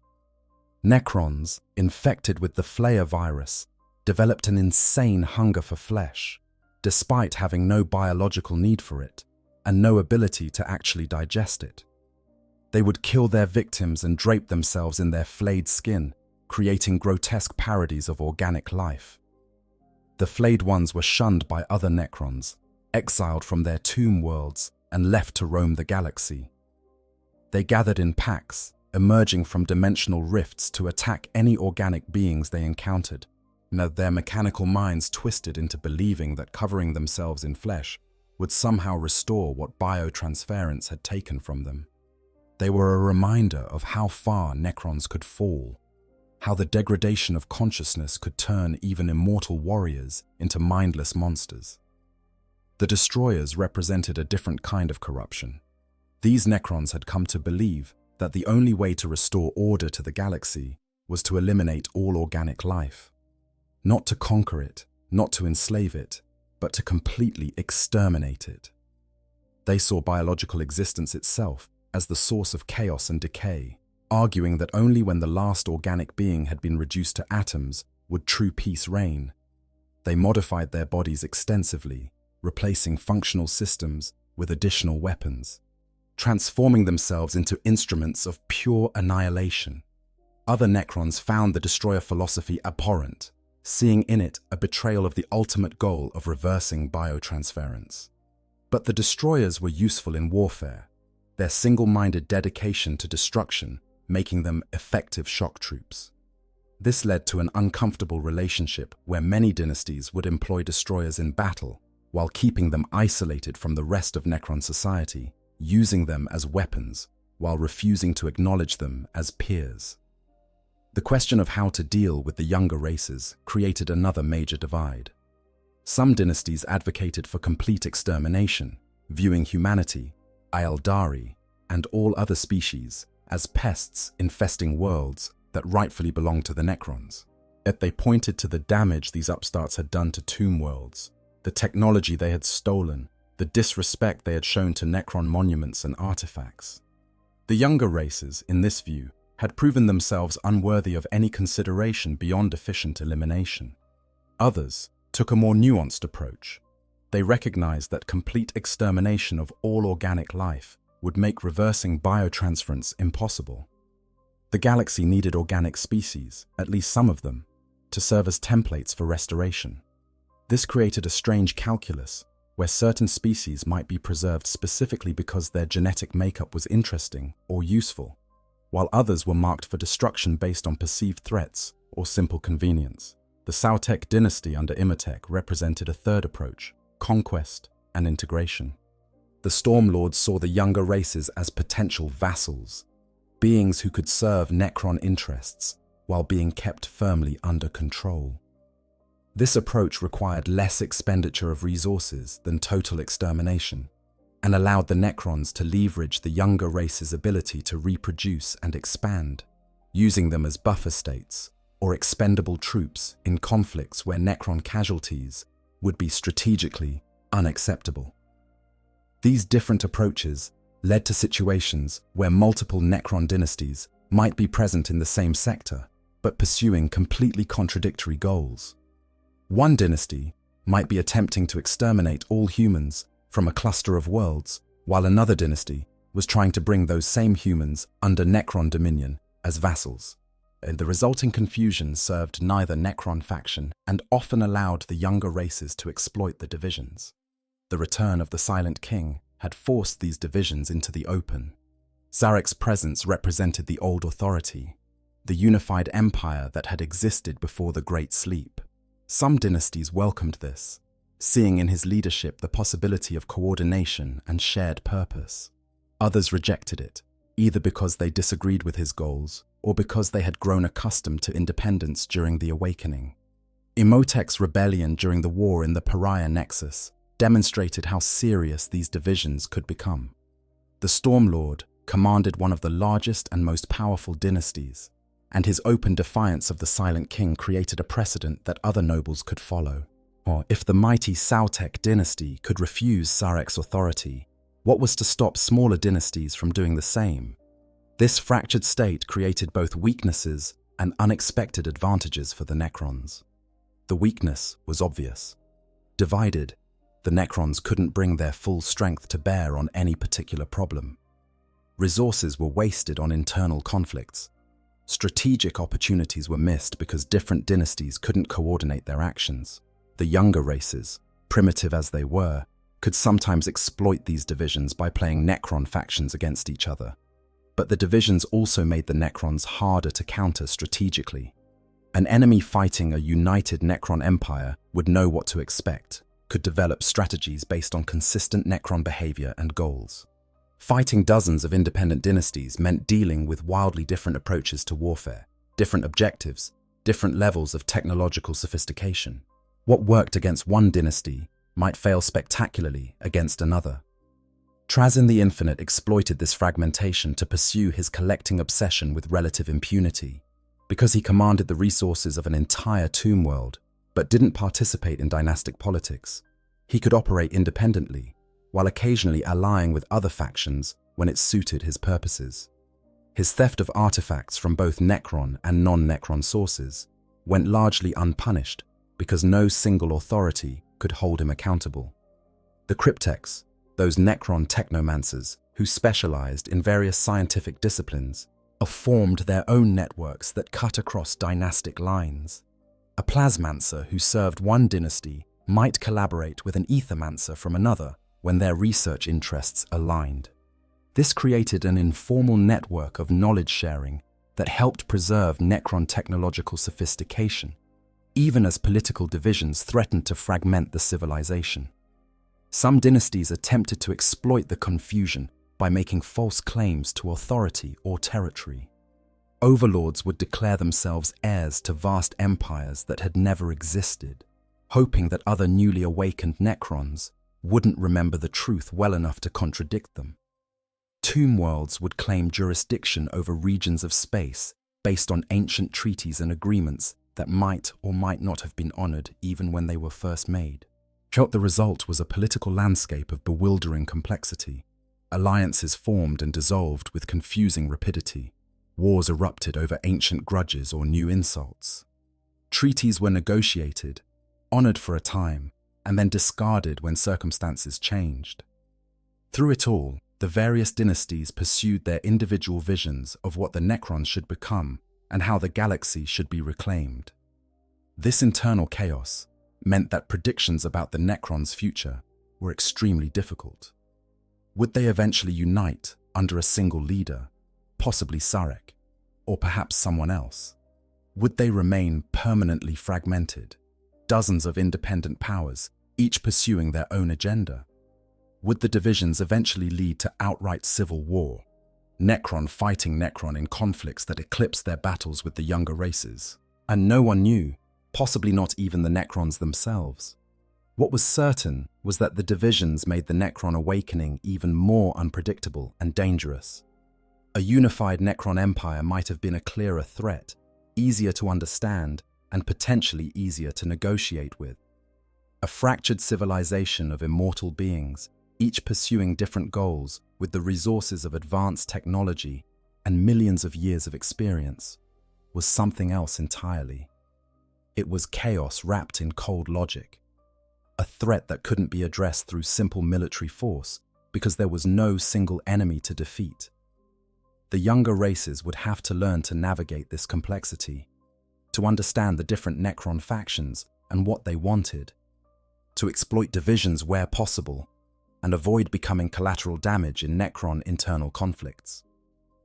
Necrons, infected with the Flayer virus, developed an insane hunger for flesh, despite having no biological need for it and no ability to actually digest it. They would kill their victims and drape themselves in their flayed skin, creating grotesque parodies of organic life. The flayed ones were shunned by other Necrons, exiled from their tomb worlds and left to roam the galaxy. They gathered in packs, emerging from dimensional rifts to attack any organic beings they encountered, and their mechanical minds twisted into believing that covering themselves in flesh would somehow restore what biotransference had taken from them. They were a reminder of how far Necrons could fall, how the degradation of consciousness could turn even immortal warriors into mindless monsters. The Destroyers represented a different kind of corruption. These Necrons had come to believe that the only way to restore order to the galaxy was to eliminate all organic life. Not to conquer it, not to enslave it, but to completely exterminate it. They saw biological existence itself as the source of chaos and decay, arguing that only when the last organic being had been reduced to atoms would true peace reign. They modified their bodies extensively, replacing functional systems with additional weapons, transforming themselves into instruments of pure annihilation. Other Necrons found the Destroyer philosophy abhorrent, seeing in it a betrayal of the ultimate goal of reversing biotransference. But the Destroyers were useful in warfare, their single-minded dedication to destruction making them effective shock troops. This led to an uncomfortable relationship where many dynasties would employ Destroyers in battle while keeping them isolated from the rest of Necron society, using them as weapons while refusing to acknowledge them as peers. The question of how to deal with the younger races created another major divide. Some dynasties advocated for complete extermination, viewing humanity, Aeldari, and all other species as pests infesting worlds that rightfully belonged to the Necrons. Yet they pointed to the damage these upstarts had done to tomb worlds, the technology they had stolen, the disrespect they had shown to Necron monuments and artifacts. The younger races, in this view, had proven themselves unworthy of any consideration beyond efficient elimination. Others took a more nuanced approach. They recognized that complete extermination of all organic life would make reversing biotransference impossible. The galaxy needed organic species, at least some of them, to serve as templates for restoration. This created a strange calculus where certain species might be preserved specifically because their genetic makeup was interesting or useful, while others were marked for destruction based on perceived threats or simple convenience. The Sautek dynasty under Imhotep represented a third approach: conquest and integration. The Stormlords saw the younger races as potential vassals, beings who could serve Necron interests while being kept firmly under control. This approach required less expenditure of resources than total extermination, and allowed the Necrons to leverage the younger race's ability to reproduce and expand, using them as buffer states or expendable troops in conflicts where Necron casualties would be strategically unacceptable. These different approaches led to situations where multiple Necron dynasties might be present in the same sector, but pursuing completely contradictory goals. One dynasty might be attempting to exterminate all humans from a cluster of worlds, while another dynasty was trying to bring those same humans under Necron dominion as vassals. And the resulting confusion served neither Necron faction and often allowed the younger races to exploit the divisions. The return of the Silent King had forced these divisions into the open. Zarek's presence represented the old authority, the unified empire that had existed before the Great Sleep. Some dynasties welcomed this, seeing in his leadership the possibility of coordination and shared purpose. Others rejected it, either because they disagreed with his goals or because they had grown accustomed to independence during the Awakening. Imhotep's rebellion during the war in the Pariah Nexus demonstrated how serious these divisions could become. The Stormlord commanded one of the largest and most powerful dynasties, and his open defiance of the Silent King created a precedent that other nobles could follow. Or if the mighty Sautek dynasty could refuse Zarek's authority, what was to stop smaller dynasties from doing the same? This fractured state created both weaknesses and unexpected advantages for the Necrons. The weakness was obvious. Divided, the Necrons couldn't bring their full strength to bear on any particular problem. Resources were wasted on internal conflicts. Strategic opportunities were missed because different dynasties couldn't coordinate their actions. The younger races, primitive as they were, could sometimes exploit these divisions by playing Necron factions against each other. But the divisions also made the Necrons harder to counter strategically. An enemy fighting a united Necron empire would know what to expect, could develop strategies based on consistent Necron behavior and goals. Fighting dozens of independent dynasties meant dealing with wildly different approaches to warfare, different objectives, different levels of technological sophistication. What worked against one dynasty might fail spectacularly against another. Trazyn the Infinite exploited this fragmentation to pursue his collecting obsession with relative impunity. Because he commanded the resources of an entire tomb world, but didn't participate in dynastic politics, he could operate independently, while occasionally allying with other factions when it suited his purposes. His theft of artifacts from both Necron and non-Necron sources went largely unpunished because no single authority could hold him accountable. The Cryptex, those Necron technomancers who specialized in various scientific disciplines, formed their own networks that cut across dynastic lines. A plasmancer who served one dynasty might collaborate with an ethermancer from another when their research interests aligned. This created an informal network of knowledge sharing that helped preserve Necron technological sophistication, even as political divisions threatened to fragment the civilization. Some dynasties attempted to exploit the confusion by making false claims to authority or territory. Overlords would declare themselves heirs to vast empires that had never existed, hoping that other newly awakened Necrons wouldn't remember the truth well enough to contradict them. Tomb worlds would claim jurisdiction over regions of space based on ancient treaties and agreements that might or might not have been honored even when they were first made. The result was a political landscape of bewildering complexity. Alliances formed and dissolved with confusing rapidity. Wars erupted over ancient grudges or new insults. Treaties were negotiated, honored for a time, and then discarded when circumstances changed. Through it all, the various dynasties pursued their individual visions of what the Necrons should become and how the galaxy should be reclaimed. This internal chaos meant that predictions about the Necrons' future were extremely difficult. Would they eventually unite under a single leader, possibly Sarek, or perhaps someone else? Would they remain permanently fragmented, dozens of independent powers, each pursuing their own agenda? Would the divisions eventually lead to outright civil war, Necron fighting Necron in conflicts that eclipsed their battles with the younger races? And no one knew, possibly not even the Necrons themselves. What was certain was that the divisions made the Necron awakening even more unpredictable and dangerous. A unified Necron empire might have been a clearer threat, easier to understand, and potentially easier to negotiate with. A fractured civilization of immortal beings, each pursuing different goals with the resources of advanced technology and millions of years of experience, was something else entirely. It was chaos wrapped in cold logic, a threat that couldn't be addressed through simple military force because there was no single enemy to defeat. The younger races would have to learn to navigate this complexity, to understand the different Necron factions and what they wanted, to exploit divisions where possible, and avoid becoming collateral damage in Necron internal conflicts.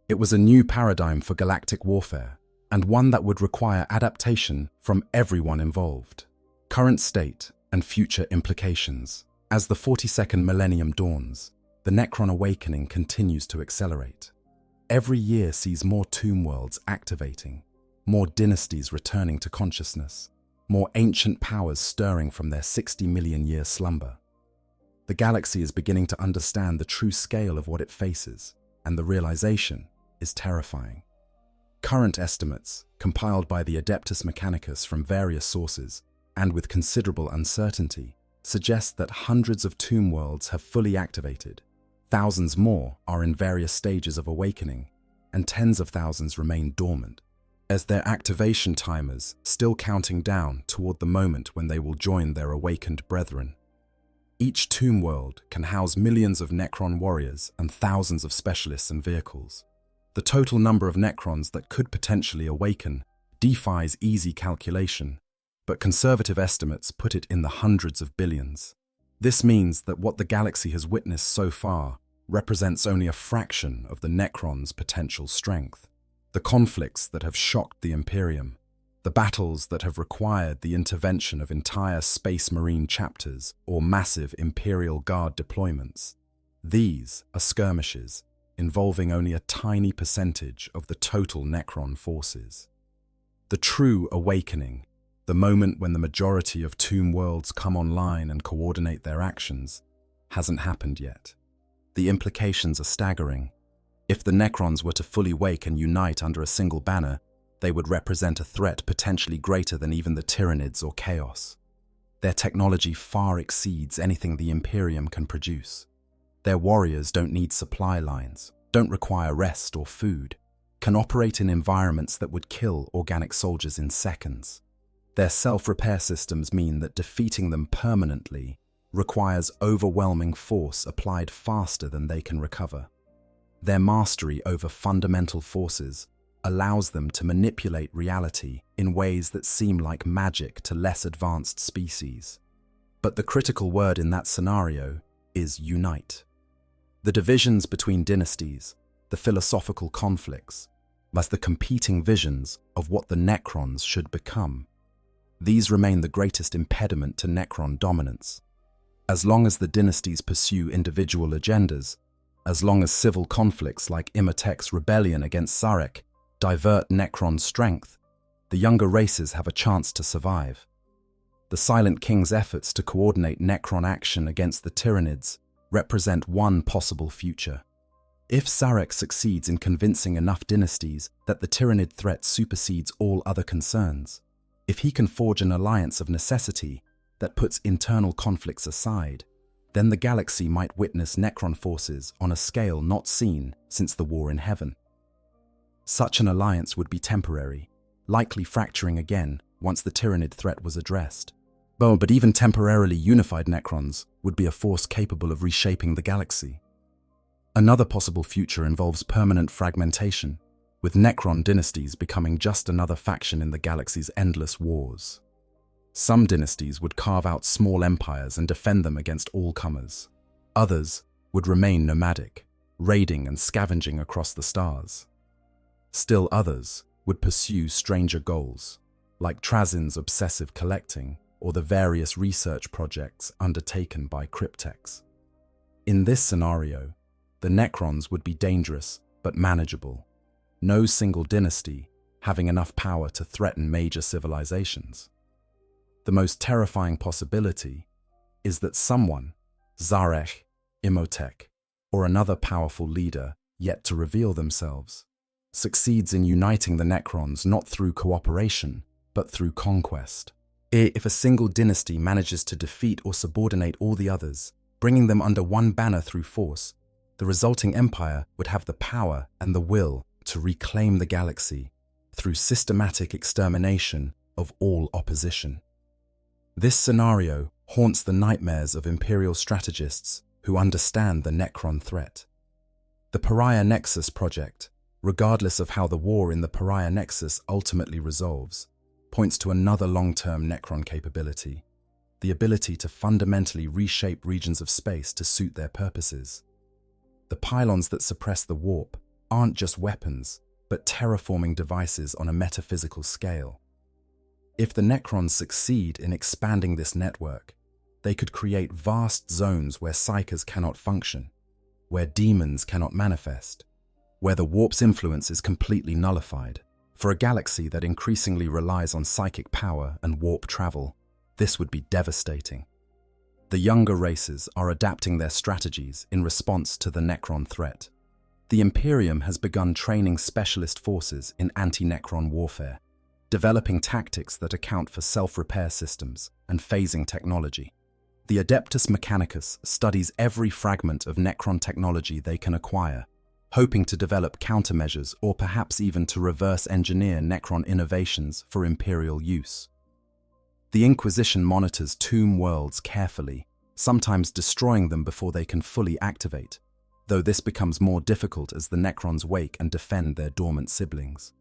It was a new paradigm for galactic warfare, and one that would require adaptation from everyone involved. Current state and future implications. As the 42nd Millennium dawns, the Necron awakening continues to accelerate. Every year sees more tomb worlds activating, more dynasties returning to consciousness, more ancient powers stirring from their 60 million year slumber. The galaxy is beginning to understand the true scale of what it faces, and the realization is terrifying. Current estimates, compiled by the Adeptus Mechanicus from various sources, and with considerable uncertainty, suggest that hundreds of tomb worlds have fully activated, thousands more are in various stages of awakening, and tens of thousands remain dormant, as their activation timers still counting down toward the moment when they will join their awakened brethren. Each tomb world can house millions of Necron warriors and thousands of specialists and vehicles. The total number of Necrons that could potentially awaken defies easy calculation, but conservative estimates put it in the hundreds of billions. This means that what the galaxy has witnessed so far represents only a fraction of the Necrons' potential strength. The conflicts that have shocked the Imperium, the battles that have required the intervention of entire Space Marine chapters or massive Imperial Guard deployments, these are skirmishes involving only a tiny percentage of the total Necron forces. The true awakening, the moment when the majority of tomb worlds come online and coordinate their actions, hasn't happened yet. The implications are staggering. If the Necrons were to fully wake and unite under a single banner, they would represent a threat potentially greater than even the Tyranids or Chaos. Their technology far exceeds anything the Imperium can produce. Their warriors don't need supply lines, don't require rest or food, can operate in environments that would kill organic soldiers in seconds. Their self-repair systems mean that defeating them permanently requires overwhelming force applied faster than they can recover. Their mastery over fundamental forces allows them to manipulate reality in ways that seem like magic to less advanced species. But the critical word in that scenario is unite. The divisions between dynasties, the philosophical conflicts, plus the competing visions of what the Necrons should become. These remain the greatest impediment to Necron dominance. As long as the dynasties pursue individual agendas, as long as civil conflicts like Imhotep's rebellion against Sarek divert Necron's strength, the younger races have a chance to survive. The Silent King's efforts to coordinate Necron action against the Tyranids represent one possible future. If Sarek succeeds in convincing enough dynasties that the Tyranid threat supersedes all other concerns, If he can forge an alliance of necessity that puts internal conflicts aside, then the galaxy might witness Necron forces on a scale not seen since the War in Heaven. Such an alliance would be temporary, likely fracturing again once the Tyranid threat was addressed. But even temporarily unified Necrons would be a force capable of reshaping the galaxy. Another possible future involves permanent fragmentation, with Necron dynasties becoming just another faction in the galaxy's endless wars. Some dynasties would carve out small empires and defend them against all comers. Others would remain nomadic, raiding and scavenging across the stars. Still others would pursue stranger goals, like Trazin's obsessive collecting or the various research projects undertaken by Cryptex. In this scenario, the Necrons would be dangerous but manageable, no single dynasty having enough power to threaten major civilizations. The most terrifying possibility is that someone, Zarech, Imhotep, or another powerful leader yet to reveal themselves, succeeds in uniting the Necrons not through cooperation, but through conquest. If a single dynasty manages to defeat or subordinate all the others, bringing them under one banner through force, the resulting empire would have the power and the will to reclaim the galaxy through systematic extermination of all opposition. This scenario haunts the nightmares of Imperial strategists who understand the Necron threat. The Pariah Nexus project, regardless of how the war in the Pariah Nexus ultimately resolves, points to another long-term Necron capability, the ability to fundamentally reshape regions of space to suit their purposes. The pylons that suppress the warp aren't just weapons, but terraforming devices on a metaphysical scale. If the Necrons succeed in expanding this network, they could create vast zones where psychers cannot function, where demons cannot manifest, where the warp's influence is completely nullified. For a galaxy that increasingly relies on psychic power and warp travel, this would be devastating. The younger races are adapting their strategies in response to the Necron threat. The Imperium has begun training specialist forces in anti-Necron warfare, developing tactics that account for self-repair systems and phasing technology. The Adeptus Mechanicus studies every fragment of Necron technology they can acquire, hoping to develop countermeasures or perhaps even to reverse engineer Necron innovations for Imperial use. The Inquisition monitors tomb worlds carefully, sometimes destroying them before they can fully activate, though this becomes more difficult as the Necrons wake and defend their dormant siblings.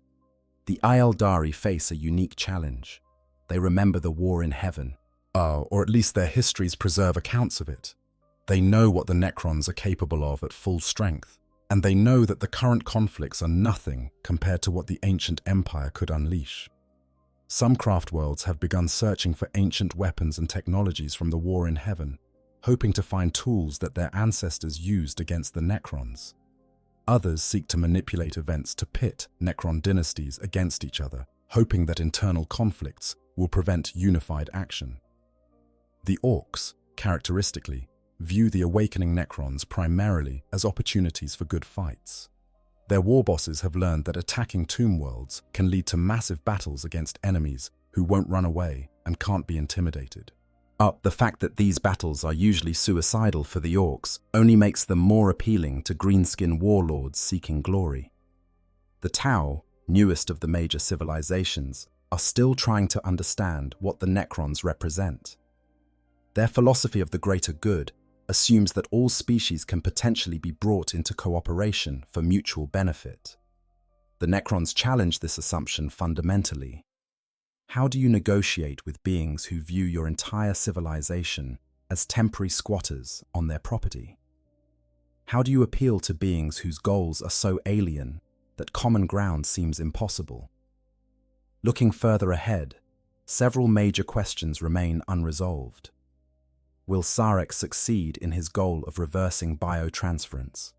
The Aeldari face a unique challenge. They remember the War in Heaven, or at least their histories preserve accounts of it. They know what the Necrons are capable of at full strength, and they know that the current conflicts are nothing compared to what the ancient empire could unleash. Some craft worlds have begun searching for ancient weapons and technologies from the War in Heaven, hoping to find tools that their ancestors used against the Necrons. Others seek to manipulate events to pit Necron dynasties against each other, hoping that internal conflicts will prevent unified action. The Orcs, characteristically, view the awakening Necrons primarily as opportunities for good fights. Their war bosses have learned that attacking tomb worlds can lead to massive battles against enemies who won't run away and can't be intimidated. The fact that these battles are usually suicidal for the Orcs only makes them more appealing to greenskin warlords seeking glory. The Tau, newest of the major civilizations, are still trying to understand what the Necrons represent. Their philosophy of the greater good assumes that all species can potentially be brought into cooperation for mutual benefit. The Necrons challenge this assumption fundamentally. How do you negotiate with beings who view your entire civilization as temporary squatters on their property? How do you appeal to beings whose goals are so alien that common ground seems impossible? Looking further ahead, several major questions remain unresolved. Will Sarek succeed in his goal of reversing biotransference?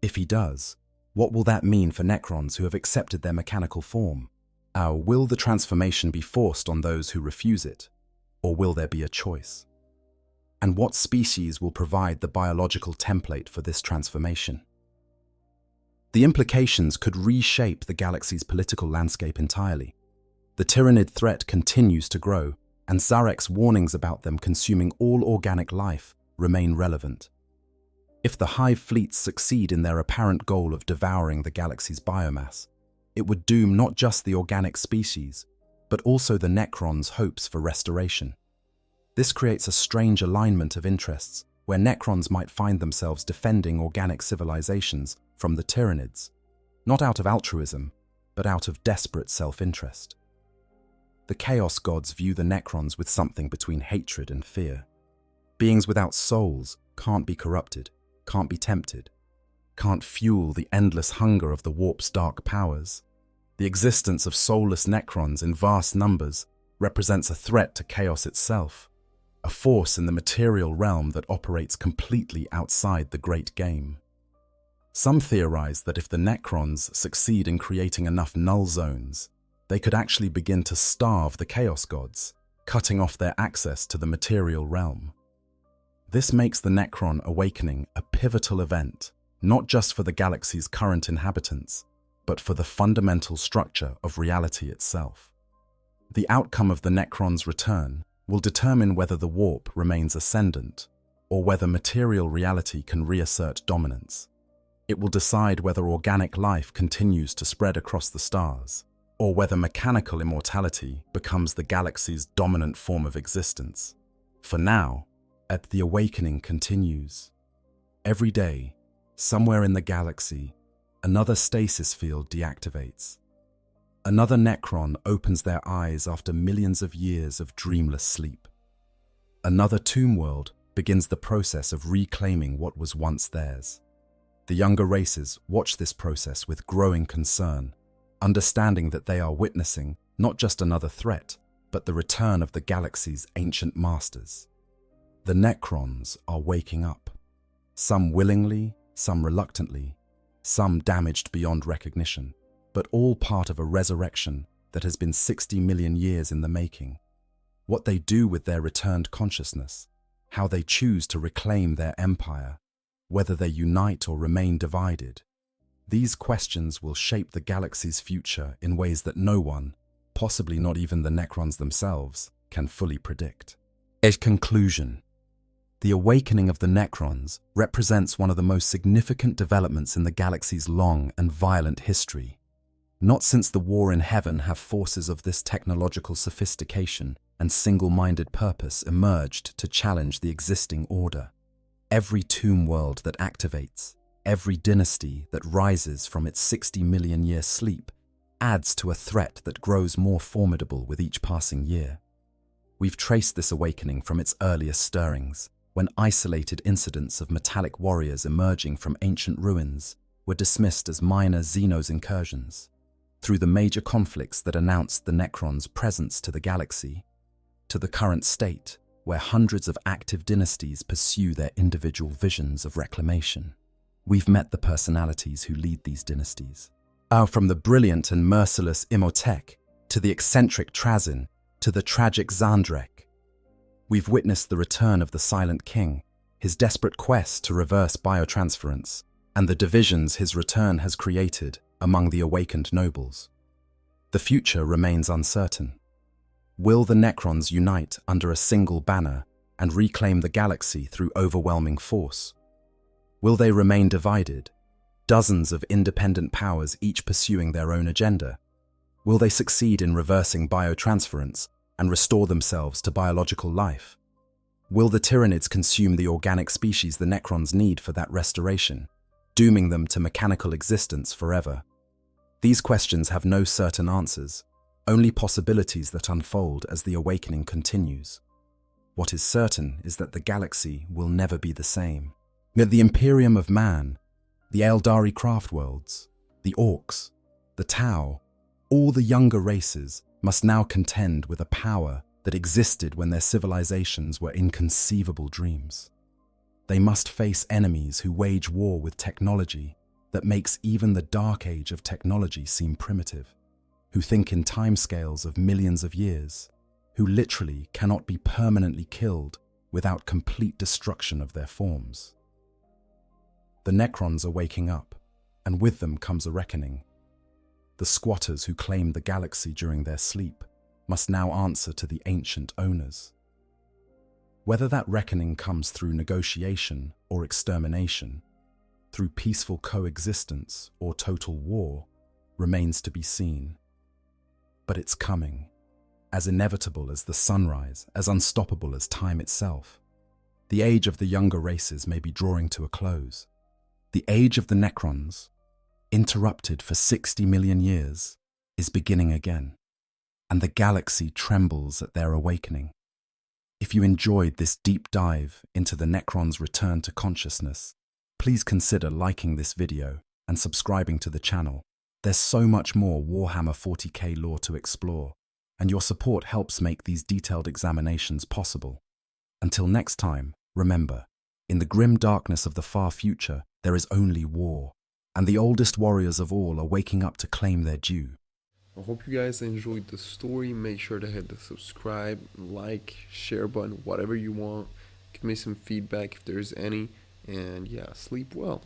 If he does, what will that mean for Necrons who have accepted their mechanical form? Will the transformation be forced on those who refuse it, or will there be a choice? And what species will provide the biological template for this transformation? The implications could reshape the galaxy's political landscape entirely. The Tyranid threat continues to grow, and Zarek's warnings about them consuming all organic life remain relevant. If the hive fleets succeed in their apparent goal of devouring the galaxy's biomass, it would doom not just the organic species, but also the Necrons' hopes for restoration. This creates a strange alignment of interests, where Necrons might find themselves defending organic civilizations from the Tyranids, not out of altruism, but out of desperate self-interest. The Chaos Gods view the Necrons with something between hatred and fear. Beings without souls can't be corrupted, can't be tempted, can't fuel the endless hunger of the warp's dark powers. The existence of soulless Necrons in vast numbers represents a threat to chaos itself, a force in the material realm that operates completely outside the great game. Some theorize that if the Necrons succeed in creating enough null zones, they could actually begin to starve the Chaos Gods, cutting off their access to the material realm. This makes the Necron awakening a pivotal event, not just for the galaxy's current inhabitants, but for the fundamental structure of reality itself. The outcome of the Necron's return will determine whether the warp remains ascendant, or whether material reality can reassert dominance. It will decide whether organic life continues to spread across the stars, or whether mechanical immortality becomes the galaxy's dominant form of existence. For now, the awakening continues. Every day, somewhere in the galaxy, another stasis field deactivates. Another Necron opens their eyes after millions of years of dreamless sleep. Another tomb world begins the process of reclaiming what was once theirs. The younger races watch this process with growing concern, understanding that they are witnessing not just another threat, but the return of the galaxy's ancient masters. The Necrons are waking up, some willingly, some reluctantly, some damaged beyond recognition, but all part of a resurrection that has been 60 million years in the making. What they do with their returned consciousness, how they choose to reclaim their empire, whether they unite or remain divided, these questions will shape the galaxy's future in ways that no one, possibly not even the Necrons themselves, can fully predict. A conclusion. The awakening of the Necrons represents one of the most significant developments in the galaxy's long and violent history. Not since the War in Heaven have forces of this technological sophistication and single-minded purpose emerged to challenge the existing order. Every tomb world that activates, every dynasty that rises from its 60 million year sleep adds to a threat that grows more formidable with each passing year. We've traced this awakening from its earliest stirrings, when isolated incidents of metallic warriors emerging from ancient ruins were dismissed as minor Xenos incursions, through the major conflicts that announced the Necrons' presence to the galaxy, to the current state where hundreds of active dynasties pursue their individual visions of reclamation. We've met the personalities who lead these dynasties. From the brilliant and merciless Imhotep, to the eccentric Trazyn, to the tragic Xandrek. We've witnessed the return of the Silent King, his desperate quest to reverse biotransference, and the divisions his return has created among the awakened nobles. The future remains uncertain. Will the Necrons unite under a single banner and reclaim the galaxy through overwhelming force? Will they remain divided, dozens of independent powers each pursuing their own agenda? Will they succeed in reversing biotransference and restore themselves to biological life? Will the Tyranids consume the organic species the Necrons need for that restoration, dooming them to mechanical existence forever? These questions have no certain answers, only possibilities that unfold as the awakening continues. What is certain is that the galaxy will never be the same. Yet the Imperium of Man, the Eldari craftworlds, the Orcs, the Tau, all the younger races must now contend with a power that existed when their civilizations were inconceivable dreams. They must face enemies who wage war with technology that makes even the dark age of technology seem primitive, who think in timescales of millions of years, who literally cannot be permanently killed without complete destruction of their forms. The Necrons are waking up, and with them comes a reckoning. The squatters who claimed the galaxy during their sleep must now answer to the ancient owners. Whether that reckoning comes through negotiation or extermination, through peaceful coexistence or total war, remains to be seen. But it's coming, as inevitable as the sunrise, as unstoppable as time itself. The age of the younger races may be drawing to a close. The age of the Necrons, interrupted for 60 million years, is beginning again, and the galaxy trembles at their awakening. If you enjoyed this deep dive into the Necrons' return to consciousness, please consider liking this video and subscribing to the channel. There's so much more Warhammer 40k lore to explore, and your support helps make these detailed examinations possible. Until next time, remember, in the grim darkness of the far future, there is only war, and the oldest warriors of all are waking up to claim their due. I hope you guys enjoyed the story. Make sure to hit the subscribe, like, share button, whatever you want. Give me some feedback if there's any. And yeah, sleep well.